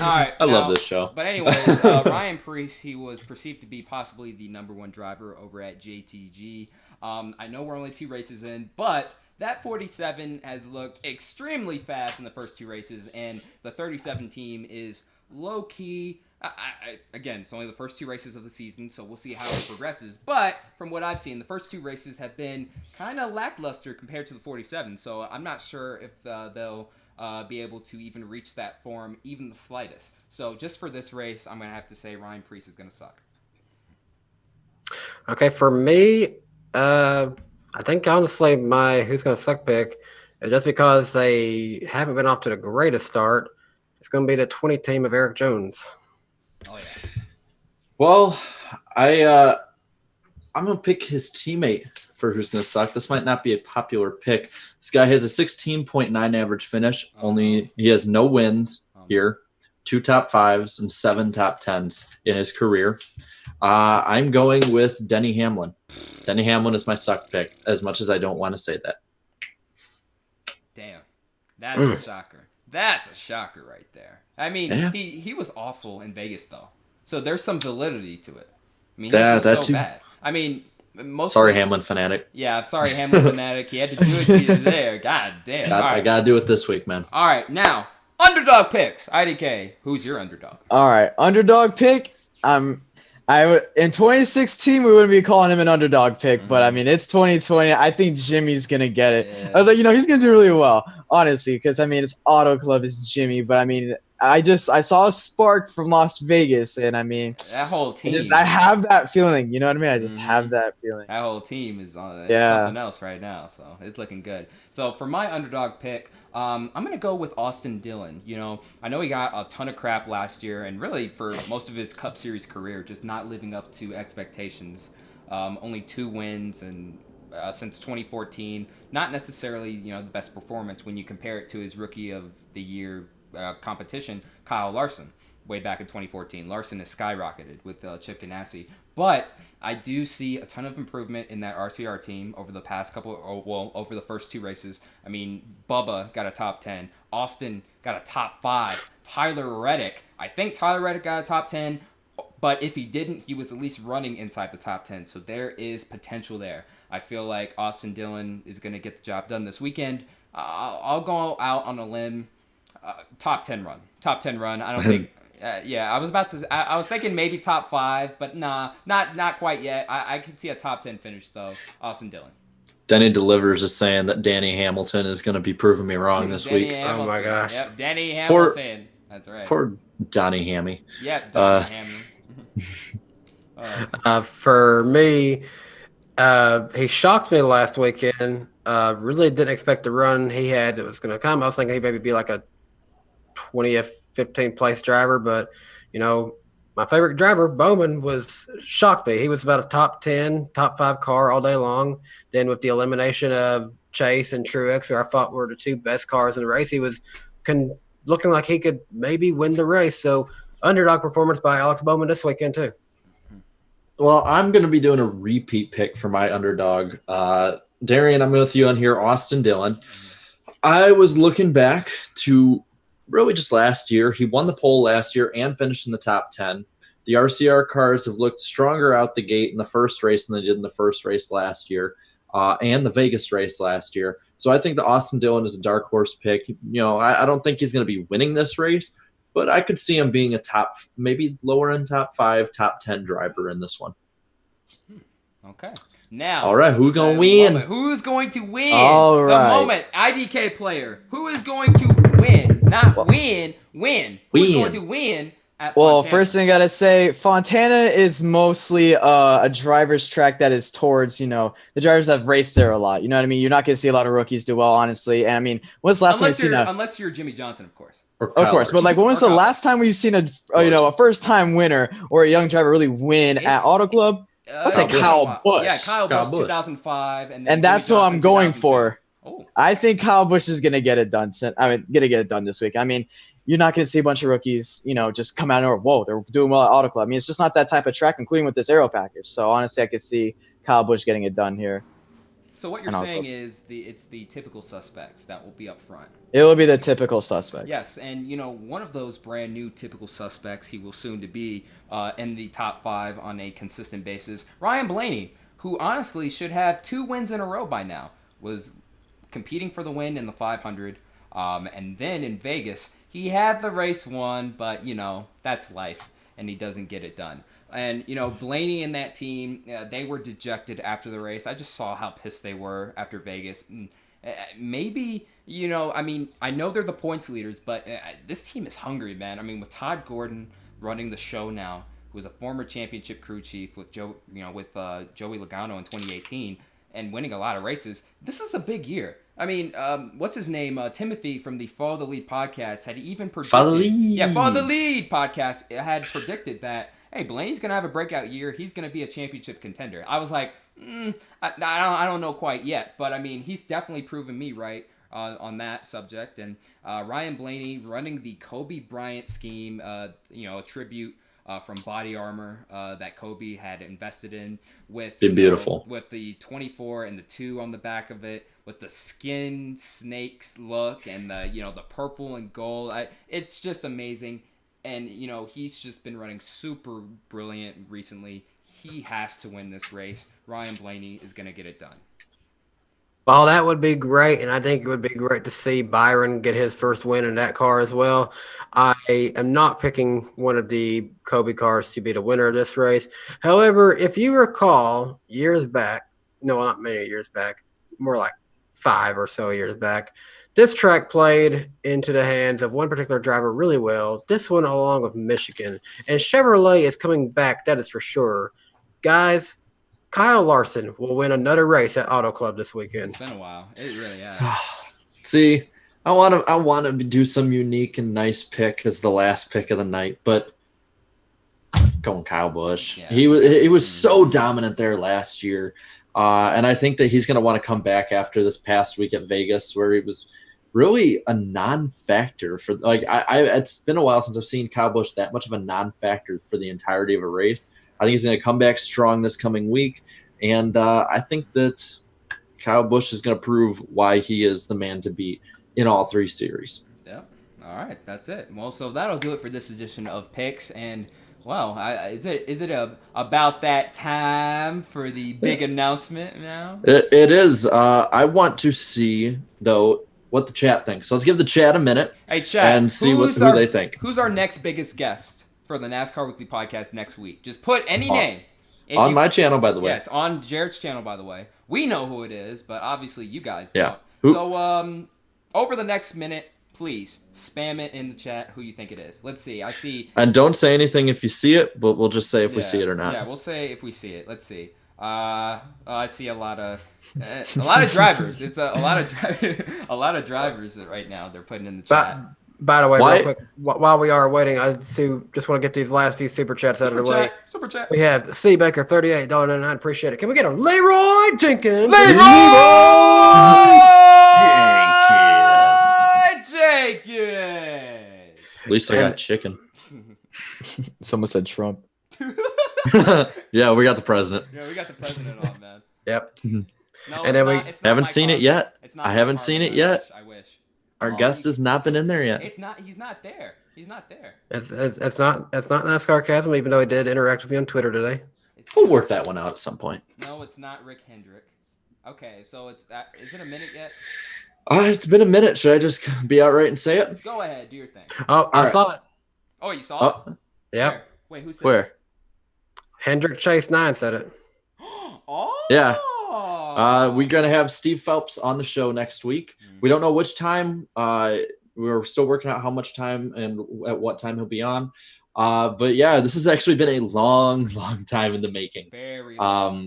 All right. I now- love this show. But anyways, Ryan Preece, he was perceived to be possibly the #1 driver over at JTG. I know we're only 2 races in, but that 47 has looked extremely fast in the first 2 races, and the 37 team is low key. Again, it's only the first 2 races of the season, so we'll see how it progresses. But from what I've seen, the first 2 races have been kind of lackluster compared to the 47. So I'm not sure if they'll be able to even reach that form, even the slightest. So just for this race, I'm going to have to say Ryan Preece is going to suck. Okay, for me, I think honestly my who's going to suck pick, just because they haven't been off to the greatest start, it's going to be the 20 team of Eric Jones. Oh, yeah. Well, I'm gonna pick his teammate for who's gonna suck. This might not be a popular pick. This guy has a 16.9 average finish. Only he has no wins here, 2 top 5s and 7 top 10s in his career. I'm going with Denny Hamlin. Denny Hamlin is my suck pick, as much as I don't want to say that. Damn. That's a shocker. That's a shocker right there. I mean, Yeah. he was awful in Vegas, though. So there's some validity to it. I mean, he's Yeah, just that so too. bad. I mean, most Sorry, Hamlin fanatic. Yeah, I'm sorry, Hamlin fanatic. He had to do it to you there. God damn. All I right. gotta do it this week, man. All right, now, underdog picks. IDK, who's your underdog? All right, underdog pick. In 2016 we wouldn't be calling him an underdog pick, but I mean it's 2020. I think Jimmy's gonna get it. Yeah. I was like, he's gonna do really well, honestly, because I mean it's Auto Club is Jimmy, but I mean I saw a spark from Las Vegas, and I mean That whole team. I have that feeling. You know what I mean? I just have that feeling. That whole team is on Yeah. something else right now, so it's looking good. So for my underdog pick, I'm going to go with Austin Dillon. I know he got a ton of crap last year, and really for most of his Cup Series career, just not living up to expectations. Only 2 wins and since 2014. Not necessarily, the best performance when you compare it to his Rookie of the Year competition, Kyle Larson, way back in 2014. Larson has skyrocketed with Chip Ganassi. But I do see a ton of improvement in that RCR team over the past over the first 2 races. I mean, Bubba got a top 10. Austin got a top 5. Tyler Reddick, I think Tyler Reddick got a top 10. But if he didn't, he was at least running inside the top 10. So there is potential there. I feel like Austin Dillon is going to get the job done this weekend. I'll go out on a limb. Top 10 run. I don't think. I was thinking maybe top 5, but nah, not quite yet. I could see a top 10 finish though. Austin Dillon. Denny Delivers is saying that Danny Hamilton is going to be proving me wrong this Danny week. Hamilton. Oh my gosh. Yep, Danny Hamilton. That's right. Poor Donnie Hammy. Yeah, Donnie Hamlin. For me, he shocked me last weekend. Really didn't expect the run he had. It was going to come. I was thinking he'd maybe be like a 20th, 15th place driver, but my favorite driver, Bowman, shocked me. He was about a top 10, top 5 car all day long. Then with the elimination of Chase and Truex, who I thought were the 2 best cars in the race, he was looking like he could maybe win the race. So underdog performance by Alex Bowman this weekend too. Well, I'm going to be doing a repeat pick for my underdog. Darian, I'm with you on here. Austin Dillon. I was looking back to really just last year. He won the pole last year and finished in the top 10. The RCR cars have looked stronger out the gate in the first race than they did in the first race last year and the Vegas race last year. So I think the Austin Dillon is a dark horse pick. I don't think he's going to be winning this race, but I could see him being a maybe lower end top 5, top 10 driver in this one. Okay. Now, all right, who's going to win? Who's going to win? All right. The moment. IDK player. Who is going to win? Not win. Who's going to win Well, Fontana. first thing I gotta say, Fontana is mostly a driver's track that is towards, the drivers that have raced there a lot. You know what I mean? You're not gonna see a lot of rookies do well, honestly. And I mean, when's the last time you've seen unless you're Jimmie Johnson, of course. Of course, but like, when was the Kyle. last time we've seen a first-time winner or a young driver really win at Auto Club? Let's say Kyle Busch. Yeah, Kyle Kyle Busch, Busch. 2005, and that's Jimmie what Johnson, I'm going 2002. for. Oh, I think Kyle Busch is gonna get it done. Gonna get it done this week. I mean, you're not gonna see a bunch of rookies, just come out and whoa, they're doing well at Auto Club. I mean, it's just not that type of track, including with this aero package. So honestly, I could see Kyle Busch getting it done here. so what you're saying is it's the typical suspects that will be up front. It will be the typical suspects. Yes, and one of those brand new typical suspects he will soon to be in the top 5 on a consistent basis. Ryan Blaney, who honestly should have 2 wins in a row by now, was competing for the win in the 500, and then in Vegas he had the race won, but that's life, and he doesn't get it done. And Blaney and that team, they were dejected after the race. I just saw how pissed they were after Vegas. And maybe I mean, I know they're the points leaders, but this team is hungry, man. I mean, with Todd Gordon running the show now, who was a former championship crew chief with Joey Logano in 2018 and winning a lot of races, this is a big year. I mean, what's his name? Timothy from the Follow the Lead podcast had even predicted. Follow the Lead. Yeah, Follow the Lead podcast had predicted that, hey, Blaney's going to have a breakout year. He's going to be a championship contender. I was like, I don't know quite yet. But, I mean, he's definitely proven me right on that subject. And Ryan Blaney running the Kobe Bryant scheme, a tribute from Body Armor that Kobe had invested in with beautiful with the 24 and the 2 on the back of it, with the skin snakes look and the purple and gold. It's just amazing. And he's just been running super brilliant recently. He has to win this race. Ryan Blaney is going to get it done. Well, that would be great, and I think it would be great to see Byron get his first win in that car as well. I am not picking one of the Kobe cars to be the winner of this race. However, if you recall, years back, no, not many years back, more like 5 or so years back, this track played into the hands of one particular driver really well, this one along with Michigan. And Chevrolet is coming back, that is for sure. Guys, Kyle Larson will win another race at Auto Club this weekend. It's been a while. It really has. See, I want to do some unique and nice pick as the last pick of the night, but going Kyle Busch. Yeah. He was so dominant there last year, and I think that he's going to want to come back after this past week at Vegas, where he was really a non-factor for it's been a while since I've seen Kyle Busch that much of a non-factor for the entirety of a race. I think he's going to come back strong this coming week, and I think that Kyle Busch is going to prove why he is the man to beat in all 3 series. Yeah. All right, that's it. Well, so that'll do it for this edition of Picks. And well, is it about that time for the big announcement now? It is. I want to see though what the chat thinks. So let's give the chat a minute. Hey, chat, and see who they think. Who's our next biggest guest for the NASCAR Weekly Podcast next week? Just put any name. On my channel, by the way. Yes, on Jared's channel, by the way. We know who it is, but obviously you guys Yeah. don't. So, over the next minute, please spam it in the chat who you think it is. Let's see. I see. And don't say anything if you see it, but we'll just say if we see it or not. Yeah, we'll say if we see it. Let's see. I see a lot of drivers. It's a lot of drivers right now. They're putting in the chat. By the way, real quick, while we are waiting, I just want to get these last few super chats out of the way. Super chat. We have C Baker, $38.99. Appreciate it. Can we get a Leroy Jenkins? Jenkins. At least I got chicken. Someone said Trump. Yeah, we got the president. Yeah, we got the president on, man. Yep. No, And then we haven't seen it yet. I haven't seen it yet. I wish. Our guest has not been in there yet. It's not. He's not there. He's not there. It's not NASCAR Chasm, even though he did interact with me on Twitter today. We'll work that one out at some point. No, it's not Rick Hendrick. Okay, so is it a minute yet? It's been a minute. Should I just be outright and say it? Go ahead, do your thing. Oh, I saw it. Oh, you saw it? Yep. Where? Wait, who said Where? it? Hendrick Chase 9 said it. Oh. Yeah. We're gonna have Steve Phelps on the show next week. We don't know which time. We're still working out how much time and at what time he'll be on. But yeah, this has actually been a long time in the making. Very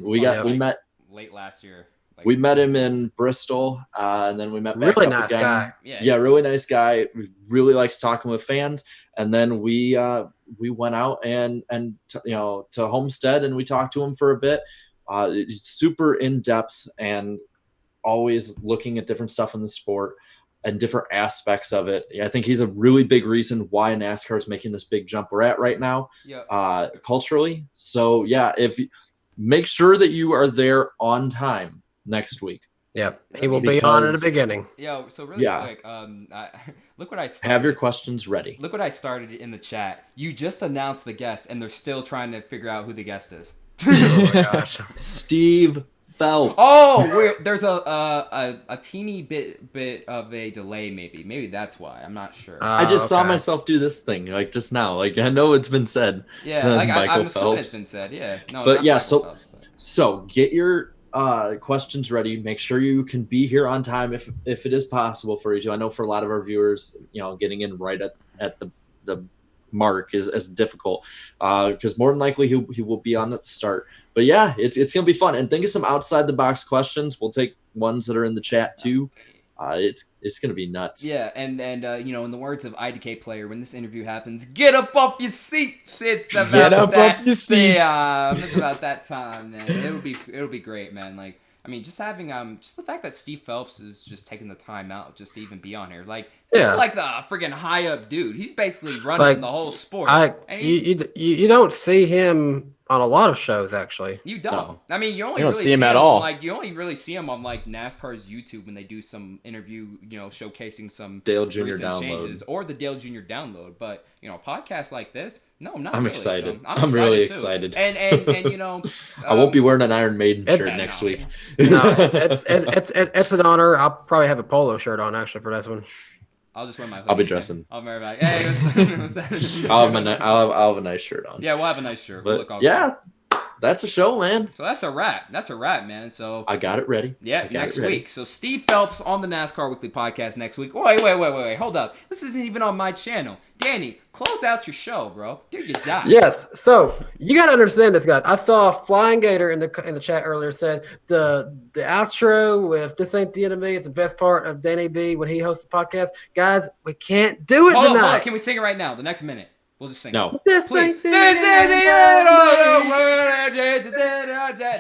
we met late last year. Like, we met him in Bristol, and then we met back Really up nice again. guy. Yeah, really nice guy. Really likes talking with fans. And then we went out and to Homestead, and we talked to him for a bit. It's super in depth and always looking at different stuff in the sport and different aspects of it. I think he's a really big reason why NASCAR is making this big jump we're at right now, culturally. So yeah, make sure that you are there on time next week. Yep, he will be on in the beginning. Yeah, so really quick, look what I started. Have your questions ready. Look what I started in the chat. You just announced the guest, and they're still trying to figure out who the guest is. Oh my gosh, Steve Phelps. Oh, there's a teeny bit of a delay, maybe that's why. I'm not sure. I just saw myself do this thing like just now. Like I know it's been said. Yeah, like I'm assuming it's been said. Yeah, no, but yeah, so get your questions ready. Make sure you can be here on time if it is possible for you. I know for a lot of our viewers, getting in right at the mark is difficult because more than likely he will be on at the start. But yeah, it's gonna be fun, and think of some outside the box questions. We'll take ones that are in the chat too. It's gonna be nuts. Yeah, and in the words of IDK player, when this interview happens, get up off your seats. It's about it's about that time, man. It'll be great, man. Like, I mean, just having just the fact that Steve Phelps is just taking the time out just to even be on here, like, like the friggin' high up dude. He's basically running the whole sport. You don't see him on a lot of shows, actually. You don't. No. I mean, you only don't really see him at all. Like, you only really see him on like NASCAR's YouTube when they do some interview, showcasing some Dale Jr. download changes or the Dale Jr. download. But podcasts like this, no, not I'm really. excited. So I'm really too. excited. And I won't be wearing an Iron Maiden shirt next week. No, it's an honor. I'll probably have a polo shirt on actually for this one. I'll just wear my hoodie. I'll be dressing. I'll wear my. Hey, I'll have a nice shirt on. Yeah, we'll have a nice shirt. But, good. That's a show, man. So that's a wrap. That's a wrap, man. So I got it ready. Yeah, next week. So Steve Phelps on the NASCAR Weekly Podcast next week. Wait. Hold up. This isn't even on my channel. Danny, close out your show, bro. Do your job. Yes. So you got to understand this, guys. I saw Flying Gator in the chat earlier said the outro with "This Ain't the Enemy" is the best part of Danny B when he hosts the podcast. Guys, we can't do it tonight. Hold on. Can we sing it right now? The next minute. We'll just sing. No. This Please. ain't the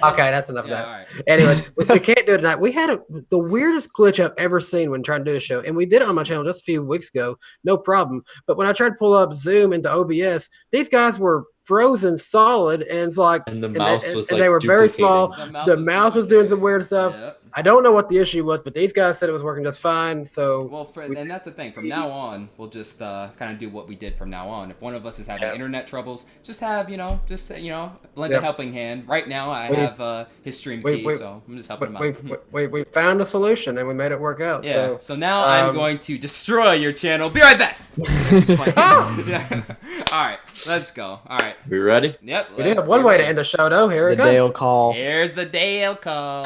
Okay, that's enough of that. Right. Anyway, we can't do it tonight. We had the weirdest glitch I've ever seen when trying to do the show, and we did it on my channel just a few weeks ago, no problem. But when I tried to pull up Zoom into OBS, these guys were frozen solid, and it's like, and the mouse was and like they were very small. The mouse was doing some weird stuff. Yep. I don't know what the issue was, but these guys said it was working just fine. So and that's the thing. From now on, we'll just kind of do what we did from now on. If one of us is having internet troubles, just have lend a helping hand. Right now, I have his stream key, so I'm just helping him out. We found a solution and we made it work out. Yeah. So now I'm going to destroy your channel. Be right back. All right, let's go. All right. We ready? Yep. We do have one way to end the show, though. Here it goes. Dale call. Here's the Dale call.